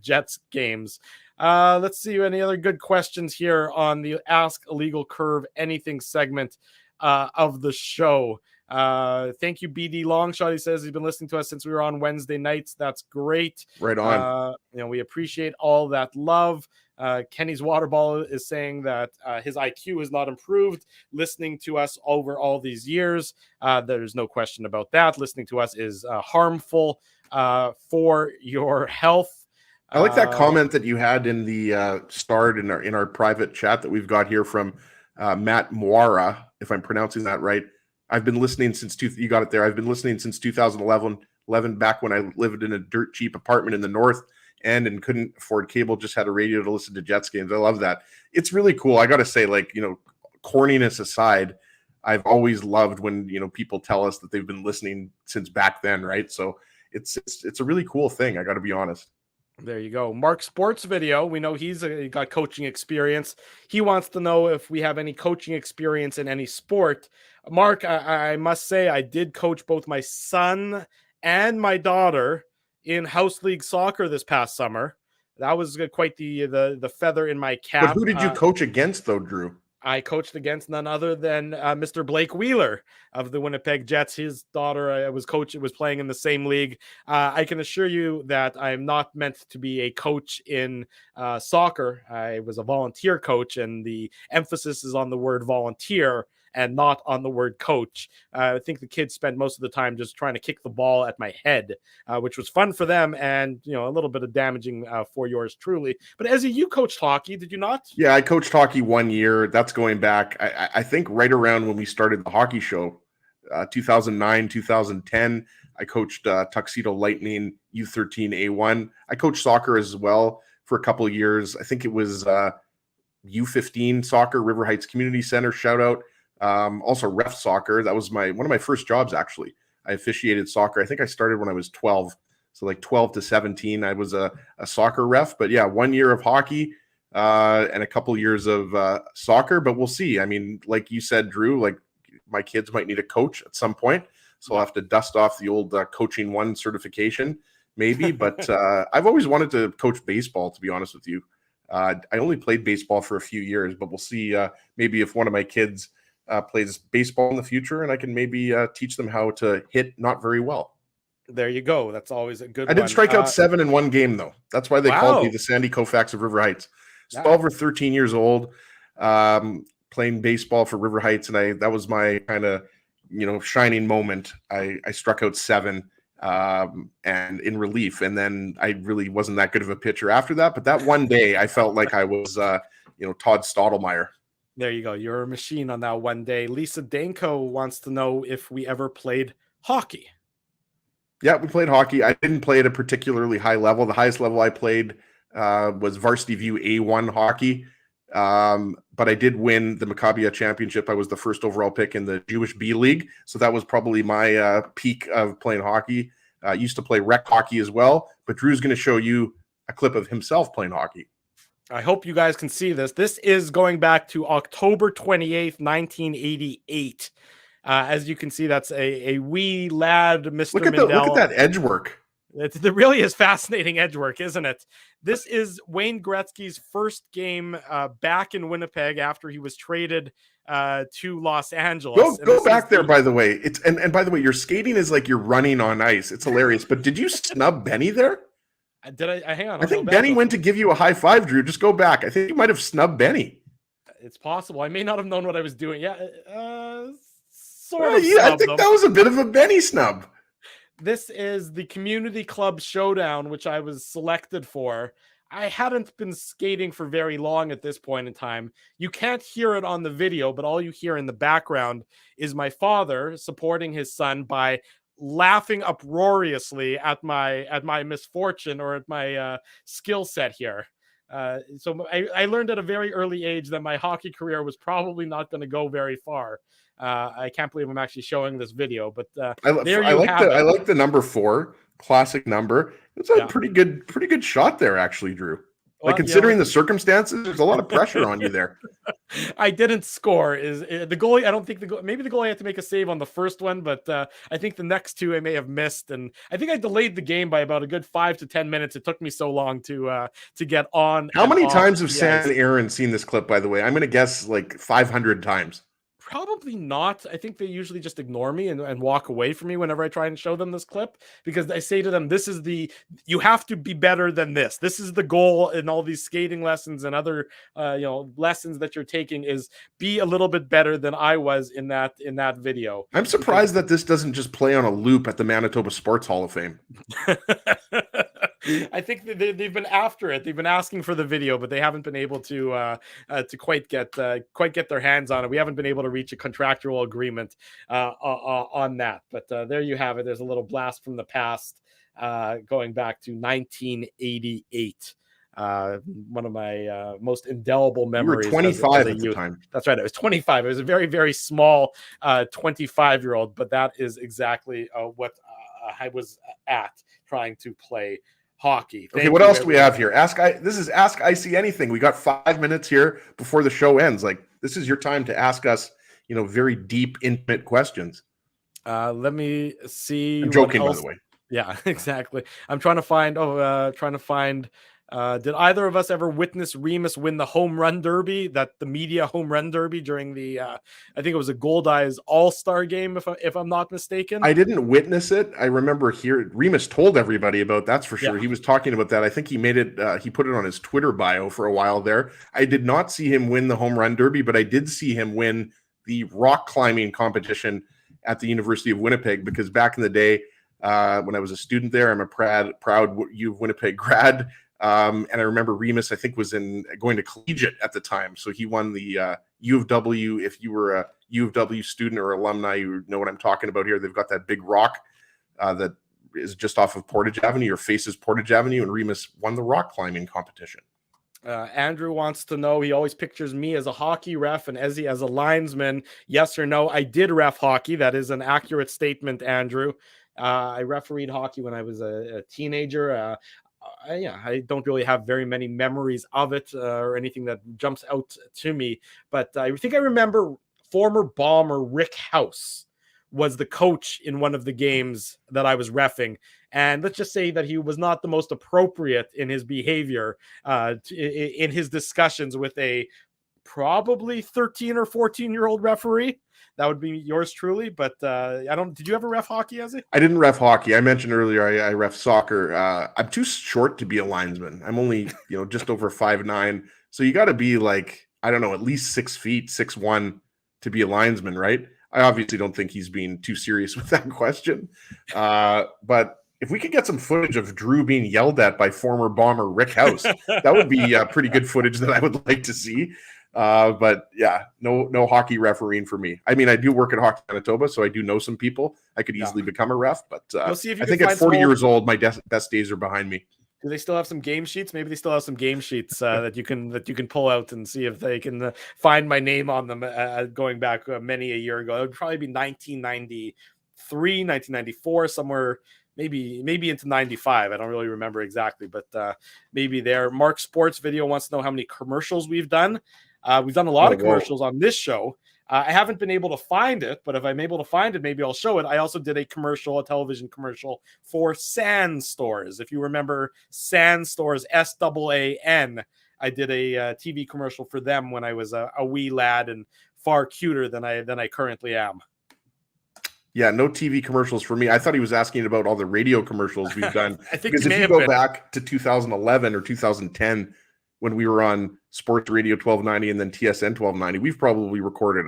Jets games. Let's see any other good questions here on the Ask Illegal Curve Anything segment of the show. Thank you, BD Longshot. He says he's been listening to us since we were on Wednesday nights. That's great. Right on. We appreciate all that love. Kenny's water bottle is saying that his IQ has not improved listening to us over all these years. There's no question about that. Listening to us is harmful for your health. I like that comment that you had in the start in our private chat that we've got here from Matt Moara, if I'm pronouncing that right. I've been listening since you got it there. I've been listening since 2011. 11 back when I lived in a dirt cheap apartment in the north end and couldn't afford cable, just had a radio to listen to Jets games. I love that. It's really cool. I got to say, like, corniness aside, I've always loved when, people tell us that they've been listening since back then, right? So it's a really cool thing. I got to be honest. There you go. Mark Sports Video. We know he's got coaching experience. He wants to know if we have any coaching experience in any sport. Mark, I must say I did coach both my son and my daughter in house league soccer this past summer. That was quite the feather in my cap. But who did you coach against, though, Drew? I coached against none other than Mr. Blake Wheeler of the Winnipeg Jets. His daughter was playing in the same league. I can assure you that I am not meant to be a coach in soccer. I was a volunteer coach, and the emphasis is on the word volunteer and not on the word coach. I think the kids spent most of the time just trying to kick the ball at my head, which was fun for them and, a little bit of damaging for yours truly. But Ezzy, you coached hockey, did you not? Yeah, I coached hockey 1 year. That's going back, I think, right around when we started the hockey show, 2009, 2010. I coached Tuxedo Lightning U13 A1. I coached soccer as well for a couple of years. I think it was U15 soccer, River Heights Community Center, shout out. Also ref soccer. That was one of my first jobs, actually. I officiated soccer. I think I started when I was 12. So like 12 to 17, I was a soccer ref. But yeah, 1 year of hockey and a couple years of soccer. But we'll see. I mean, like you said, Drew, like my kids might need a coach at some point. So I'll have to dust off the old Coaching One certification, maybe. But I've always wanted to coach baseball, to be honest with you. I only played baseball for a few years, but we'll see maybe if one of my kids plays baseball in the future, and I can maybe teach them how to hit not very well. There you go. That's always a good one. I did strike out 7 in one game, though. That's why they called me the Sandy Koufax of River Heights. 12 or 13 years old, playing baseball for River Heights, and that was my kind of shining moment. I struck out 7 and in relief, and then I really wasn't that good of a pitcher after that. But that one day, I felt like I was Todd Stottlemyre. There you go. You're a machine on that one day. Lisa Danko wants to know if we ever played hockey. Yeah, we played hockey. I didn't play at a particularly high level. The highest level I played was Varsity View A1 hockey. But I did win the Maccabia Championship. I was the first overall pick in the Jewish B League. So that was probably my peak of playing hockey. I used to play rec hockey as well. But Drew's going to show you a clip of himself playing hockey. I hope you guys can see this. This is going back to October 28th, 1988. As you can see, that's a wee lad, Mr. Mindell. Look at that edge work. It really is fascinating edge work, isn't it? This is Wayne Gretzky's first game back in Winnipeg after he was traded to Los Angeles. Go back there, by the way. And by the way, your skating is like you're running on ice. It's hilarious. But did you snub Benny there? Did I hang on? I think Benny went to give you a high five, Drew. Just go back. I think you might have snubbed Benny. It's possible. I may not have known what I was doing. Yeah, sort of. Yeah, I think that was a bit of a Benny snub. This is the Community Club Showdown, which I was selected for. I hadn't been skating for very long at this point in time. You can't hear it on the video, but all you hear in the background is my father supporting his son by laughing uproariously at my misfortune or at my skill set here. So I learned at a very early age that my hockey career was probably not going to go very far. I can't believe I'm actually showing this video, but I like the number 4 classic number. It's a pretty good shot there, actually, Drew. Considering the circumstances, there's a lot of pressure on you there. I didn't score. Is the goalie? I don't think maybe the goalie had to make a save on the first one, but I think the next 2 I may have missed, and I think I delayed the game by about a good 5 to 10 minutes. It took me so long to get on. How many times have Sam and Aaron seen this clip? By the way, I'm going to guess like 500 times. Probably not. I think they usually just ignore me and walk away from me whenever I try and show them this clip, because I say to them, you have to be better than this. This is the goal in all these skating lessons and other, lessons that you're taking, is be a little bit better than I was in that video. I'm surprised that this doesn't just play on a loop at the Manitoba Sports Hall of Fame. I think they've been after it. They've been asking for the video, but they haven't been able to quite get their hands on it. We haven't been able to reach a contractual agreement on that. But there you have it. There's a little blast from the past, going back to 1988. One of my most indelible memories. You were 25 at the time. That's right. I was 25. I was a very, very small 25-year-old, but that is exactly what I was at, trying to play hockey. Okay, what else do we have here? This is Ask Icy Anything. We got 5 minutes here before the show ends. Like, this is your time to ask us, very deep, intimate questions. Let me see. I'm joking, by the way. Yeah, exactly. I'm trying to find. Did either of us ever witness Remus win the home run derby? The media home run derby during the I think it was a Goldeyes All-Star game, if I'm not mistaken. I didn't witness it. I remember Remus told everybody about, that's for sure. Yeah. He was talking about that. I think he made it. He put it on his Twitter bio for a while there. I did not see him win the home run derby, but I did see him win the rock climbing competition at the University of Winnipeg, because back in the day, when I was a student there, I'm a proud U of Winnipeg grad. And I remember Remus, I think, was going to collegiate at the time. So he won the U of W. If you were a U of W student or alumni, you know what I'm talking about here. They've got that big rock that is just off of Portage Avenue or faces Portage Avenue, and Remus won the rock climbing competition. Andrew wants to know, he always pictures me as a hockey ref and Ezzy as a linesman. Yes or no? I did ref hockey. That is an accurate statement, Andrew. I refereed hockey when I was a teenager. I don't really have very many memories of it or anything that jumps out to me. But I think I remember former Bomber Rick House was the coach in one of the games that I was reffing. And let's just say that he was not the most appropriate in his behavior in his discussions with a probably 13 or 14-year-old referee. That would be yours truly, but did you ever ref hockey, Ezzy? I didn't ref hockey. I mentioned earlier I ref soccer. I'm too short to be a linesman. I'm only, just over 5'9". So you got to be like, I don't know, at least 6 feet, 6'1" to be a linesman, right? I obviously don't think he's being too serious with that question. But if we could get some footage of Drew being yelled at by former Bomber Rick House, that would be pretty good footage that I would like to see. But yeah, no hockey refereeing for me. I mean, I do work at Hockey Manitoba, so I do know some people. I could easily become a ref, but we'll see if you I think at 40 years old, my best days are behind me. Do they still have some game sheets? Maybe they still have some game sheets that you can pull out and see if they can find my name on them going back many a year ago. It would probably be 1993, 1994, somewhere. Maybe into 95. I don't really remember exactly, but maybe there. Mark Sports Video wants to know how many commercials we've done. We've done a lot of commercials on this show. I haven't been able to find it, but if I'm able to find it, maybe I'll show it. I also did a television commercial for Sand Stores. If you remember Sand Stores, SAAN, I did a TV commercial for them when I was a wee lad and far cuter than I currently am. Yeah, no TV commercials for me. I thought he was asking about all the radio commercials we've done. I think because if you go back to 2011 or 2010, when we were on Sports Radio 1290 and then TSN 1290, we've probably recorded,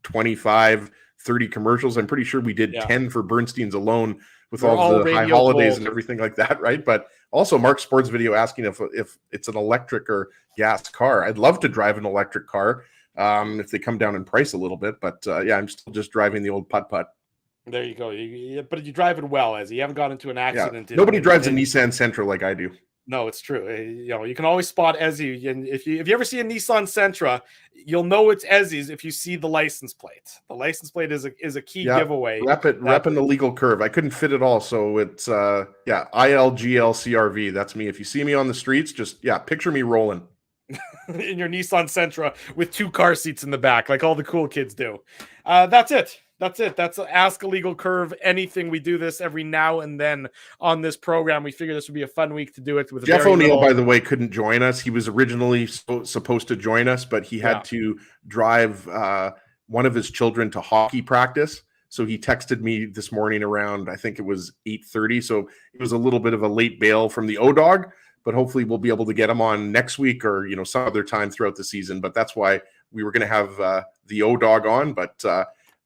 25, 30 commercials. I'm pretty sure we did 10 for Bernstein's alone with all the high holidays gold and everything like that, right? But also Mark Sports Video asking if it's an electric or gas car. I'd love to drive an electric car. If they come down in price a little bit, but I'm still just driving the old putt-putt. There you go. But you drive it well, as you haven't got into an accident. Yeah. Nobody drives a Nissan Sentra like I do. No, it's true. You can always spot Ezzy, and if you ever see a Nissan Sentra, you'll know it's Ezzy's if you see the license plate. The license plate is a key giveaway. Repping the legal curve. I couldn't fit it all, so it's ILGLCRV. That's me. If you see me on the streets, just picture me rolling. In your Nissan Sentra with 2 car seats in the back, like all the cool kids do. That's it. That's Ask a Legal Curve. Anything. We do this every now and then on this program. We figure this would be a fun week to do it with Jeff O'Neill, by the way, couldn't join us. He was originally supposed to join us, but he had to drive one of his children to hockey practice. So he texted me this morning around, I think it was 8:30. So it was a little bit of a late bail from the O-Dog. But hopefully we'll be able to get him on next week or, some other time throughout the season. But that's why we were going to have the O-Dog on. But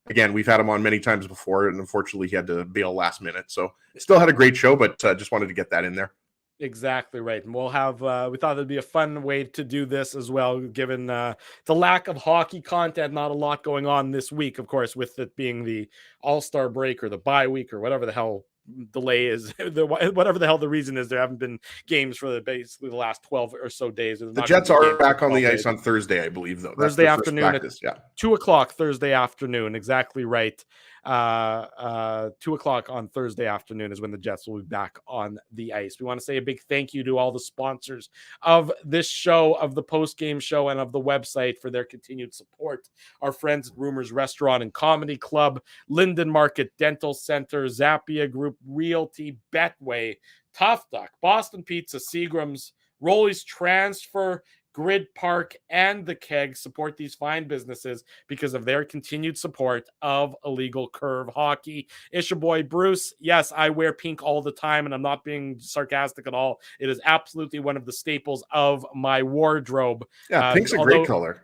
again, we've had him on many times before, and unfortunately he had to bail last minute. So still had a great show, but just wanted to get that in there. Exactly right. And we'll have, we thought it'd be a fun way to do this as well, given the lack of hockey content, not a lot going on this week, of course, with it being the All-Star break or the bye week or whatever the hell delay is, whatever the hell the reason is. There haven't been games for basically the last 12 or so days. The Jets are back on the ice on Thursday, I believe, though. Thursday afternoon at yeah. 2:00 Thursday afternoon. Exactly right. 2:00 on Thursday afternoon is when the Jets will be back on the ice. We want to say a big thank you to all the sponsors of this show, of the post-game show, and of the website for their continued support. Our friends at Rumors Restaurant and Comedy Club, Linden Market Dental Center, Zappia Group Realty, Betway, Tough Duck, Boston Pizza, Seagram's, Rolly's Transfer, Grid Park, and the Keg support these fine businesses because of their continued support of Illegal Curve Hockey. It's your boy Bruce. Yes, I wear pink all the time, and I'm not being sarcastic at all. It is absolutely one of the staples of my wardrobe. Yeah, pink's a great color.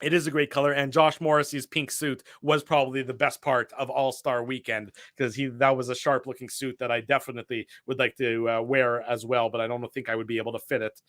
It is a great color, and Josh Morrissey's pink suit was probably the best part of All-Star Weekend because that was a sharp-looking suit that I definitely would like to wear as well, but I don't think I would be able to fit it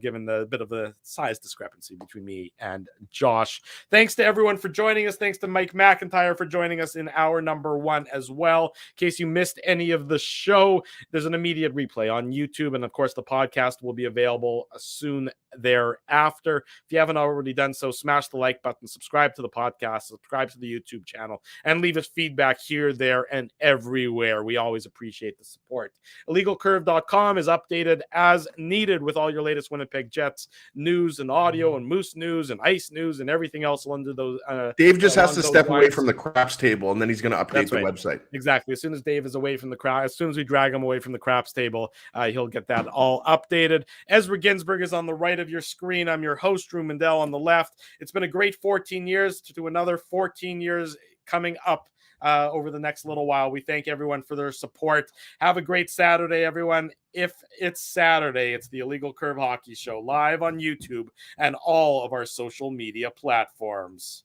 given the bit of the size discrepancy between me and Josh. Thanks to everyone for joining us. Thanks to Mike McIntyre for joining us in hour number 1 as well. In case you missed any of the show, there's an immediate replay on YouTube, and of course the podcast will be available soon thereafter. If you haven't already done so, smash the like button, subscribe to the podcast, subscribe to the YouTube channel, and leave us feedback here, there, and everywhere. We always appreciate the support. IllegalCurve.com is updated as needed with all your latest Winnipeg Jets news and audio and Moose news and ice news and everything else under those. Dave just has to step away from the craps table, and then he's going to update the website. Exactly. As soon as Dave is away from the crowd, as soon as we drag him away from the craps table, he'll get that all updated. Ezra Ginsburg is on the right of your screen. I'm your host, Drew Mindell, on the left. It's been a great 14 years to another 14 years coming up over the next little while. We thank everyone for their support. Have a great Saturday, everyone. If it's Saturday, it's the Illegal Curve Hockey Show live on YouTube and all of our social media platforms.